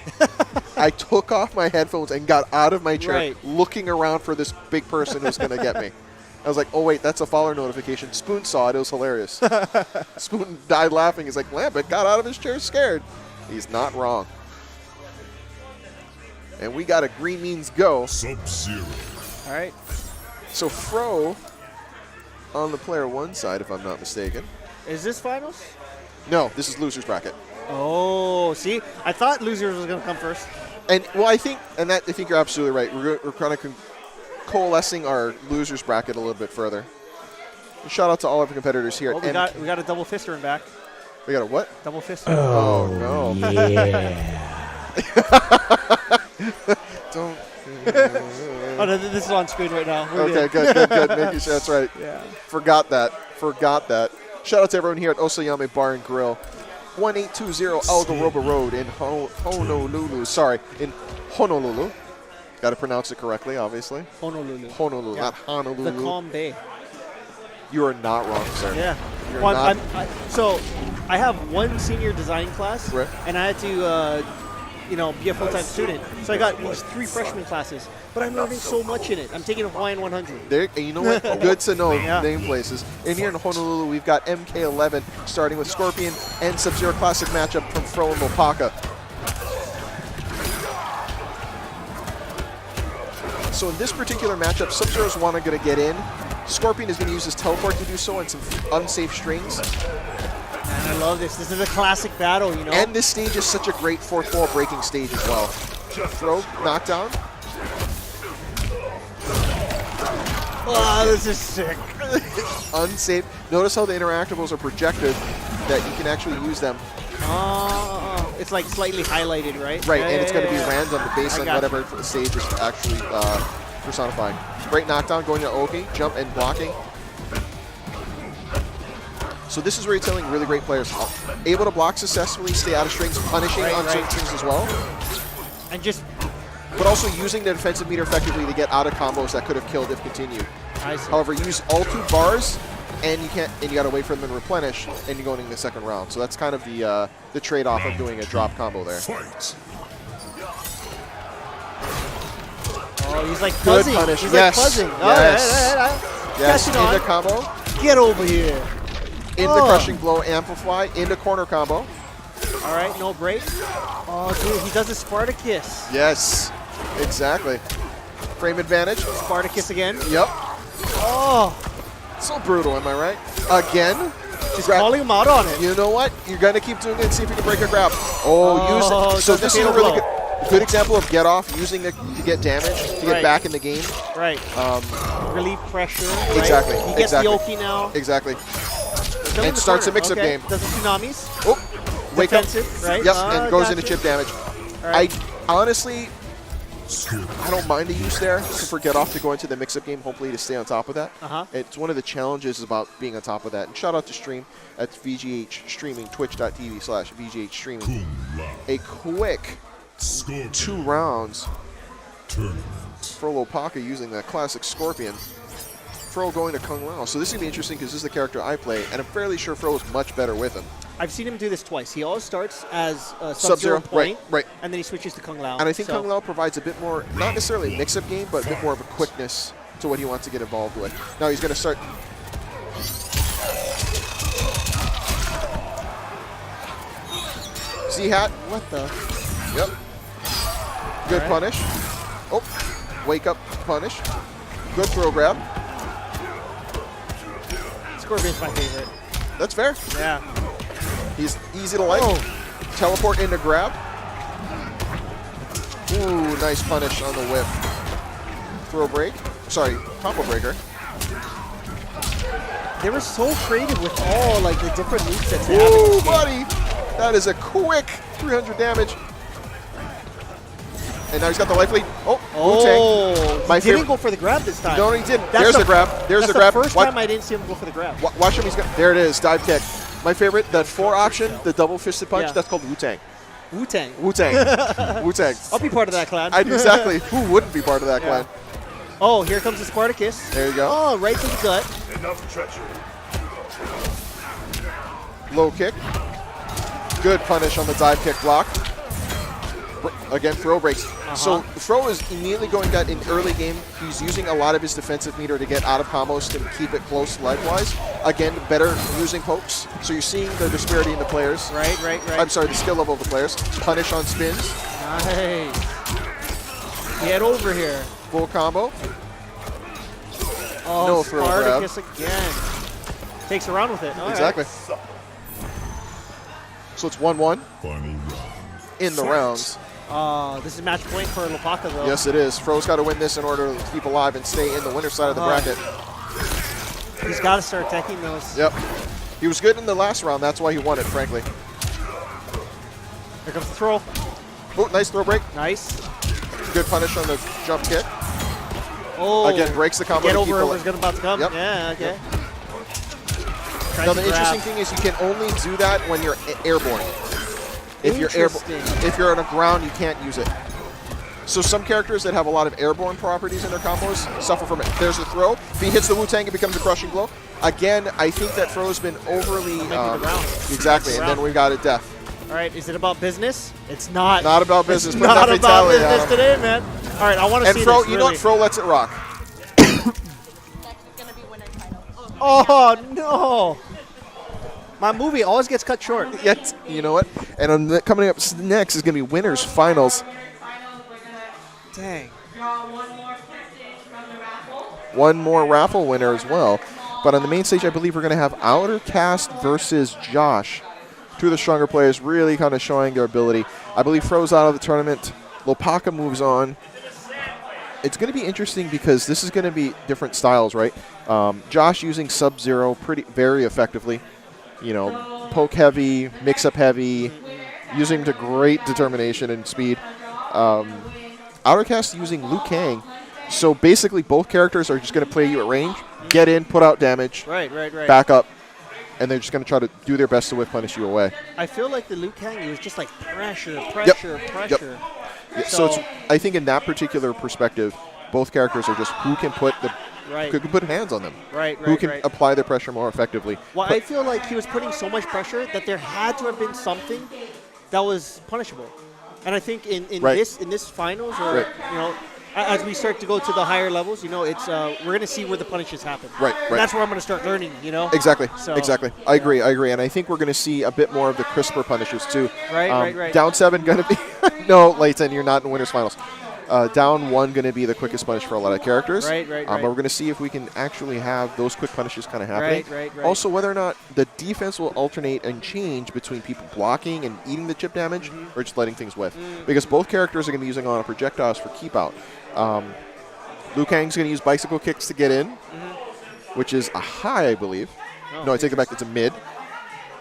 I took off my headphones and got out of my chair, looking around for this big person who's going to get me. I was like, oh, wait, that's a follower notification. Spoon saw it. It was hilarious. Spoon died laughing. He's like, Lambert got out of his chair scared. He's not wrong. And we got a green means go. Sub-Zero. All right. So Fro on the player one side, if I'm not mistaken. Is this finals? No, this is losers bracket. Oh, see, I thought losers was going to come first. And well, I think you're absolutely right. We're kind of coalescing our losers bracket a little bit further. And shout out to all of our competitors here. Oh, we got a double fister in back. We got a what? Double fister. Oh no! Yeah. Don't. Oh no, this is on screen right now. Okay, good. Making sure that's right. Yeah. Forgot that. Shout out to everyone here at Osoyami Bar and Grill. 1820 Algaroba Road in Honolulu. Sorry, in Honolulu. Got to pronounce it correctly, obviously. Honolulu, not Honolulu. The Calm Bay. You are not wrong, sir. Yeah. You're Well, not. So I have one senior design class, Right. and I had to, be a full-time student. So I got these 3 freshman classes, but I'm learning so much in it. I'm taking Hawaiian 100. There, and you know what? Good to know name places. In here in Honolulu, we've got MK11 starting with Scorpion and Sub-Zero Classic matchup from Fro and Lopaka. So in this particular matchup, Sub-Zero's going to get in. Scorpion is going to use his teleport to do so and some unsafe strings. And I love this. This is a classic battle, you know? And this stage is such a great fourth wall breaking stage as well. Throw, knockdown. Oh, this is sick. Unsafe. Notice how the interactables are projected, that you can actually use them. It's like slightly highlighted, right? Right, Yeah, and it's going to be yeah. random based on whatever the stage is actually personifying. Great knockdown going to Oki, jump and blocking. So this is where you're telling really great players, able to block successfully, stay out of strings, punishing on certain strings as well. And but also using the defensive meter effectively to get out of combos that could have killed if continued. However, use all 2 bars, and you got to wait for them to replenish, and you're going in the second round. So that's kind of the trade-off of doing a drop combo there. Oh, he's like Good buzzing. punish. He's Yes. like buzzing. Yes. Catching Into on. combo. Get over here. Into crushing blow, amplify, into corner combo. All right, no break. Oh, dude, he does a Spartacus. Yes, exactly. Frame advantage. Spartacus again. Yep. Oh. So brutal, am I right? Again. Just calling him out on it. You know what? You're going to keep doing it and see if you can break a grab. Use it. So this is a really good example of get off, using it to get damage, to get back in the game. Right. Relieve pressure. Right? Exactly. He gets the Oki now. Exactly. And starts a mix-up game. Does the tsunamis. Oh, wake Defensive, up. right? Yep, and goes into chip damage. Right. Honestly, I don't mind the use there for get off to go into the mix-up game, hopefully to stay on top of that. It's one of the challenges about being on top of that. And shout out to stream at VGH Streaming, twitch.tv/VGH Streaming. A quick 2 rounds for Lopaka using that classic Scorpion. Fro going to Kung Lao. So this is going to be interesting because this is the character I play, and I'm fairly sure Fro is much better with him. I've seen him do this twice. He always starts as Sub-Zero point, right, and then he switches to Kung Lao. And I think Kung Lao provides a bit more, not necessarily a mix-up game, but a bit more of a quickness to what he wants to get involved with. Now he's going to start. Z-Hat. What the? Yep. Good punish. Oh, wake up punish. Good throw grab. Scorpion's my favorite. That's fair. Yeah. He's easy to like. Oh. Teleport into grab. Ooh, nice punish on the whip. Throw break. Sorry, combo breaker. They were so creative with all like the different movesets they have in Ooh, this game. buddy. That is a quick 300 damage. And now he's got the life lead. Oh, Wu-Tang. He didn't go for the grab this time. No, he didn't. There's the grab. There's the grab. That's the first time I didn't see him go for the grab. Watch him. He's got. There it is. Dive kick. My favorite, that 4 option, the double fisted punch. Yeah. That's called Wu-Tang. Wu-Tang. Wu-Tang. Wu-Tang. I'll be part of that clan. Exactly. Who wouldn't be part of that clan? Oh, here comes the Spartacus. There you go. Oh, right to the gut. Enough treachery. Low kick. Good punish on the dive kick block. Again, throw breaks. So throw is immediately going that in early game. He's using a lot of his defensive meter to get out of combos to keep it close leg-wise. Again, better using pokes. So you're seeing the disparity in the players. Right. I'm sorry, the skill level of the players. Punish on spins. Nice. Get over here. Full combo. Oh, No throw Spartacus again. Takes a round with it. All Exactly. right. So it's 1-1 Final round. in the rounds. This is match point for Lopaka, though. Yes, it is. Fro's got to win this in order to keep alive and stay in the winner's side of the bracket. He's got to start attacking those. Yep. He was good in the last round. That's why he won it, frankly. Here comes the throw. Oh, nice throw break. Nice. Good punish on the jump kick. Oh. Again, breaks the combo. Get to keep over the was going about to come. Yep. Yeah, okay. Now, the interesting thing is you can only do that when you're airborne. If you're Interesting. if you're on the ground, you can't use it. So some characters that have a lot of airborne properties in their combos suffer from it. There's the throw. If he hits the Wu-Tang, it becomes a crushing blow. Again, I think that throw's been overly... exactly, and then we got a death. All right, is it about business? It's not. Not about business. It's but not that about fatality, business today, man. All right, I want to and see Fro, this. you know what? Fro lets it rock. Oh, no. My movie always gets cut short. Yes, you know what? And on the, coming up next is going to be winners finals. Dang. One more raffle winner as well. But on the main stage, I believe we're going to have Outercast versus Josh. Two of the stronger players really kind of showing their ability. I believe Fro's out of the tournament. Lopaka moves on. It's going to be interesting because this is going to be different styles, right? Josh using Sub-Zero very effectively. You know, poke heavy, mix up heavy, using him to great determination and speed. Outercast using Liu Kang. So basically both characters are just going to play you at range, get in, put out damage, Right. back up, and they're just going to try to do their best to whiff punish you away. I feel like the Liu Kang was just like pressure. Yep. Yeah, so it's, I think in that particular perspective, both characters are just who can put the who can put hands on them. Who can apply their pressure more effectively. Well, I feel like he was putting so much pressure that there had to have been something that was punishable. And I think in this finals, or you know, as we start to go to the higher levels, you know, it's we're going to see where the punishes happen. Right. And that's where I'm going to start learning. You know. Exactly. So, exactly. I agree, and I think we're going to see a bit more of the crisper punishes too. Right. Down 7 going to be no, Leighton, you're not in winners finals. Down 1 going to be the quickest punish for a lot of characters. Right. But we're going to see if we can actually have those quick punishes kind of happening. Right. Also, whether or not the defense will alternate and change between people blocking and eating the chip damage or just letting things whiff. Because both characters are going to be using on projectiles for keep out. Liu Kang's going to use bicycle kicks to get in, which is a high, I believe. No, I take it back. It's a mid.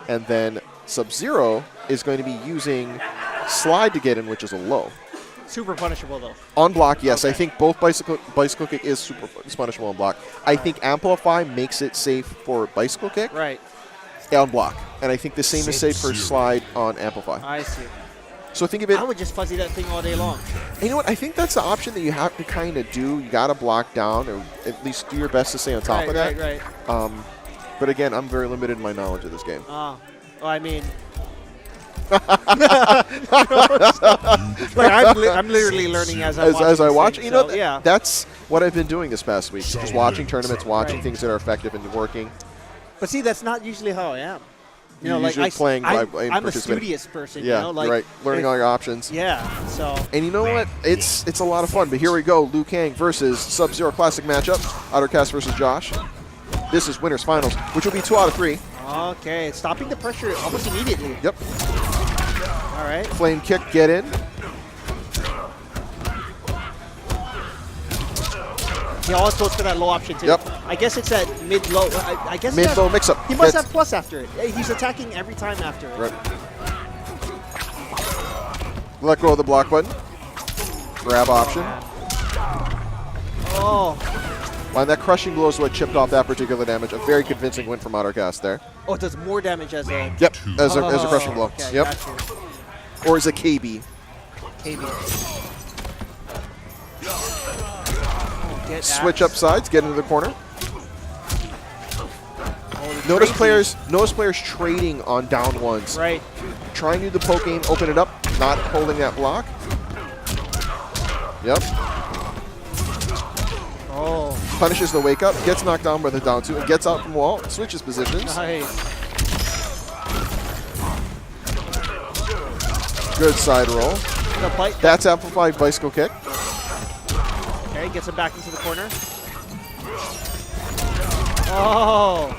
And then Sub-Zero is going to be using slide to get in, which is a low. Super punishable, though. On block, yes. Okay. I think both bicycle kick is super punishable on block. I think Amplify makes it safe for bicycle kick. Right. On block. And I think the same is safe for slide on Amplify. I see. So think of it. I would just fuzzy that thing all day long. And you know what? I think that's the option that you have to kind of do. You got to block down, or at least do your best to stay on top of that. Right. But again, I'm very limited in my knowledge of this game. Well, I mean, I'm literally learning as I watch. Thing, you know, yeah. That's what I've been doing this past week. Just watching tournaments, watching things that are effective and working. But see, that's not usually how I am. You know, like I'm a studious person. Yeah, you know, like, right. Learning all your options. Yeah. So. And you know what? It's a lot of fun. But here we go. Liu Kang versus Sub-Zero classic matchup. Outercast versus Josh. this is winners finals, which will be 2 out of 3. Okay, stopping the pressure almost immediately. Yep. All right. Flame kick, get in. He always goes for that low option too. Yep. I guess it's that mid-low. I guess Mid-low mix-up. He must have plus after it. He's attacking every time after it. Right. Let go of the block button. Grab option. Oh. And that crushing blow is what chipped off that particular damage. A very convincing win from Outercast there. Oh, it does more damage as a... Yep, as a crushing blow. Okay, yep. gotcha. Or as a KB. Switch up sides, get into the corner. Notice players trading on down ones. Right. Trying to do the poke game, open it up, not holding that block. Yep. Oh. Punishes the wake up, gets knocked down by the down 2, and gets out from wall, switches positions. Nice. Good side roll. That's amplified bicycle kick. Okay, gets him back into the corner. Oh.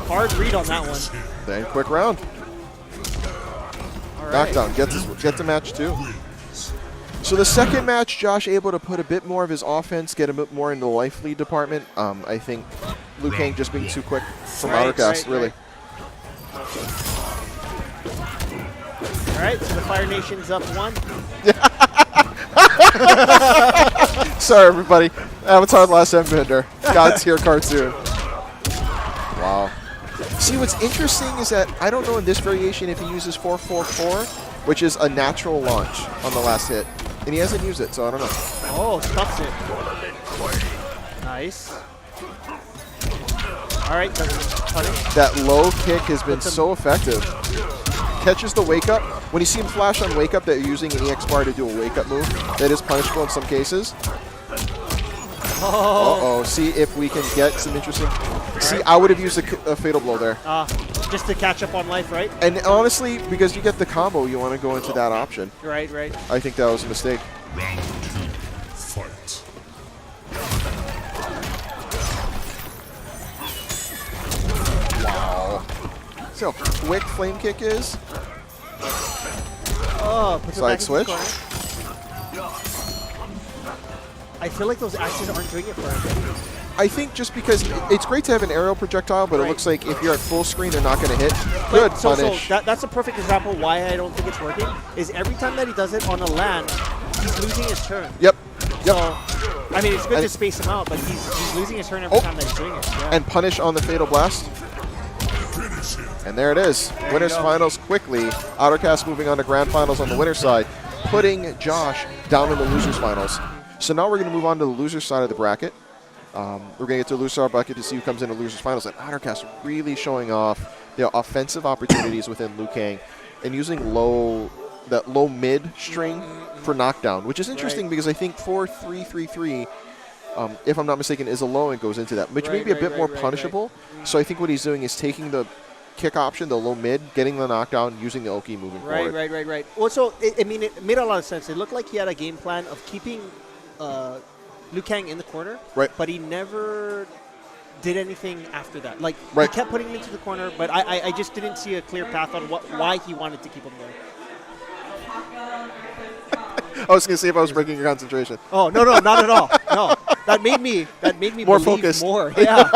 Hard read on that one. Then quick round. All right. Knockdown, gets the match too. So the second match, Josh able to put a bit more of his offense, get a bit more in the life lead department. I think Liu Kang just being too quick from Outercast, really. All right, so the Fire Nation's up 1. Sorry, everybody. Avatar: The Last Airbender. God's Tier cartoon. Wow. See, what's interesting is that I don't know in this variation if he uses 444, which is a natural launch on the last hit. And he hasn't used it, so I don't know. Oh, stuffs it. Nice. All right, punish. That low kick has been so effective. Catches the wake up. When you see him flash on wake up that you're using an EX bar to do a wake up move, that is punishable in some cases. Oh. See if we can get some interesting... See, I would have used a fatal blow there. Just to catch up on life, right? And honestly, because you get the combo, you want to go into that option. Right. I think that was a mistake. Round 2, fight. Wow. See how quick flame kick is? Oh, puts Side switch. I feel like those axes aren't doing it for him. I think just because it's great to have an aerial projectile, but it looks like if you're at full screen, they're not going to hit. Good punish. So that's a perfect example why I don't think it's working, is every time that he does it on a land, he's losing his turn. Yep. So, I mean, it's good to space him out, but he's losing his turn every time that he's doing it. Yeah. And punish on the Fatal Blast. And there it is. Winners finals quickly. Outercast moving on to grand finals on the winner's side, putting Josh down in the losers finals. So now we're going to move on to the losers side of the bracket. We're going to get to the loser bracket to see who comes into losers finals. And Outercast really showing off their offensive opportunities within Liu Kang and using that low mid string for knockdown, which is interesting because I think 4-3-3-3, if I'm not mistaken, is a low and goes into that, which may be a bit more punishable. So I think what he's doing is taking the kick option, the low mid, getting the knockdown, using the Oki moving forward. Right. Well, so, it made a lot of sense. It looked like he had a game plan of keeping Liu Kang in the corner, but he never did anything after that. Like, he kept putting him into the corner, but I just didn't see a clear path on why he wanted to keep him there. I was going to see if I was breaking your concentration. Oh, no, not at all. No, that made me more believe focused. More, yeah.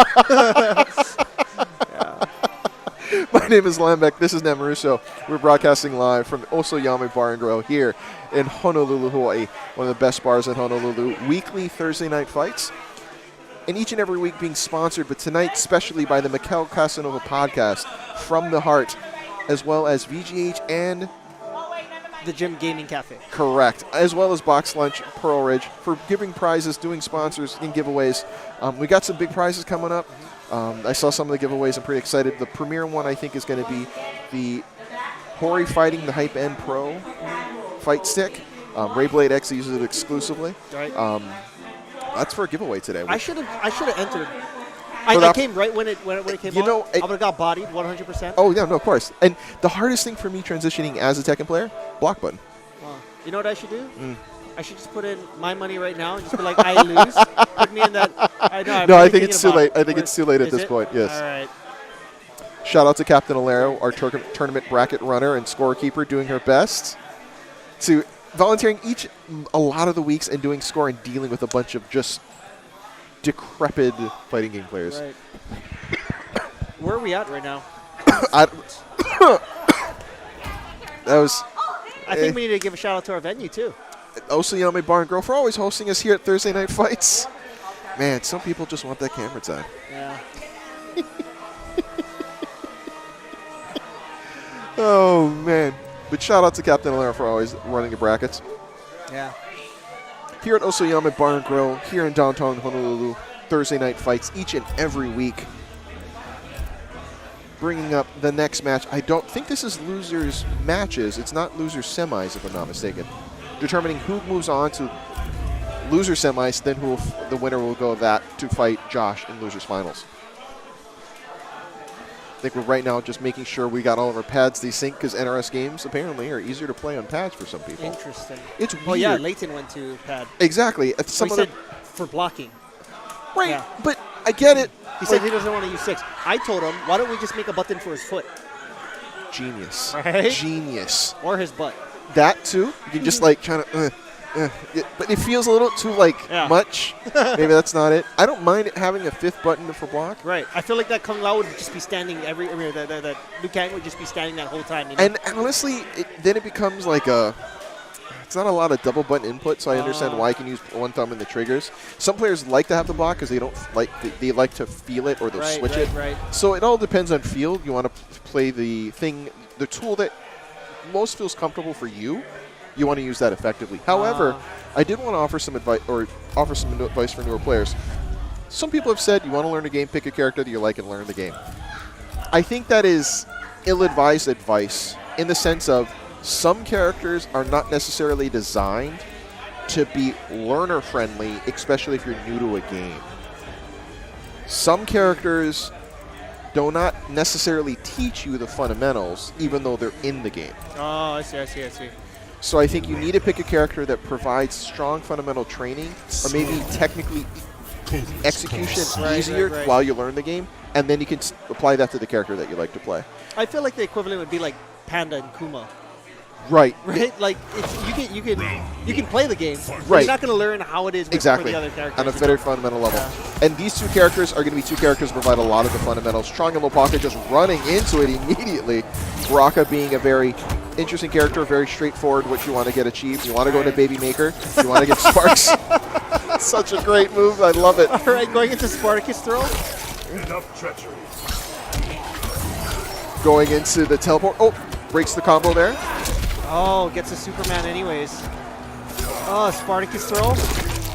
My name is Lambeck. This is Namaruso. We're broadcasting live from Osoyami Bar and Grill here in Honolulu, Hawaii. One of the best bars in Honolulu. Weekly Thursday night fights. And each and every week being sponsored, but tonight specially by the Mikel Casanova podcast, From the Heart, as well as VGH and the Gym Gaming Cafe. Correct. As well as Box Lunch, Pearl Ridge, for giving prizes, doing sponsors, and giveaways. We got some big prizes coming up. I saw some of the giveaways. I'm pretty excited. The premier one, I think, is going to be the Hori Fighting the Hype N Pro fight stick. Rayblade X uses it exclusively. Right. That's for a giveaway today. I should have entered. I came right when it came on. I would have got bodied 100%. Oh, yeah, no, of course. And the hardest thing for me transitioning as a Tekken player, block button. You know what I should do? I should just put in my money right now and just be like, I lose. Put me in that. No, I think it's too late. I think it's too late at this point. Yes. All right. Shout out to Captain Alero, our tournament bracket runner and scorekeeper, doing her best to volunteering a lot of the weeks and doing score and dealing with a bunch of just decrepit fighting game players. Right. Where are we at right now? I think we need to give a shout out to our venue too. Osoyami Bar and Grill for always hosting us here at Thursday Night Fights. Man, some people just want that camera time. Yeah. Oh, man. But shout out to Captain Alera for always running the brackets. Yeah. Here at Osoyami Bar and Grill, here in downtown Honolulu, Thursday Night Fights each and every week. Bringing up the next match. I don't think this is losers matches. It's not losers semis, if I'm not mistaken. Determining who moves on to loser semis, then the winner will go that to fight Josh in losers finals. I think we're right now just making sure we got all of our pads desync because NRS games apparently are easier to play on pads for some people. Interesting. It's weird. Oh yeah, Leighton went to pad. Exactly. He said for blocking. Right, yeah. But I get it. He said he doesn't want to use 6. I told him, why don't we just make a button for his foot? Genius. Right? Genius. Or his butt. That too. You can just like trying to. But it feels a little too much. Maybe that's not it. I don't mind it having a 5th button for block. Right. I feel like that Kung Lao would just be standing that Liu Kang would just be standing that whole time. You know? And honestly, then it becomes like it's not a lot of double button input, so I understand why I can use one thumb in the triggers. Some players like to have the block because they don't they like to feel it or they'll switch it. Right. So it all depends on feel. You want to play the tool that most feels comfortable for you. You want to use that effectively. However, I did want to offer some advice for newer players. Some people have said you want to learn a game, pick a character that you like and learn the game. I think that is ill-advised advice in the sense of some characters are not necessarily designed to be learner-friendly, especially if you're new to a game. Some characters do not necessarily teach you the fundamentals, even though they're in the game. Oh, I see. So I think you need to pick a character that provides strong fundamental training, or maybe technically execution easier while you learn the game, and then you can apply that to the character that you like to play. I feel like the equivalent would be like Panda and Kuma. Right. Like you can play the game. Right. You're not going to learn how it is with for the other characters. On a very fundamental level. Yeah. And these 2 characters are going to be 2 characters that provide a lot of the fundamentals. Strong and low pocket, just running into it immediately. Baraka being a very interesting character, very straightforward what you want to get achieved. You want to go into Baby Maker. You want to get Sparks. Such a great move. I love it. All right, going into Spartacus throw. Enough treachery. Going into the teleport. Oh, breaks the combo there. Oh, gets a Superman anyways. Oh, Spartacus throw.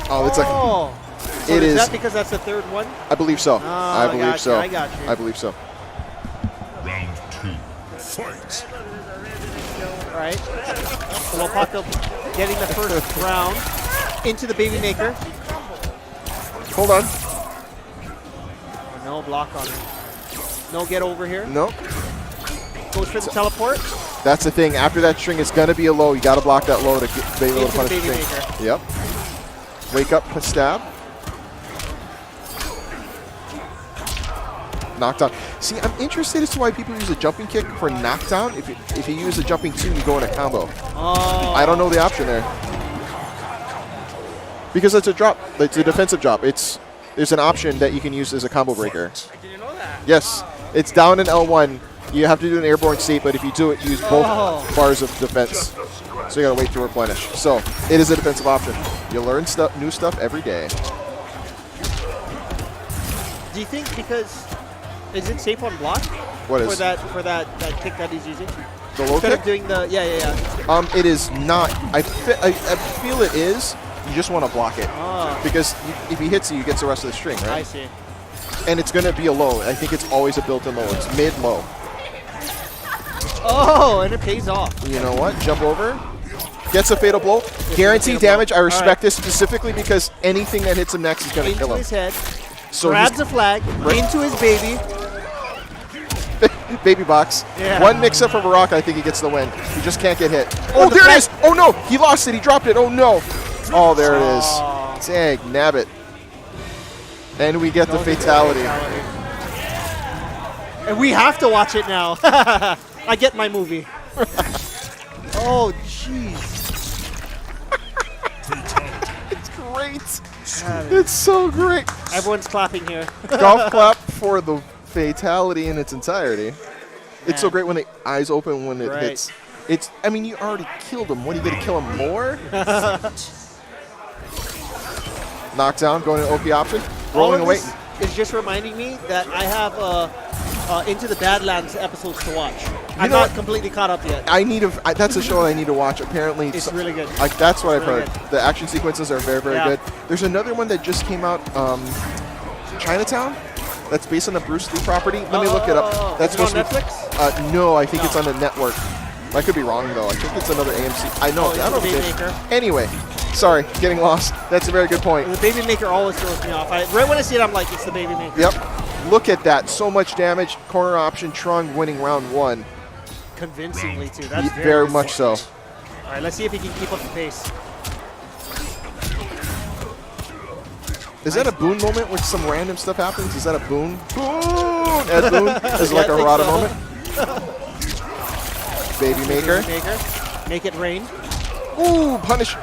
Oh, it's So is that because that's the 3rd one? I believe so. Oh, I believe so. I got you. I believe so. Round 2. Fight. All right. So Lopako getting the first round into the Baby Maker. Hold on. No block on him. No get over here. No. Goes for the teleport. That's the thing. After that string, it's going to be a low. You got to block that low to be able to punish the string. Maker. Yep. Wake up, stab. Knockdown. See, I'm interested as to why people use a jumping kick for knockdown. If you use a jumping 2, you go in a combo. Oh. I don't know the option there. Because it's a drop. It's a defensive drop. There's an option that you can use as a combo breaker. I didn't know that. Yes. It's down in L1. You have to do an airborne state, but if you do it, use both bars of defense. So you gotta wait to replenish. So it is a defensive option. You learn new stuff every day. Do you think because is it safe on block? What for is that kick that he's using? The low Instead kick? of doing the It is not. I feel it is. You just want to block it because if he hits you gets the rest of the string, right? I see. And it's going to be a low. I think it's always a built-in low. It's mid-low. Oh, and it pays off. You know what? Jump over. Gets a fatal blow. Guaranteed damage. I respect this specifically because anything that hits him next is going to kill him. Into his head. So grabs a flag. Into his baby. Baby box. Yeah. One mix-up for Baraka. I think he gets the win. He just can't get hit. Oh, there it is. Oh, no. He lost it. He dropped it. Oh, no. Oh, there it is. Dang, nab it. And we get the fatality. And we have to watch it now. I get my movie. Oh, jeez. It's great. It's so great. Everyone's clapping here. Golf clap for the fatality in its entirety. It's so great when the eyes open when it hits. It's. I mean, you already killed him. What are you going to kill him more? Knockdown, going to OP option. Rolling away. It's just reminding me that I have Into the Badlands episodes to watch. I'm not completely caught up yet. That's a show I need to watch. Apparently, it's really good. That's what I've heard. The action sequences are very, very good. There's another one that just came out, Chinatown. That's based on the Bruce Lee property. Let me look it up. That's supposed on Netflix? No, I think it's on a network. I could be wrong though. I think it's another AMC. I know. I don't know. Anyway, sorry, getting lost. That's a very good point. The Baby Maker always throws me off. Right when I see it, I'm like, it's the Baby Maker. Yep. Look at that. So much damage. Corner option. Trung winning round 1. Convincingly too. That's very much so. All right, let's see if he can keep up the pace. Is that a boon moment where some random stuff happens? Is that a boon? Boon! Ed Boon? Is it like a Harada moment? Baby Maker. Make it rain. Ooh, punish.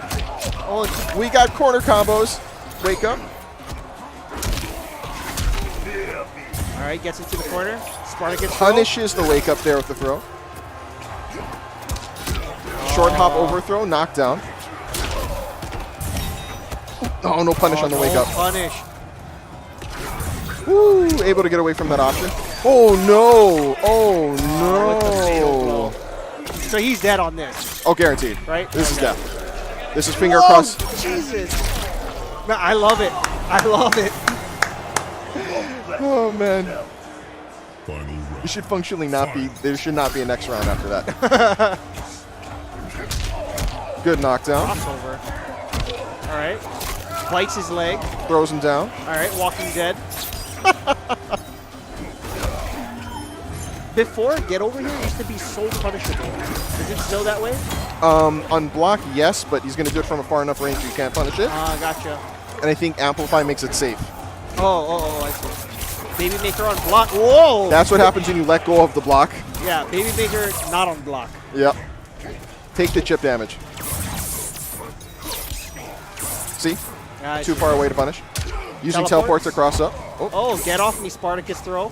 Oh, we got corner combos. Wake up. All right, gets into the corner. Spartacus punishes the wake up there with the throw. Short hop overthrow, knockdown. Oh, no punish on the wake up. Punish. Woo, able to get away from that option. Oh, no. Oh, no. So he's dead on this. Oh, guaranteed. Right? This is death. This is finger across. Jesus. Man, I love it. I love it. Oh, man. It should functionally not be, there should not be a next round after that. Good knockdown. Crossover. All right. Bites his leg. Throws him down. All right, Walking Dead. Before Get Over Here used to be so punishable. Is it still that way? On block, yes, but he's going to do it from a far enough range you can't punish it. Gotcha. And I think Amplify makes it safe. Oh, I see. Baby Maker on block. Whoa! That's what happens when you let go of the block. Yeah, Baby Maker not on block. Yep. Take the chip damage. See? Too far away to punish. Using teleports to cross up. Oh, get off me, Spartacus throw.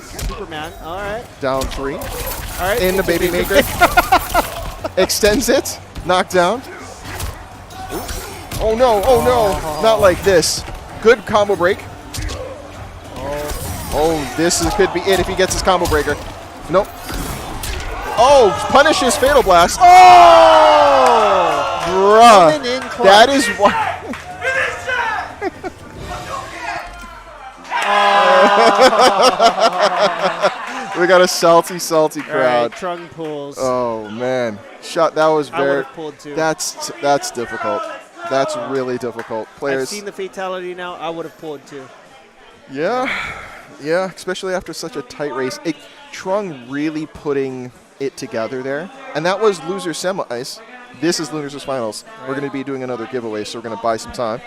Superman. All right. Down 3. All right. In the Baby Maker. Extends it. Knockdown. Oh no, oh no. Not like this. Good combo break. Oh, this could be it if he gets his combo breaker. Nope. Oh, punishes Fatal Blast. Oh! Bruh. That is why. We got a salty crowd. Right, Trung pulls. Oh man, that was very. I would have pulled too. That's difficult. That's really difficult. Players. I've seen the fatality now. I would have pulled too. Yeah, especially after such a tight race. Trung really putting it together there, and that was loser semis. This is losers finals. Right. We're going to be doing another giveaway, so we're going to buy some time.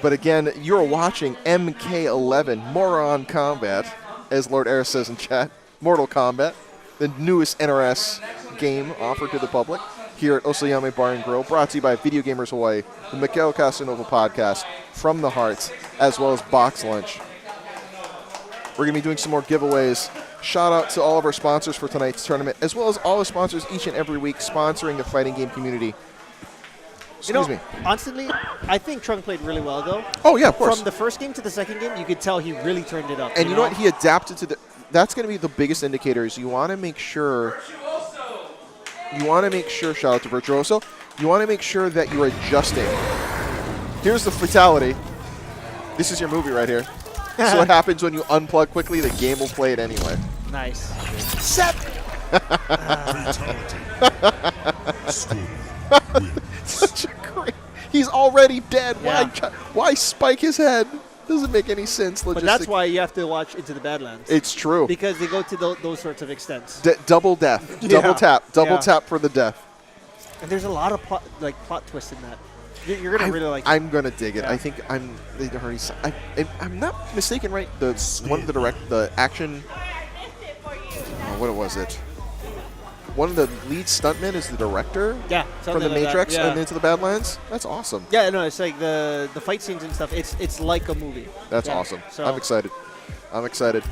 But again, you're watching MK11 Moron Kombat, as Lord Aris says in chat. Mortal Kombat, the newest NRS game offered to the public here at Osoyami Bar and Grill, brought to you by Video Gamers Hawaii, the Mikhail Casanova podcast, From the Hearts, as well as Box Lunch. We're going to be doing some more giveaways. Shout out to all of our sponsors for tonight's tournament, as well as all the sponsors each and every week sponsoring the fighting game community. Excuse me. Honestly, I think Trung played really well, though. Oh, yeah, of course. From the first game to the second game, you could tell he really turned it up. And you know what? He adapted to the... That's going to be the biggest indicator is you want to make sure... shout out to Virtuoso. You want to make sure that you're adjusting. Here's the fatality. This is your movie right here. So what happens when you unplug quickly, the game will play it anyway. Nice. Set! Such a great... He's already dead. Yeah. Why spike his head? Doesn't make any sense. But that's why you have to watch Into the Badlands. It's true. Because they go to those sorts of extents. Double death. Double tap. Double tap for the death. And there's a lot of plot twists in that. You're gonna really like it. I'm gonna dig it. Yeah. I think I'm not mistaken, right? The action. What was it? One of the lead stuntmen is the director. Yeah, from the something like that, Matrix yeah. and Into the Badlands. That's awesome. Yeah, no, it's like the fight scenes and stuff. It's like a movie. That's Yeah, awesome. so- I'm excited. I'm excited.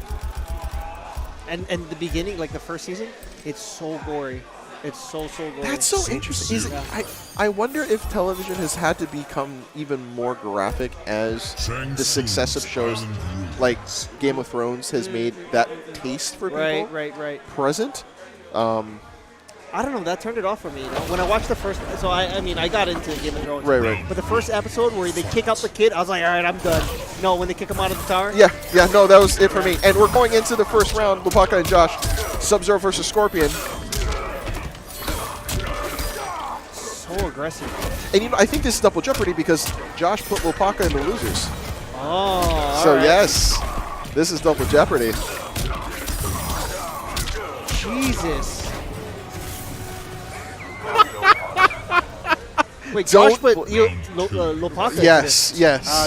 And the beginning, like the first season, it's so gory. It's so gory. That's so interesting. Is it, I wonder if television has had to become even more graphic as the success of shows like Game of Thrones has made that taste for people Right. present. I don't know. That turned it off for me. You know? When I watched the first, so I mean, I got into Game of Thrones. Right. But the first episode where they kick out the kid, I was like, all right, I'm done. No, when they kick him out of the tower. Yeah, no, that was it for me. And we're going into the first round, Lupaka and Josh, Sub-Zero versus Scorpion. So aggressive. And you know, I think this is double jeopardy because Josh put Lupaka in the losers. Oh, So all right. yes, this is double jeopardy. Jesus. Wait, Don't Josh put Lopaka. Yes.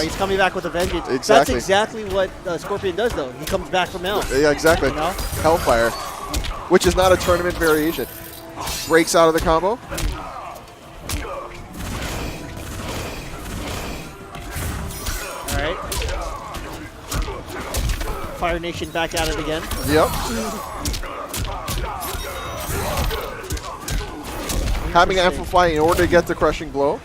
He's coming back with a vengeance. Exactly. That's exactly what Scorpion does, though. He comes back from hell. Yeah, exactly. You know? Hellfire, which is not a tournament variation. Breaks out of the combo. All right. Fire Nation back at it again. Yep. Having Amplify in order to get the crushing blow.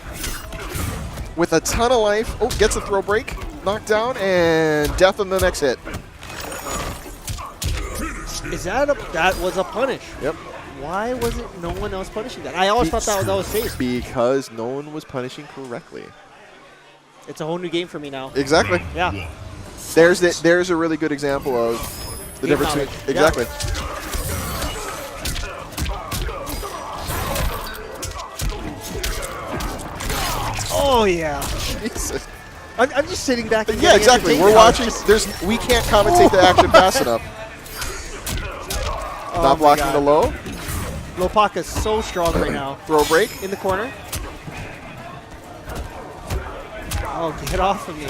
With a ton of life. Oh, gets a throw break. Knocked down and death on the next hit. That was a punish? Yep. Why wasn't no one else punishing that? I always thought that was safe. Because no one was punishing correctly. It's a whole new game for me now. Exactly. Yeah. There's a really good example of the Game difference. knowledge. Exactly. Oh yeah. Jesus. I'm just sitting back. And Yeah, getting exactly. entertained We're now. watching. We can't commentate the action fast enough. Not blocking the low. Lopaka's so strong right now. Throw break in the corner. Oh, get off of me.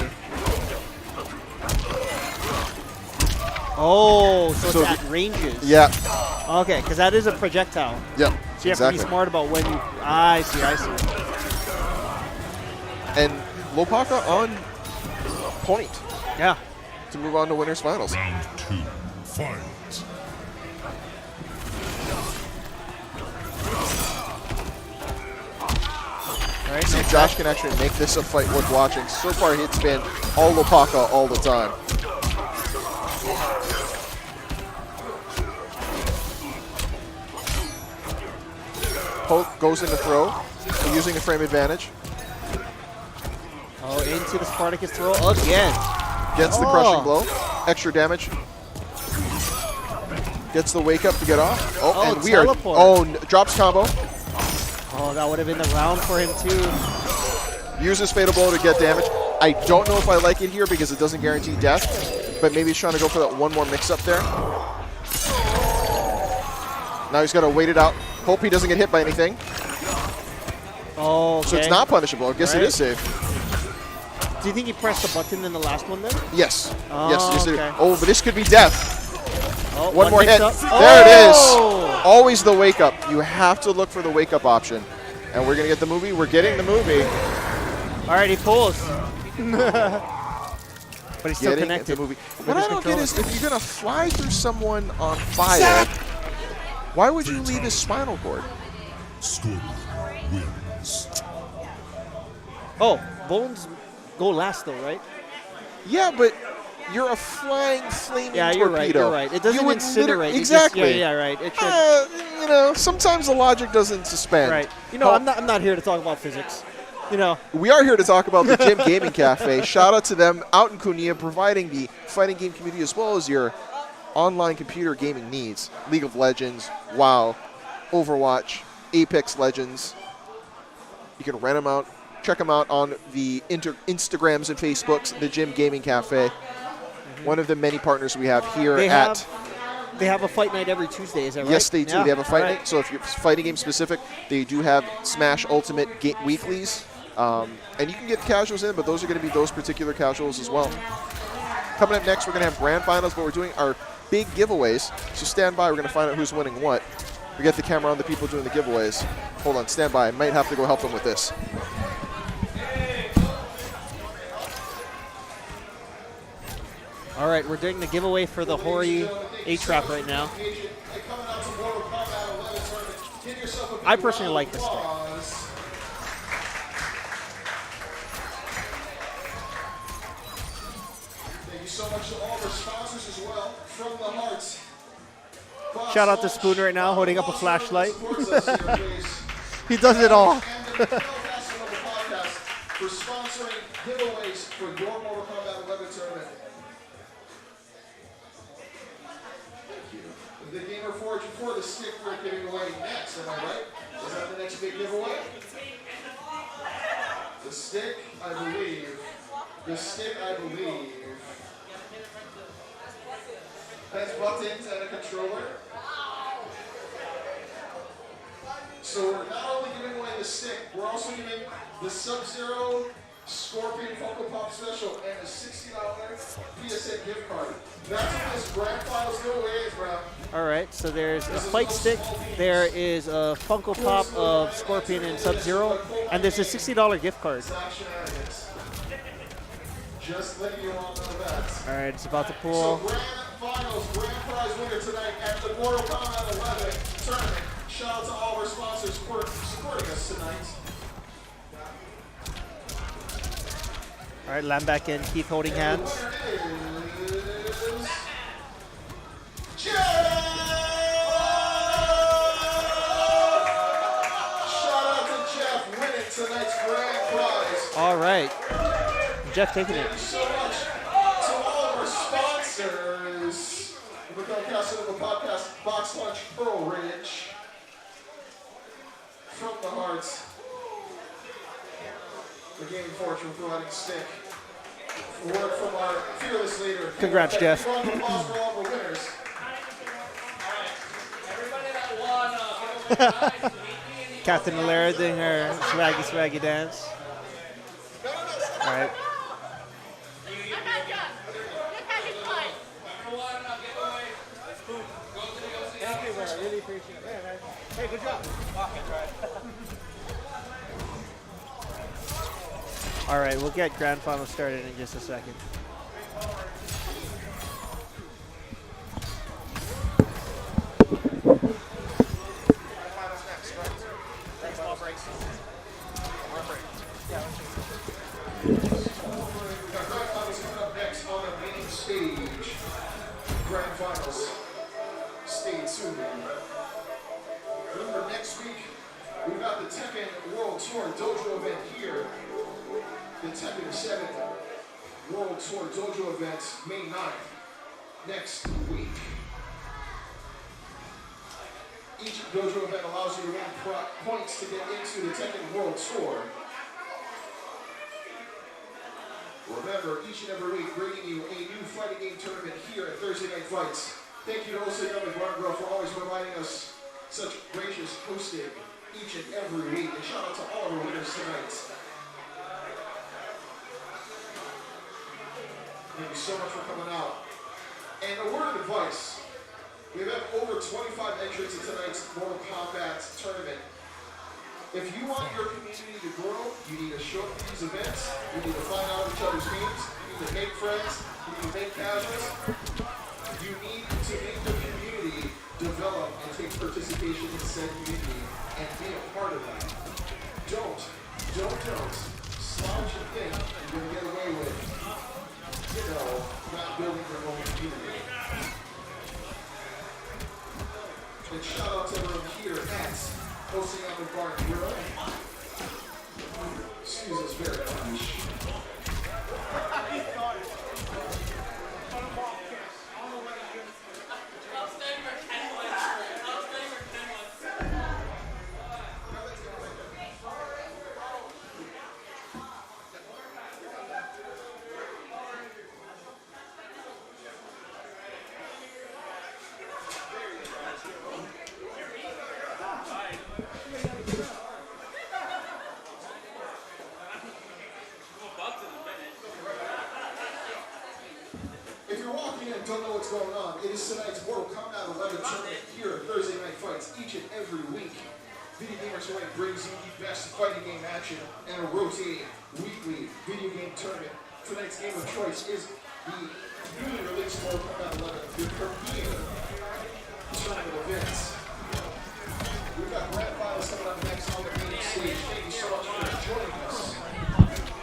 Oh, so it's at ranges. Yeah. Okay, because that is a projectile. Yep. So you have to be smart about when you. I see. And Lopaka on point. Yeah. To move on to winners finals. Round 2, fight. Right, see if Josh can actually make this a fight worth watching. So far, it's been all Lopaka all the time. Poke goes into throw, using the frame advantage. Oh, into the Spartacus throw again. Gets the crushing blow. Extra damage. Gets the wake up to get off. Oh, and we are. teleport. Oh, drops combo. Oh, that would have been the round for him too. Uses fatal blow to get damage. I don't know if I like it here because it doesn't guarantee death, but maybe he's trying to go for that one more mix up there. Now he's got to wait it out. Hope he doesn't get hit by anything. Oh, okay. So it's not punishable. I guess it is safe. Do you think he pressed the button in the last one then? Yes. Oh, yes. okay. Oh, but this could be death. Oh, one more hit. up. There it is. Always the wake up. You have to look for the wake up option. And we're going to get the movie. We're getting the movie. All right, he pulls. But he's still Getting connected. the movie. What I don't get is if you're going to fly through someone on fire, why would you leave his spinal cord? Scorpion wins. Oh, bones go last though, right? Yeah, but you're a flying, flaming Yeah, you're torpedo. right. You're right. It doesn't You would incinerate. It just- exactly. yeah, right. It should. You know, sometimes the logic doesn't suspend. Right. You know, I'm not here to talk about physics. You know. We are here to talk about the Gym Gaming Cafe. Shout out to them out in Cunha, providing the fighting game community as well as your online computer gaming needs. League of Legends, WoW, Overwatch, Apex Legends. You can rent them out. Check them out on the Instagrams and Facebooks, the Gym Gaming Cafe. One of the many partners we have here They have a fight night every Tuesday, is that right? Yes, they do. Yeah. They have a fight All right. night. So if you're fighting game specific, they do have Smash Ultimate weeklies. And you can get casuals in, but those are going to be those particular casuals as well. Coming up next, we're going to have grand finals, but we're doing our big giveaways. So stand by. We're going to find out who's winning what. We get the camera on the people doing the giveaways. Hold on, stand by. I might have to go help them with this. All right, we're doing the giveaway for the Hori A-Trap right now. I personally like this stick. Thank you so much to all the sponsors as well, from the hearts. Shout out to Spoon right now, holding up a flashlight. He does it all. For sponsoring giveaways for your Mortal Kombat 11 tournament. Thank you. The Gamer Forge for the stick we're giving away next, am I right? Is that the next big giveaway? The stick, I believe. The stick, I believe. Has buttons and a controller. So we're not only giving away the stick, we're also giving the Sub-Zero Scorpion Funko Pop Special and a $60 PSN gift card. That's what this grand finals giveaway is, bro. All right, so there's a fight stick, there is a Funko Pop of Scorpion and Sub-Zero, and there's a $60 gift card. Just letting you all know that. All right, it's about to So pull. grand finals, grand prize winner tonight at the Mortal Kombat 11 tournament. Shout out to all of our sponsors for supporting us tonight. All right, land back in, Keith holding hands. Shout out to Jeff winning tonight's grand prize. All right, Jeff taking it. Thank you so much to all of our sponsors. The Comcast of the podcast, Box Lunch, Pearl Ridge. From the hearts. The Gaming Fortune providing stick. Word from our fearless leader. Congrats, Jeff. Round of applause for all the winners. Captain Alera doing her swaggy dance. All right. Thank you, man. I really appreciate it. Yeah, man. Hey, good job. All right, we'll get grand final started in just a second. Grand finals. Stay tuned. Remember, next week, we've got the Tekken World Tour Dojo event here. The Tekken 7 World Tour Dojo event, May 9th, next week. Each dojo event allows you to win points to get into the Tekken World Tour. Remember, each and every week, bringing you a new fighting game tournament here at Thursday Night Fights. Thank you to Osoyami Barn for always providing us such gracious hosting each and every week. And shout out to all of our winners tonight. Thank you so much for coming out. And a word of advice. We have over 25 entrants in tonight's Mortal Kombat tournament. If you want your community to grow, you need to show up to these events, you need to find out each other's names, you need to make friends, you need to make casuals. You need to make the community develop and take participation in said community and be a part of that. Don't slouch and think you're going to get away with, not building your own community. And shout out to everyone here at Osoyami Bar and Grill. Excuse us very much. If you're walking in and don't know what's going on, it is tonight's Mortal Kombat 11 tournament here at Thursday Night Fights each and every week. Video Gamers Away brings you the best fighting game action and a rotating weekly video game tournament. Tonight's game of choice is the newly released Mortal Kombat 11, the premier tournament events. We've got grand finals coming up next on the main stage. Thank you so much for joining us.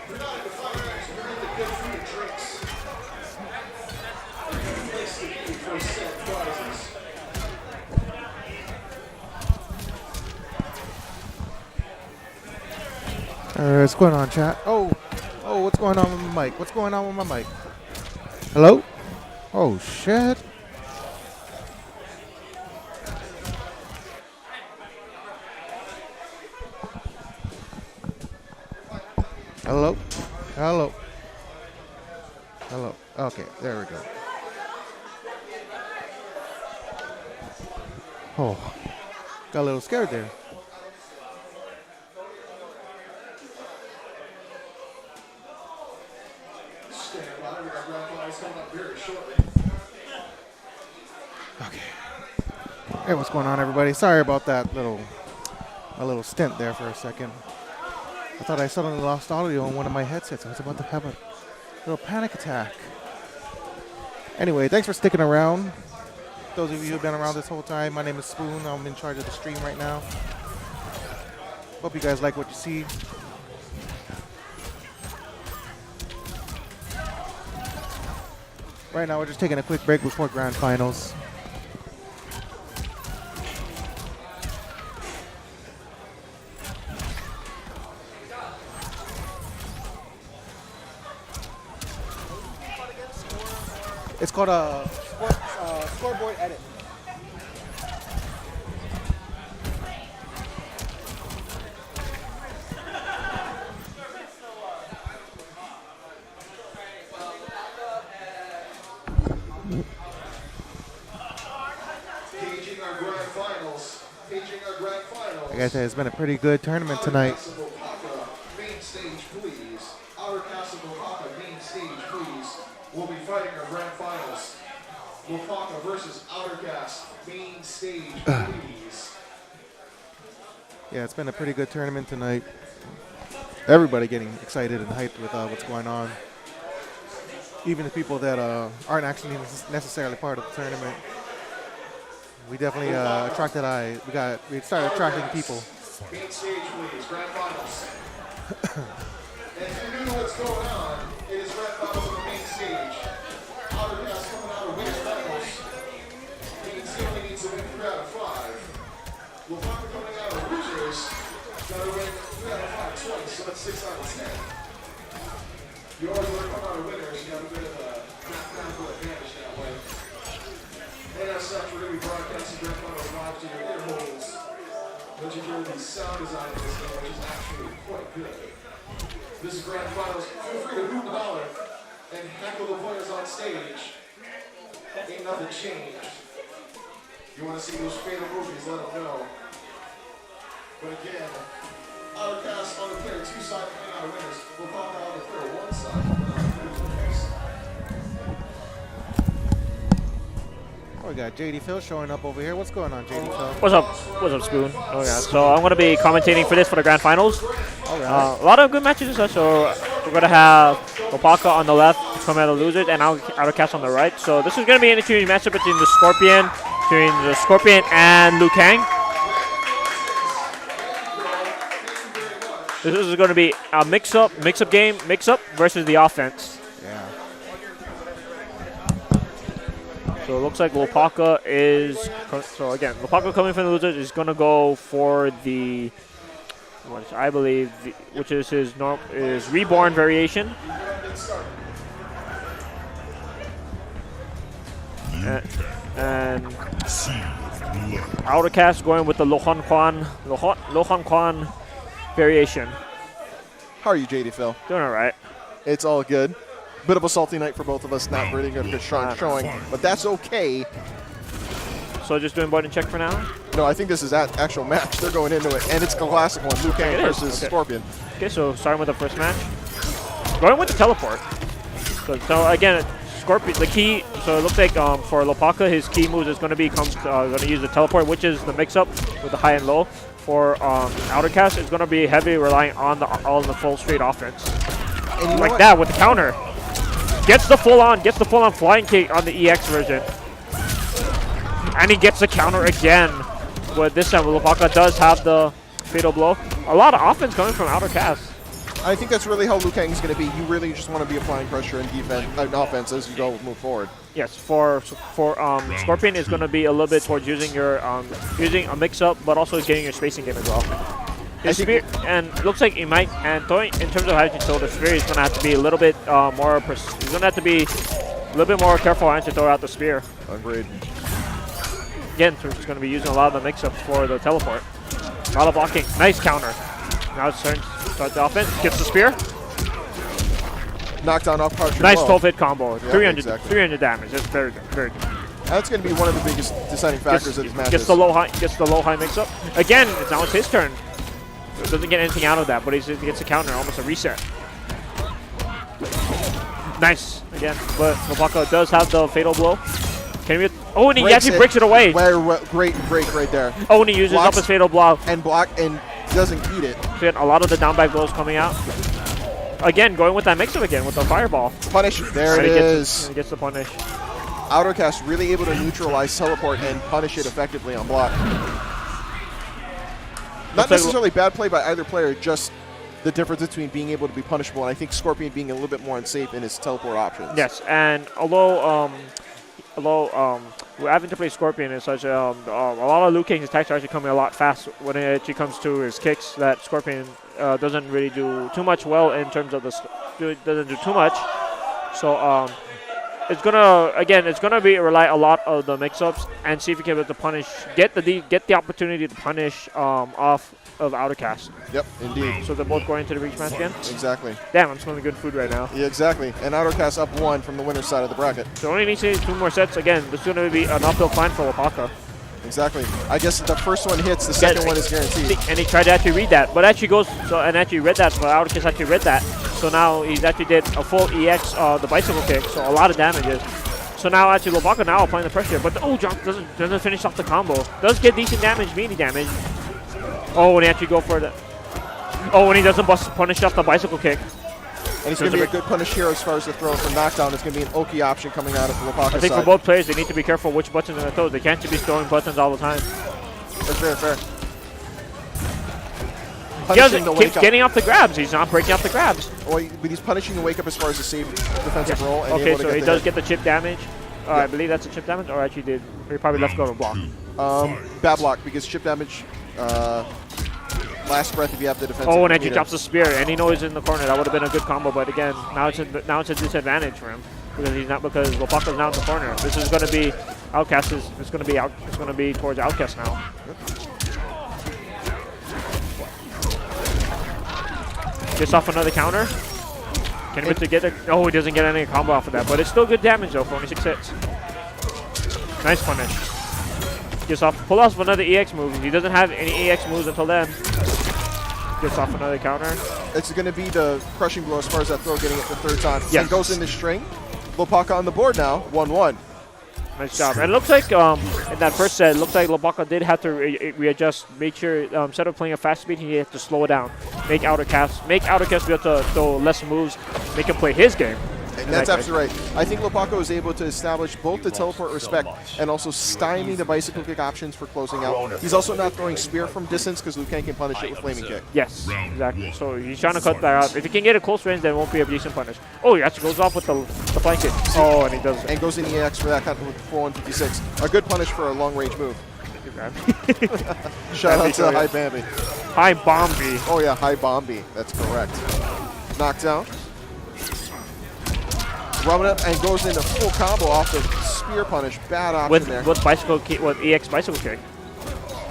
You're not into firearms, you're into good food and drinks. A good place to be for set prizes. What's going on, chat? Oh, what's going on with my mic? What's going on with my mic? Hello? Oh, shit. Hello? Hello? Hello? Okay, there we go. Oh, got a little scared there. Okay. Hey, what's going on, everybody? Sorry about that a little stint there for a second. I thought I suddenly lost audio on one of my headsets. I was about to have a little panic attack. Anyway, thanks for sticking around. Those of you who've been around this whole time, my name is Spoon. I'm in charge of the stream right now. Hope you guys like what you see. Right now, we're just taking a quick break before grand finals. It's called a scoreboard edit. Like I said, it's been a pretty good tournament tonight. Main stage, please. Outer Castle Wapaka, main stage, please. We'll be fighting our grand finals. Wapaka versus Outer Cast, main stage, please. Yeah, it's been a pretty good tournament tonight. Everybody getting excited and hyped with what's going on. Even the people that aren't actually necessarily part of the tournament. We definitely attracted eyes. We started attracting people. Main stage, please. Grand finals. And if you knew what's going on, it is grand finals on the main stage. Outer Cast coming out of winner's finals. Means he only needs to win 3 out of 5. Wapaka coming out of losers. Gotta win 3 out of 5 twice, so that's 6 out of 10. You always want to come out of winners. You got a bit of a mathematical advantage that way. And as such, we're going to be broadcasting grand finals live to your ear holes. But you hear the sound design of this game, which is actually quite good. This is grand finals. Feel free to hoot and holler and heckle the players on stage. Ain't nothing changed. You want to see those fatal movies, let them know. But again, Outer Cast on the player 2 side coming out of winners. We'll pop out on the player 1 side coming out of losers. Oh, we got JD Phil showing up over here. What's going on, JD Phil? What's up? What's up, Spoon? Oh yeah. So I'm gonna be commentating for this for the grand finals. All right. A lot of good matches and such. So we're gonna have Wapaka on the left, coming out of losers, and Outer Cast on the right. So this is gonna be an interesting matchup between the Scorpion and Liu Kang. This is going to be a mix-up versus the offense. Yeah. So it looks like Wapaka is. So again, Wapaka coming from the losers is going to go for the, which I believe, which is his reborn variation. And Outer Cast going with the Lohan Quan variation. How are you, JD Phil? Doing all right. It's all good. Bit of a salty night for both of us. Not really good showing, but that's okay. So just doing button check for now? No, I think this is that actual match. They're going into it, and it's a classic one. Liu Kang versus Scorpion. Okay, so starting with the first match. Going with the teleport. So again, Scorpion, the key. So it looks like for Lopaka, his key moves is going to be going to use the teleport, which is the mix-up with the high and low. For outer cast, it's going to be heavy relying on the full straight offense, and like that with the counter. Gets the full on flying kick on the EX version, and he gets the counter again. But this time, Lopaka does have the fatal blow. A lot of offense coming from outer cast. I think that's really how Liu Kang is going to be. You really just want to be applying pressure and defense, offense as you move forward. Yes, for Scorpion is going to be a little bit towards using a mix-up, but also getting your spacing game as well. His spear, and looks like he might, and throwing, in terms of how to throw the spear, he's going to have to be a little bit more. He's going to have to be a little bit more careful how to throw out the spear. Agreed. Again, so he's going to be using a lot of the mix-ups for the teleport. A lot of blocking. Nice counter. Now it's turns. Start the offense. Gets the spear. Knockdown off partial. Nice 12-hit combo. Yeah, 300 damage. That's very good. Very good. That's going to be one of the biggest deciding factors of this match. Gets the low high mix up. Again, now it's his turn. So doesn't get anything out of that, but he gets a counter, almost a reset. Nice again, but Lopaka does have the fatal blow. Can we? Oh, and he actually breaks it away. Great break right there. Oh, and he uses up his fatal blow and doesn't eat it. So a lot of the down back blows coming out. Again, going with that mix-up again with the fireball. Punish. There it is. He gets the punish. Outercast really able to neutralize teleport and punish it effectively on block. Not necessarily bad play by either player, just the difference between being able to be punishable and I think Scorpion being a little bit more unsafe in his teleport options. Yes, and although we're having to play Scorpion and such, a lot of Liu Kang's attacks are actually coming a lot fast when it actually comes to his kicks. That Scorpion doesn't really do too much well in terms of doesn't do too much. So it's gonna be rely a lot of the mix-ups and see if you can be able to punish, get the opportunity to punish off of Outercast. Yep, indeed. So they're both going to the reach match again? Exactly. Damn, I'm smelling good food right now. Yeah, exactly. And Outercast up 1 from the winner's side of the bracket. So only needs to 2 more sets. Again, this is going to be an uphill climb for Lopaka. Exactly. I guess the first one hits, the second one is guaranteed. And he tried to actually read that, but actually goes, and actually read that, but Outercast actually read that. So now he's actually did a full EX, the bicycle kick, so a lot of damages. So now actually Lopaka now applying the pressure, but jump doesn't finish off the combo. Does get decent damage, meaty damage. Oh, when he actually go for the... Oh, when he doesn't punish off the bicycle kick. And it's going to be a good punish here as far as the throw from knockdown. It's going to be an Oki option coming out of Lopaka's side. I think for both players, they need to be careful which buttons they're going to throw. They can't just be throwing buttons all the time. That's fair. He keeps getting off the grabs. He's not breaking off the grabs. Well, but he's punishing the wake up as far as a safe defensive roll. And okay, so he does get the chip damage. I believe that's a chip damage, or actually he probably left go to block. Bad block, because chip damage, last breath if you have the defensive. Oh, and actually drops the spear, and he knows he's in the corner. That would have been a good combo, but again, now it's a disadvantage for him because Lopaka's now in the corner. This is going to be Outcast. It's going to be towards Outcast now. Gets off another counter. Can he get it? Oh, he doesn't get any combo off of that, but it's still good damage though for only 6 hits. Nice punish. Gets off, pull off another EX move. He doesn't have any EX moves until then. Gets off another counter. It's going to be the crushing blow as far as that throw getting it the 3rd time. Yes. And goes in the string. Lopaka on the board now, 1-1. Nice job. And it looks like in that first set, it looks like Lopaka did have to readjust, make sure instead of playing a fast speed, he had to slow it down. Make Outercast be able to throw less moves, make him play his game. And that's absolutely right. I think Lopaka was able to establish both the teleport respect and also stymie the bicycle kick options for closing out. He's also not throwing spear from distance because Liu Kang can punish it with flaming kick. Yes, exactly. So he's trying to cut that out. If he can get a close range, then it won't be a decent punish. Oh, he actually goes off with the flank kick. Oh, and he does. And goes in EX for that kind of 4-156. A good punish for a long range move. Shout out to High Bambi. High Bombi. Oh yeah, High Bombi. That's correct. Knockdown. Rubbing up and goes into full combo off the spear punish. Bad option there. With bicycle kick, with EX bicycle kick.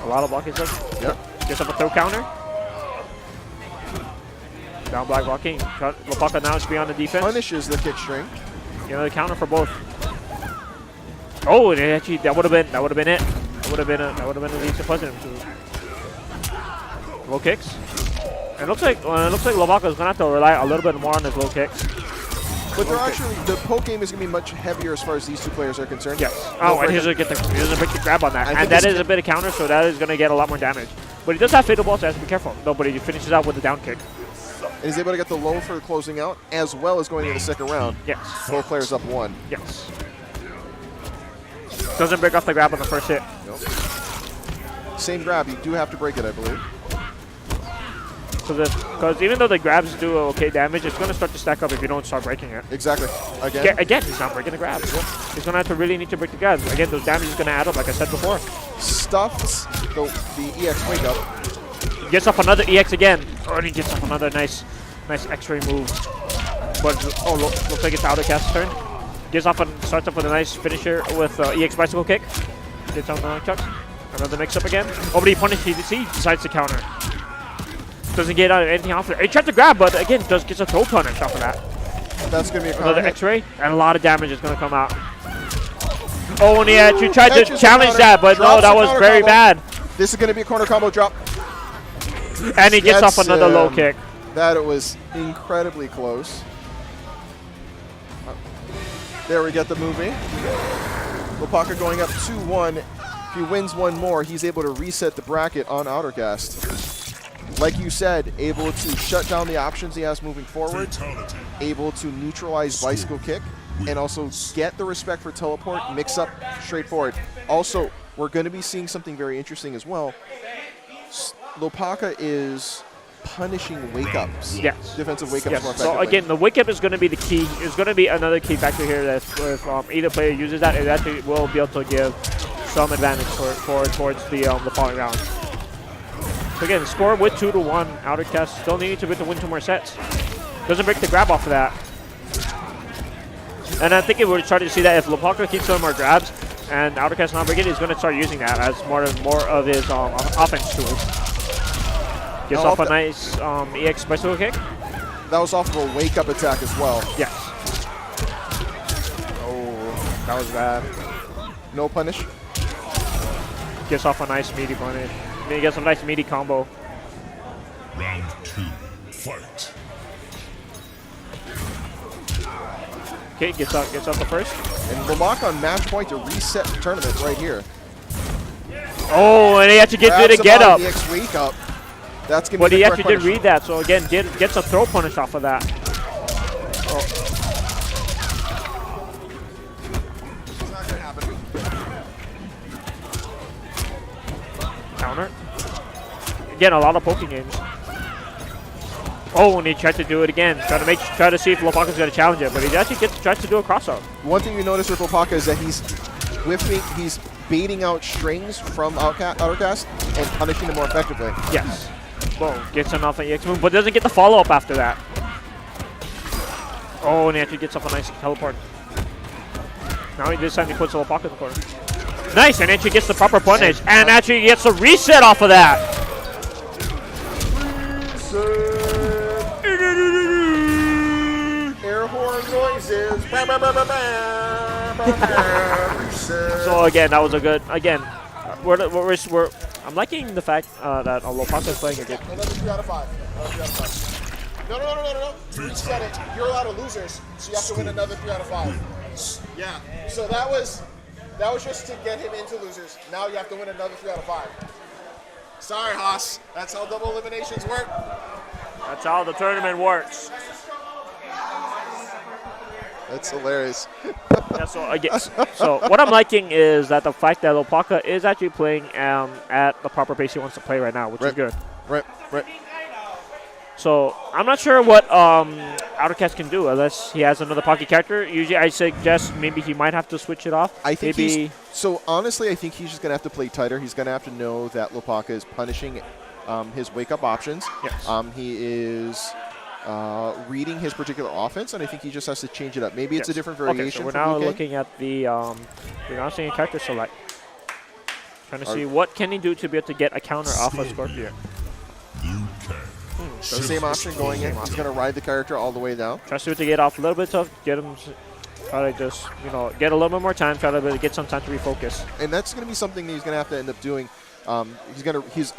A lot of blocking stuff. Yep. Gets up a throw counter. Down black blocking. Lopaka now is beyond the defense. Punishes the kick string. You know, the counter for both. Oh, and actually that would have been it. That would have been a decent positive. Low kicks. And it looks like Lopaka is gonna have to rely a little bit more on his low kicks. But they're actually, the poke game is going to be much heavier as far as these two players are concerned. Yes. Oh, and he's going to break the grab on that. And that is a bit of counter, so that is going to get a lot more damage. But he does have fatal ball, so he has to be careful. No, but he finishes out with the down kick. And he's able to get the low for closing out, as well as going into the second round. Yes. Both players up 1. Yes. Doesn't break off the grab on the first hit. Nope. Same grab, you do have to break it, I believe. So because even though the grabs do okay damage, it's going to start to stack up if you don't start breaking it. Exactly. Again? Again, he's not breaking the grabs. He's going to have to really need to break the grabs. Again, those damage is going to add up, like I said before. Stuffs the EX wake up. Gets off another EX again. Oh, and he gets off another nice X-ray move. But looks like it's Outercast's turn. Starts off with a nice finisher with EX bicycle kick. Gets on the chucks. Another mix-up again. Oh, but he punished. He decides to counter. Doesn't get anything off it. He tried to grab, but again, gets a throw punish off of that. That's going to be a another X-ray, and a lot of damage is going to come out. Oh, and he actually tried to challenge that, but no, that was very bad. This is going to be a corner combo drop. And he gets off another low kick. That was incredibly close. There we get the movie. Lopaka going up 2-1. If he wins one more, he's able to reset the bracket on Outercast. Like you said, able to shut down the options he has moving forward, able to neutralize bicycle kick, and also get the respect for teleport, mix up straightforward. Also, we're going to be seeing something very interesting as well. Lopaka is punishing wake-ups. Yes. Defensive wake-ups more effectively. So again, the wake-up is going to be the key. It's going to be another key factor here that if either player uses that, it actually will be able to give some advantage towards the following round. So again, score with 2-1. Outercast still needing to win 2 more sets. Doesn't break the grab off of that. And I think we're starting to see that if Lopaka keeps doing more grabs and Outercast not breaking it, he's going to start using that as more of his offense tools. Gets off a nice EX bicycle kick. That was off of a wake-up attack as well. Yes. Oh, that was bad. No punish. Gets off a nice meaty punish. Then he gets a nice meaty combo. Round 2, fight. Okay, gets up the first. And Lopaka on match point to reset the tournament right here. Oh, and he actually gets it to get up. EX wake up. That's gonna but be he actually did read that, so again, gets a throw punish off of that. Oh. It's not gonna happen. Counter. Again, a lot of poking games. Oh, and he tried to do it again. Try to see if Lopaka's going to challenge it, but he actually tries to do a cross-up. One thing you notice with Lopaka is that he's baiting out strings from Outercast and punishing them more effectively. Yes. Boom. Gets enough an EX move, but doesn't get the follow-up after that. Oh, and he actually gets off a nice teleport. Now this time he puts Lopaka in the corner. Nice, and actually gets the proper punish, and actually gets a reset off of that. Air horn noises. So again, that was a good. Again, I'm liking the fact that Lopaka is playing a good. Another 3 out of 5. No. You reset it. You're allowed of losers, so you have to win another 3 out of 5. Yeah. So that was just to get him into losers. Now you have to win another 3 out of 5. Sorry, Haas. That's how double eliminations work. That's how the tournament works. That's hilarious. Yeah, so what I'm liking is that the fact that Lopaka is actually playing at the proper pace he wants to play right now, which is good. Right. So I'm not sure what Outercast can do unless he has another pocket character. Usually I suggest maybe he might have to switch it off. I think honestly, I think he's just going to have to play tighter. He's going to have to know that Lopaka is punishing his wake-up options. Yes. He is reading his particular offense, and I think he just has to change it up. Maybe it's a different variation. Okay, so we're now looking at the we're now seeing a character select. Trying to see what can he do to be able to get a counter off of Scorpion. So same option going in. He's going to ride the character all the way down. Tries to get off a little bit tough, get him, try to just, get a little bit more time, try to get some time to refocus. And that's going to be something that he's going to have to end up doing. His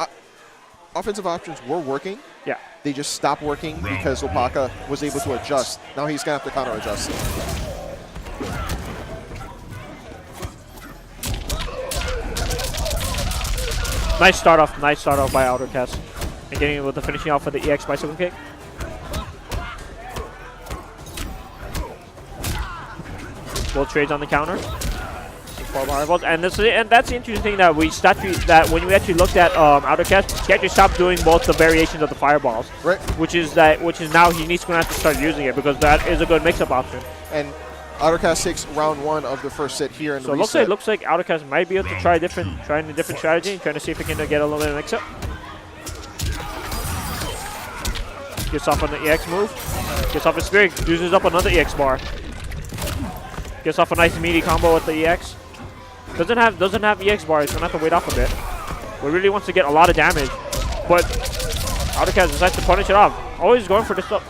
offensive options were working. Yeah. they just stopped working because Lopaka was able to adjust. Now he's going to have to counter-adjust. Nice start off by Outercast. And getting it with the finishing off of the EX bicycle kick. Both trades on the counter. And that's the interesting thing that when we actually looked at Outercast, he actually stopped doing both the variations of the fireballs. Right. Which is now he's going to have to start using it because that is a good mix-up option. And Outercast takes round 1 of the first set here in the reset. So it looks like Outercast might be able to try a different strategy, trying to see if he can get a little bit of mix-up. Gets off on the EX move. Gets off his spear. Uses up another EX bar. Gets off a nice meaty combo with the EX. Doesn't have EX bar. He's gonna have to wait off a bit. But really wants to get a lot of damage. But Outercast decides to punish it off. Always going for this stuff.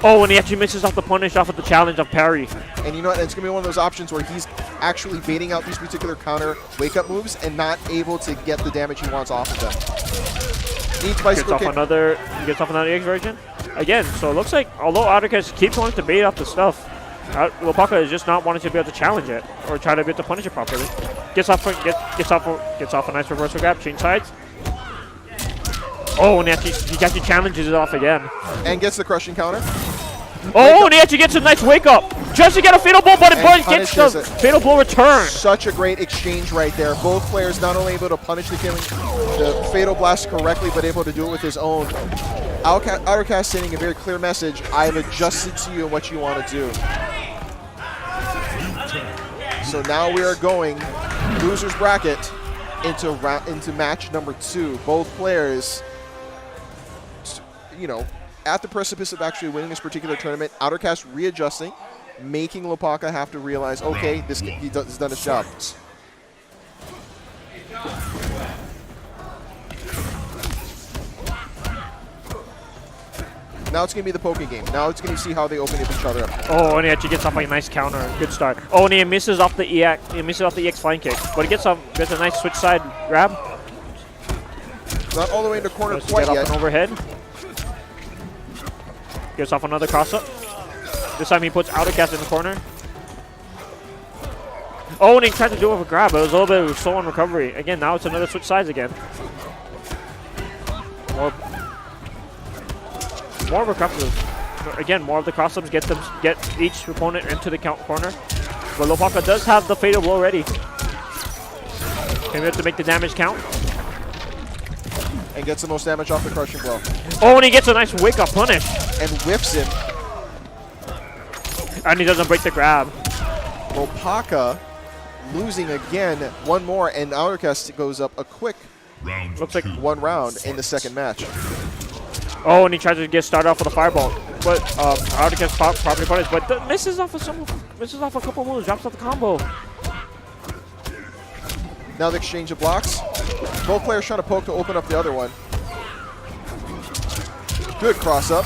Oh, and he actually misses off the punish off of the challenge of parry. And you know what? It's going to be one of those options where he's actually baiting out these particular counter wake-up moves and not able to get the damage he wants off of them. Needs bicycle kick. He gets off another EX version. Again, so it looks like although Outercast keeps wanting to bait out the stuff, Lopaka is just not wanting to be able to challenge it or try to be able to punish it properly. Gets off a nice reversal grab, change sides. Oh, and he actually challenges it off again. And gets the crushing counter. Oh, and he actually gets a nice wake up. Just to get a fatal blow, but it gets the fatal blow return. Such a great exchange right there. Both players not only able to punish the fatal blast correctly, but able to do it with his own. Outercast sending a very clear message. I've adjusted to you and what you want to do. So now we are going loser's bracket into match number 2. Both players, at the precipice of actually winning this particular tournament. Outercast readjusting, making Lopaka have to realize, okay, he's done his job. Now it's going to be the poking game. Now it's going to see how they open each other up. Oh, and he actually gets off a nice counter. Good start. Oh, and he misses off the EX. He misses off the EX flying kick, but he gets a nice switch side grab. Not all the way in the corner quite yet. Get off an overhead. Gets off another cross up. This time he puts Outercast in the corner. Oh, and he tried to do it with a grab, but it was a little bit of slow on recovery. Again, now it's another switch sides again. More recovery. Again, more of the cross-ups get each opponent into the corner. But Lopaka does have the fatal blow ready. Can we have to make the damage count? And gets the most damage off the crushing blow. Oh, and he gets a nice wake-up punish. And whiffs him. And he doesn't break the grab. Lopaka losing again. One more, and Outercast goes up a quick looks like 1 round in the second match. Oh, and he tries to get started off with a fireball, but Outercast properly punished, but misses off a couple moves, drops off the combo. Now the exchange of blocks. Both players trying to poke to open up the other one. Good cross up.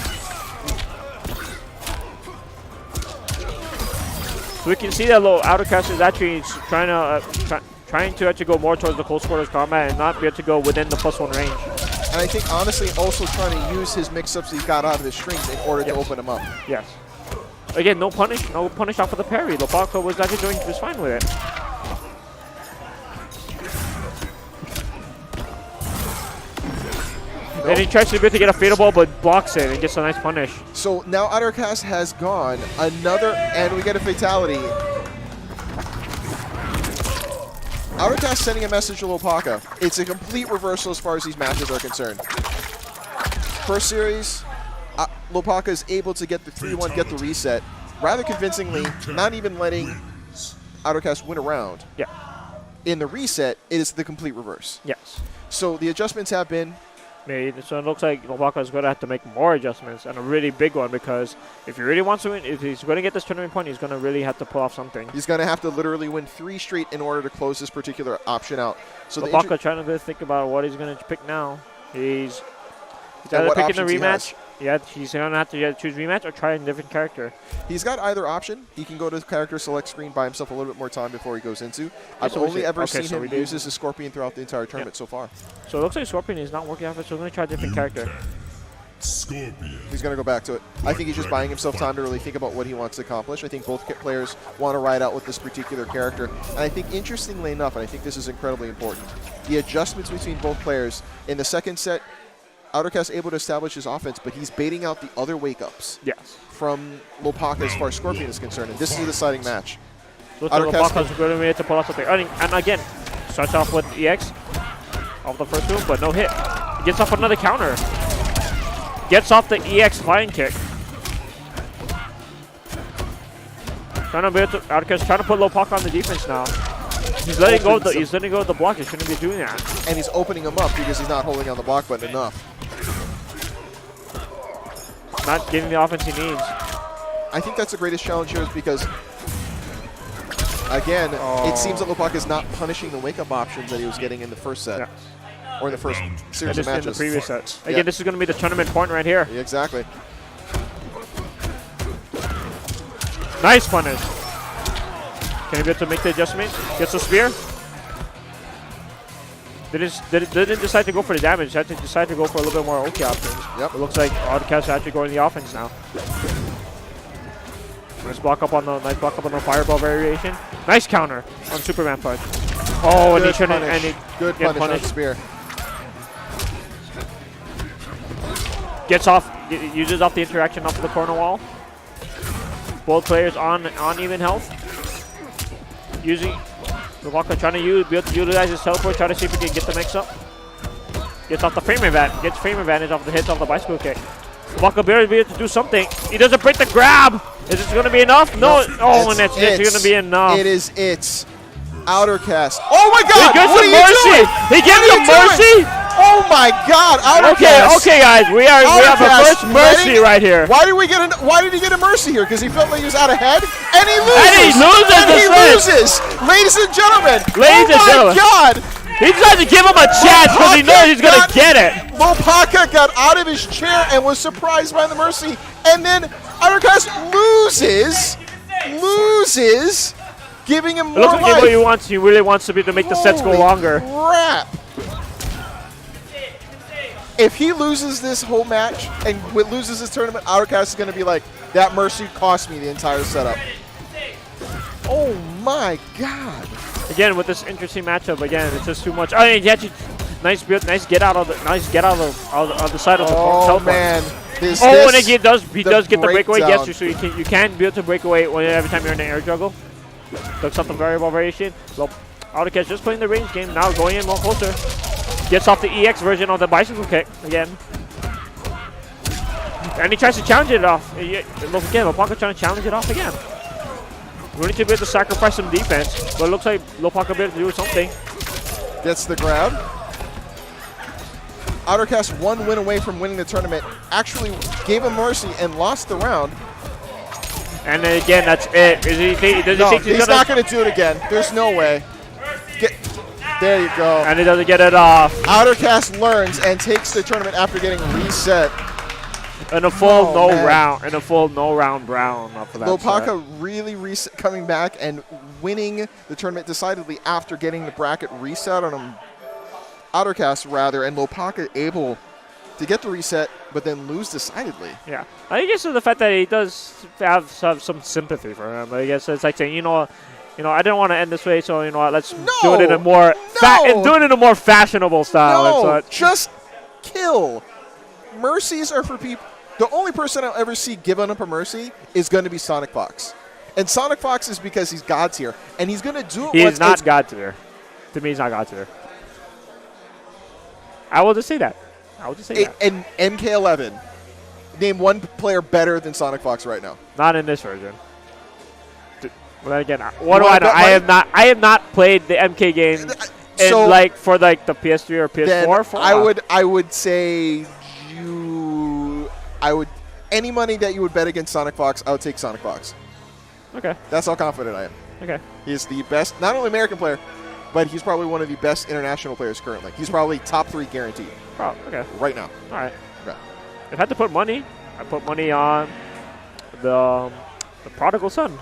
So we can see that Outercast is actually trying to actually go more towards the close quarters combat and not be able to go within the +1 range. And I think, honestly, also trying to use his mix-ups he's got out of his strings in order to open him up. Yes. Again, no punish off of the parry. Lopaka was actually doing just fine with it. Nope. And he tries to get a fatal ball, but blocks it and gets a nice punish. So now Outercast has gone another, and we get a fatality. Outercast sending a message to Lopaka. It's a complete reversal as far as these matches are concerned. First series, Lopaka is able to get the 3-1, get the reset, rather convincingly, not even letting Outercast win a round. Yeah. In the reset, it is the complete reverse. Yes. So the adjustments have been made. So it looks like Lopaka is going to have to make more adjustments, and a really big one, because if he really wants to win, if he's going to get this tournament point, he's going to really have to pull off something. He's going to have to literally win 3 straight in order to close this particular option out. So Lopaka trying to think about what he's going to pick now. He's either picking the rematch. Yeah, he's going to have to choose rematch or try a different character. He's got either option. He can go to the character select screen, buy himself a little bit more time before he goes into. I've only ever seen him use as a Scorpion throughout the entire tournament so far. So it looks like Scorpion is not working out, so we're going to try a different character. Scorpion. He's going to go back to it. I think he's just buying himself time to really think about what he wants to accomplish. I think both players want to ride out with this particular character. And I think, interestingly enough, and I think this is incredibly important, the adjustments between both players. In the second set, Outercast able to establish his offense, but he's baiting out the other wake-ups from Lopaka as far as Scorpion is concerned. And this is a deciding match. Looks like Lopaka's going to be able to pull out something. And again, starts off with EX off the first move, but no hit. Gets off another counter. Gets off the EX flying kick. Outercast trying to put Lopaka on the defense now. He's letting go of the block. He shouldn't be doing that. And he's opening him up because he's not holding on the block button enough. Not giving the offense he needs. I think that's the greatest challenge here is because, again, it seems that Lopaka is not punishing the wake-up options that he was getting in the first set. Or in the first series of matches. In the previous sets. Again, this is going to be the tournament point right here. Yeah, exactly. Nice punish. Can he be able to make the adjustment? Gets the spear. Didn't decide to go for the damage. Had to decide to go for a little bit more OK options. Yep. It looks like Outercast is actually going the offense now. Nice block up on the fireball variation. Nice counter on Superman punch. Oh, and he shouldn't. And he good punish on spear. Gets off, uses off the interaction off of the corner wall. Both players on even health. Using Lopaka trying to be able to utilize his teleport, try to see if he can get the mix up. Gets off the frame advantage, gets frame advantage off the hits off the bicycle kick. Lopaka barely be able to do something. He doesn't break the grab. Is this going to be enough? No. Oh, and it's going to be enough. It is it. Outercast. Oh my God! He gives him mercy. He gives him mercy. Oh my God! Outercast. Okay, guys. We have a first mercy right here. Why did he get a mercy here? Because he felt like he was out ahead, and he loses. Ladies and gentlemen. Oh my God! He tried to give him a chance because he knows he's going to get it. Lopaka got out of his chair and was surprised by the mercy, and then Outercast loses. Giving him more life. Looks like what he wants. He really wants to be to make the sets go longer. Crap! If he loses this whole match and loses this tournament, Outercast is going to be like, that mercy cost me the entire setup. Oh my God! Again, with this interesting matchup, again, it's just too much. Oh, yeah, nice get out of the side of the Oh man! And he does get the breakaway. Gets you, so you can be able to break away every time you're in an air juggle. Looks up the variable variation. Outercast just playing the range game, now going in more closer. Gets off the EX version of the bicycle kick again. And he tries to challenge it off. Again, Lopaka trying to challenge it off again. We need to be able to sacrifice some defense, but it looks like Lopaka be able to do something. Gets the grab. Outercast one win away from winning the tournament. Actually gave him mercy and lost the round. And then again, that's it. He's not going to do it again. There's no way. There you go. And he doesn't get it off. Outercast learns and takes the tournament after getting reset. And a full no round brown off of that. Lopaka really coming back and winning the tournament decidedly after getting the bracket reset on him. Outercast rather, and Lopaka able to get the reset, but then lose decidedly. Yeah, I guess it's the fact that he does have some sympathy for him. I guess it's like saying, you know, I didn't want to end this way, so let's do it in a more fashionable style. No, just kill. Mercies are for people. The only person I'll ever see giving up a mercy is going to be Sonic Fox, and Sonic Fox is because he's God tier, and he's going to do it. He is not God tier. To me, he's not God tier. I will just say that. And MK11, name one player better than Sonic Fox right now. Not in this version. Well, again, what do I know? I have not played the MK game for the PS3 or PS4. I would say any money that you would bet against Sonic Fox, I would take Sonic Fox. Okay. That's how confident I am. Okay. He's the best, not only American player, but he's probably one of the best international players currently. He's probably top 3 guaranteed. Oh, okay. Right now. All right. Okay. If I had to put money, I put money on the prodigal son.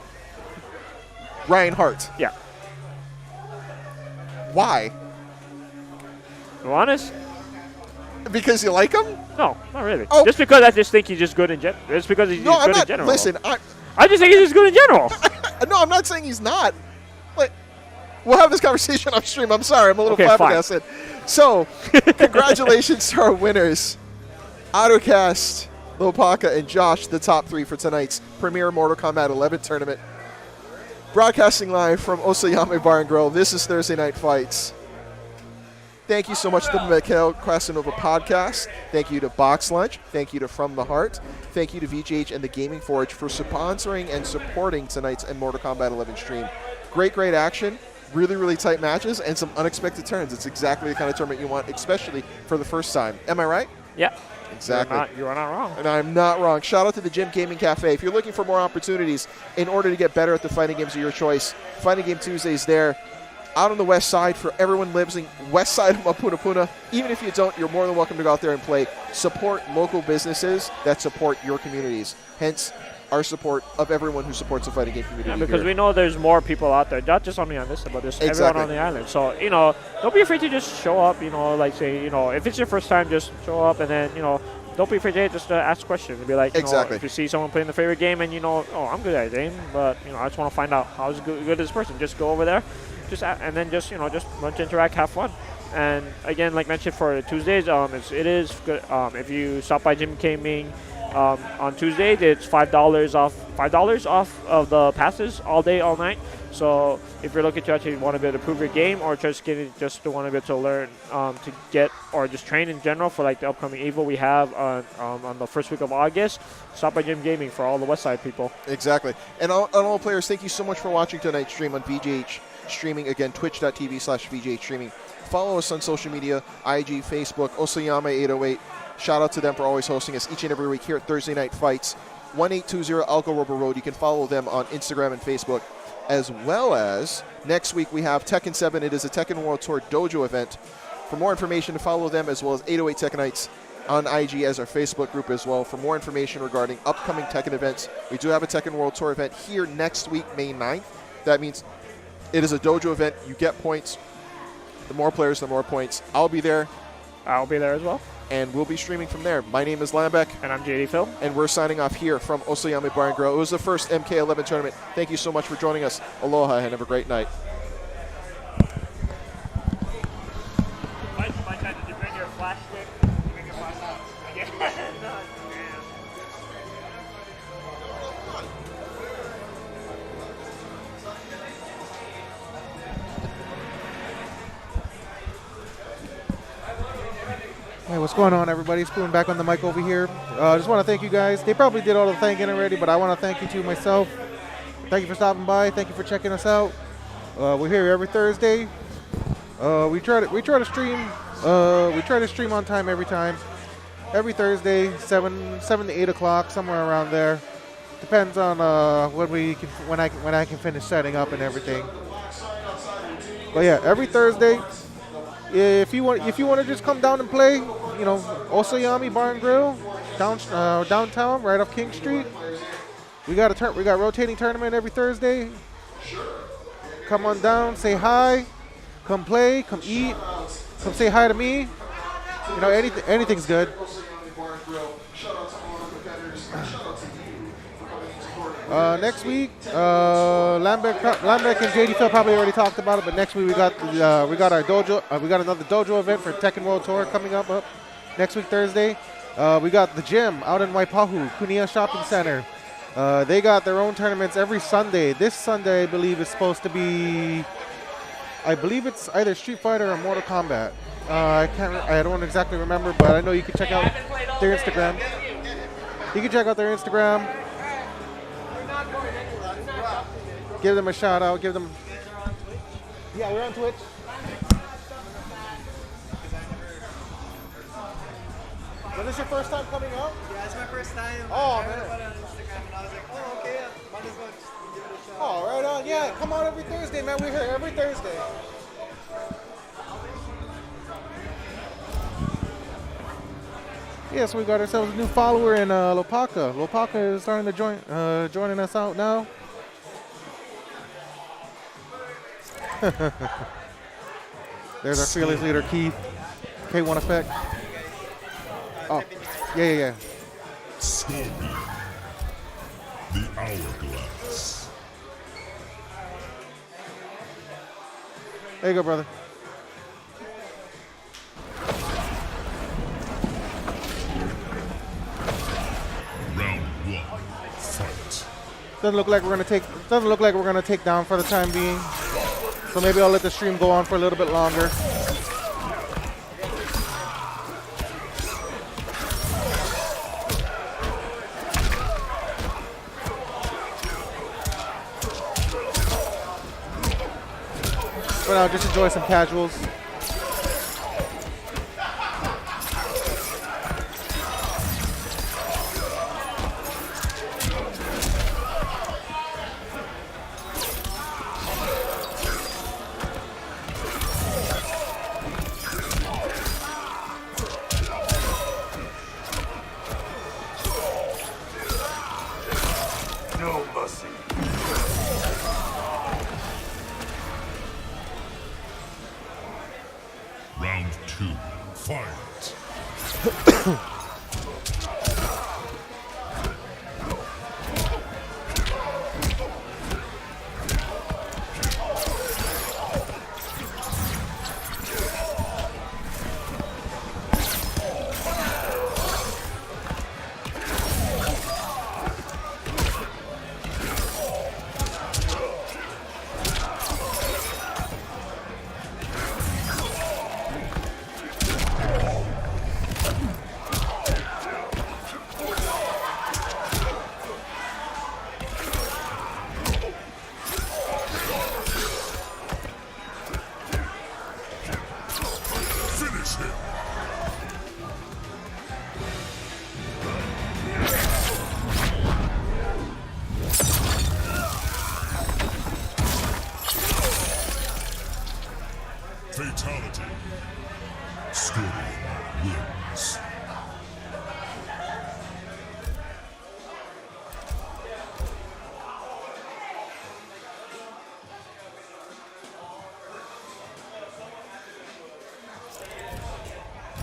Ryan Hart. Yeah. Why? To be honest, Because you like him? No, not really. Oh. Just because I just think he's just good in general. It's because he's No, I'm good in not. general. Listen, I just think he's just good in general. no, I'm not saying he's not. Like, we'll have this conversation off stream. I'm sorry. I'm a little Okay, flabbergasted. So, congratulations to our winners. Autocast, Lopaka, and Josh, the top 3 for tonight's premier Mortal Kombat 11 tournament. Broadcasting live from Osoyami Bar and Grill. This is Thursday Night Fights. Thank you so much to the Mikhail Krasinova podcast. Thank you to Box Lunch. Thank you to From the Heart. Thank you to VGH and the Gaming Forge for sponsoring and supporting tonight's Mortal Kombat 11 stream. Great action. Really, really tight matches and some unexpected turns. It's exactly the kind of tournament you want, especially for the first time. Am I right? Yeah. Exactly. You are not wrong. And I'm not wrong. Shout out to the Gym Gaming Cafe. If you're looking for more opportunities in order to get better at the fighting games of your choice, Fighting Game Tuesdays there. Out on the west side for everyone living west side of Mapunapuna. Even if you don't, you're more than welcome to go out there and play. Support local businesses that support your communities. Hence, our support of everyone who supports the fighting game community. Yeah, because here. we know there's more people out there, not just on the island, but there's everyone on the island. So, don't be afraid to just show up, like say, if it's your first time, just show up and then, don't be afraid to just ask questions and be like, if you see someone playing the favorite game and I'm good at the game, but, I just want to find out how good is this person. Just go over there. And then just want to interact, have fun. And again, like mentioned for Tuesdays, it is good. If you stop by Gym Gaming on Tuesday, it's $5 off of the passes all day, all night. So if you're looking to actually want to be able to improve your game or just to want to be able to learn to get or just train in general for like the upcoming EVO we have on the first week of August, stop by Gym Gaming for all the West Side people. Exactly. And all players, thank you so much for watching tonight's stream on VGH Streaming. Again, twitch.tv/VGH Streaming. Follow us on social media, IG, Facebook, Osoyama808. Shout out to them for always hosting us each and every week here at Thursday Night Fights. 1820 Alco Robo Road. You can follow them on Instagram and Facebook. As well as next week we have Tekken 7. It is a Tekken World Tour Dojo event. For more information, to follow them as well as 808 Tekkenites on IG as our Facebook group as well. For more information regarding upcoming Tekken events, we do have a Tekken World Tour event here next week, May 9th. That means it is a dojo event. You get points. The more players, the more points. I'll be there. I'll be there as well. And we'll be streaming from there. My name is Lambeck. And I'm JD Phil. And we're signing off here from Osoyami Bar and Grill. It was the first MK11 tournament. Thank you so much for joining us. Aloha and have a great night. Did you bring your flash stick? Did you bring your flash out? Yeah. Hey, what's going on, everybody? Spoon back on the mic over here. I just want to thank you guys. They probably did all the thanking already, but I want to thank you too myself. Thank you for stopping by. Thank you for checking us out. We're here every Thursday. We try to stream on time every time. Every Thursday, 7 to 8 o'clock, somewhere around there. Depends on when I can finish setting up and everything. But yeah, every Thursday. If you want to just come down and play, Osoyami Bar and Grill, downtown, right off King Street. We got rotating tournament every Thursday. Come on down, say hi, come play, come eat, come say hi to me. Anything's good. Next week, Lambeck and JD Phil probably already talked about it, but next week we got our dojo. We got another dojo event for Tekken World Tour coming up next week Thursday. We got the gym out in Waipahu, Kunia Shopping Center. They got their own tournaments every Sunday. This Sunday, I believe, is supposed to be. I believe it's either Street Fighter or Mortal Kombat. I don't exactly remember, but I know you can check out their Instagram. You can check out their Instagram. Give them a shout out. Give them. Yeah, we're on Twitch. Was this your first time coming out? Yeah, it's my first time. Oh, I heard man. about it on Instagram and I was like, oh, okay, might as well just give it a shot. Oh, right on. Yeah, come on every Thursday, man. We're here every Thursday. Yeah, so we got ourselves a new follower in Lopaka. Lopaka is starting to joining us out now. There's our fearless leader, Keith. K1 Effect. Oh, yeah. Scorpion. The Hourglass. There you go, brother. Round 1. Fight. Doesn't look like we're gonna take down for the time being. So maybe I'll let the stream go on for a little bit longer. For now, just enjoy some casuals. No mercy. Round 2. Fight. Finish him. Fatality. Scorpion wins.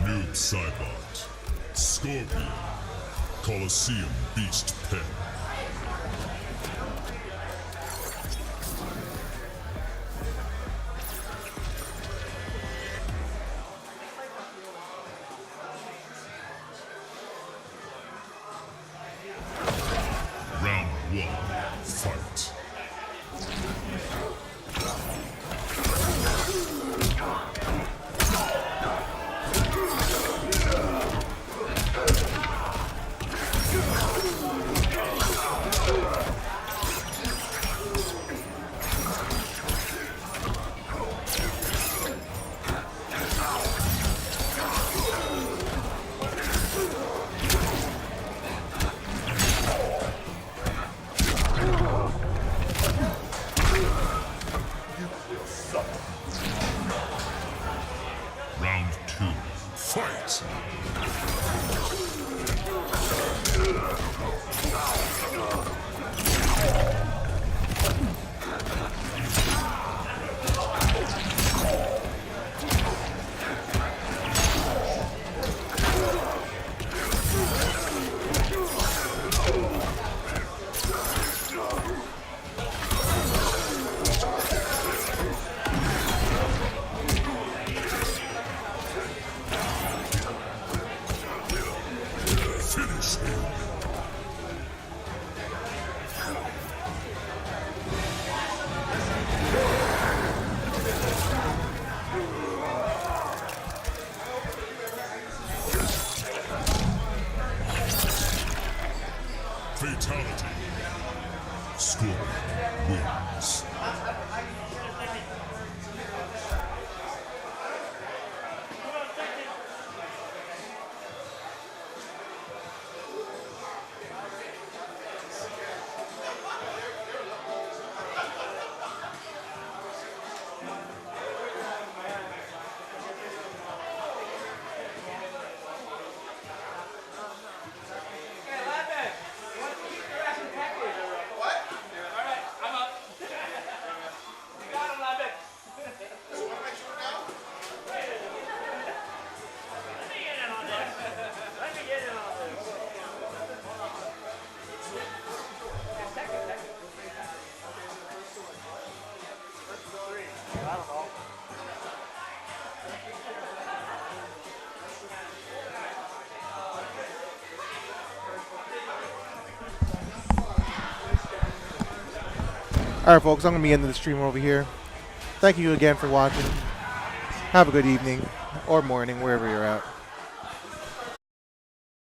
Noob Saibot. Scorpion. Coliseum Beast Pen. Round 1. Fight. Round 2. Fight. All right, folks, I'm going to be ending the stream over here. Thank you again for watching. Have a good evening or morning, wherever you're at.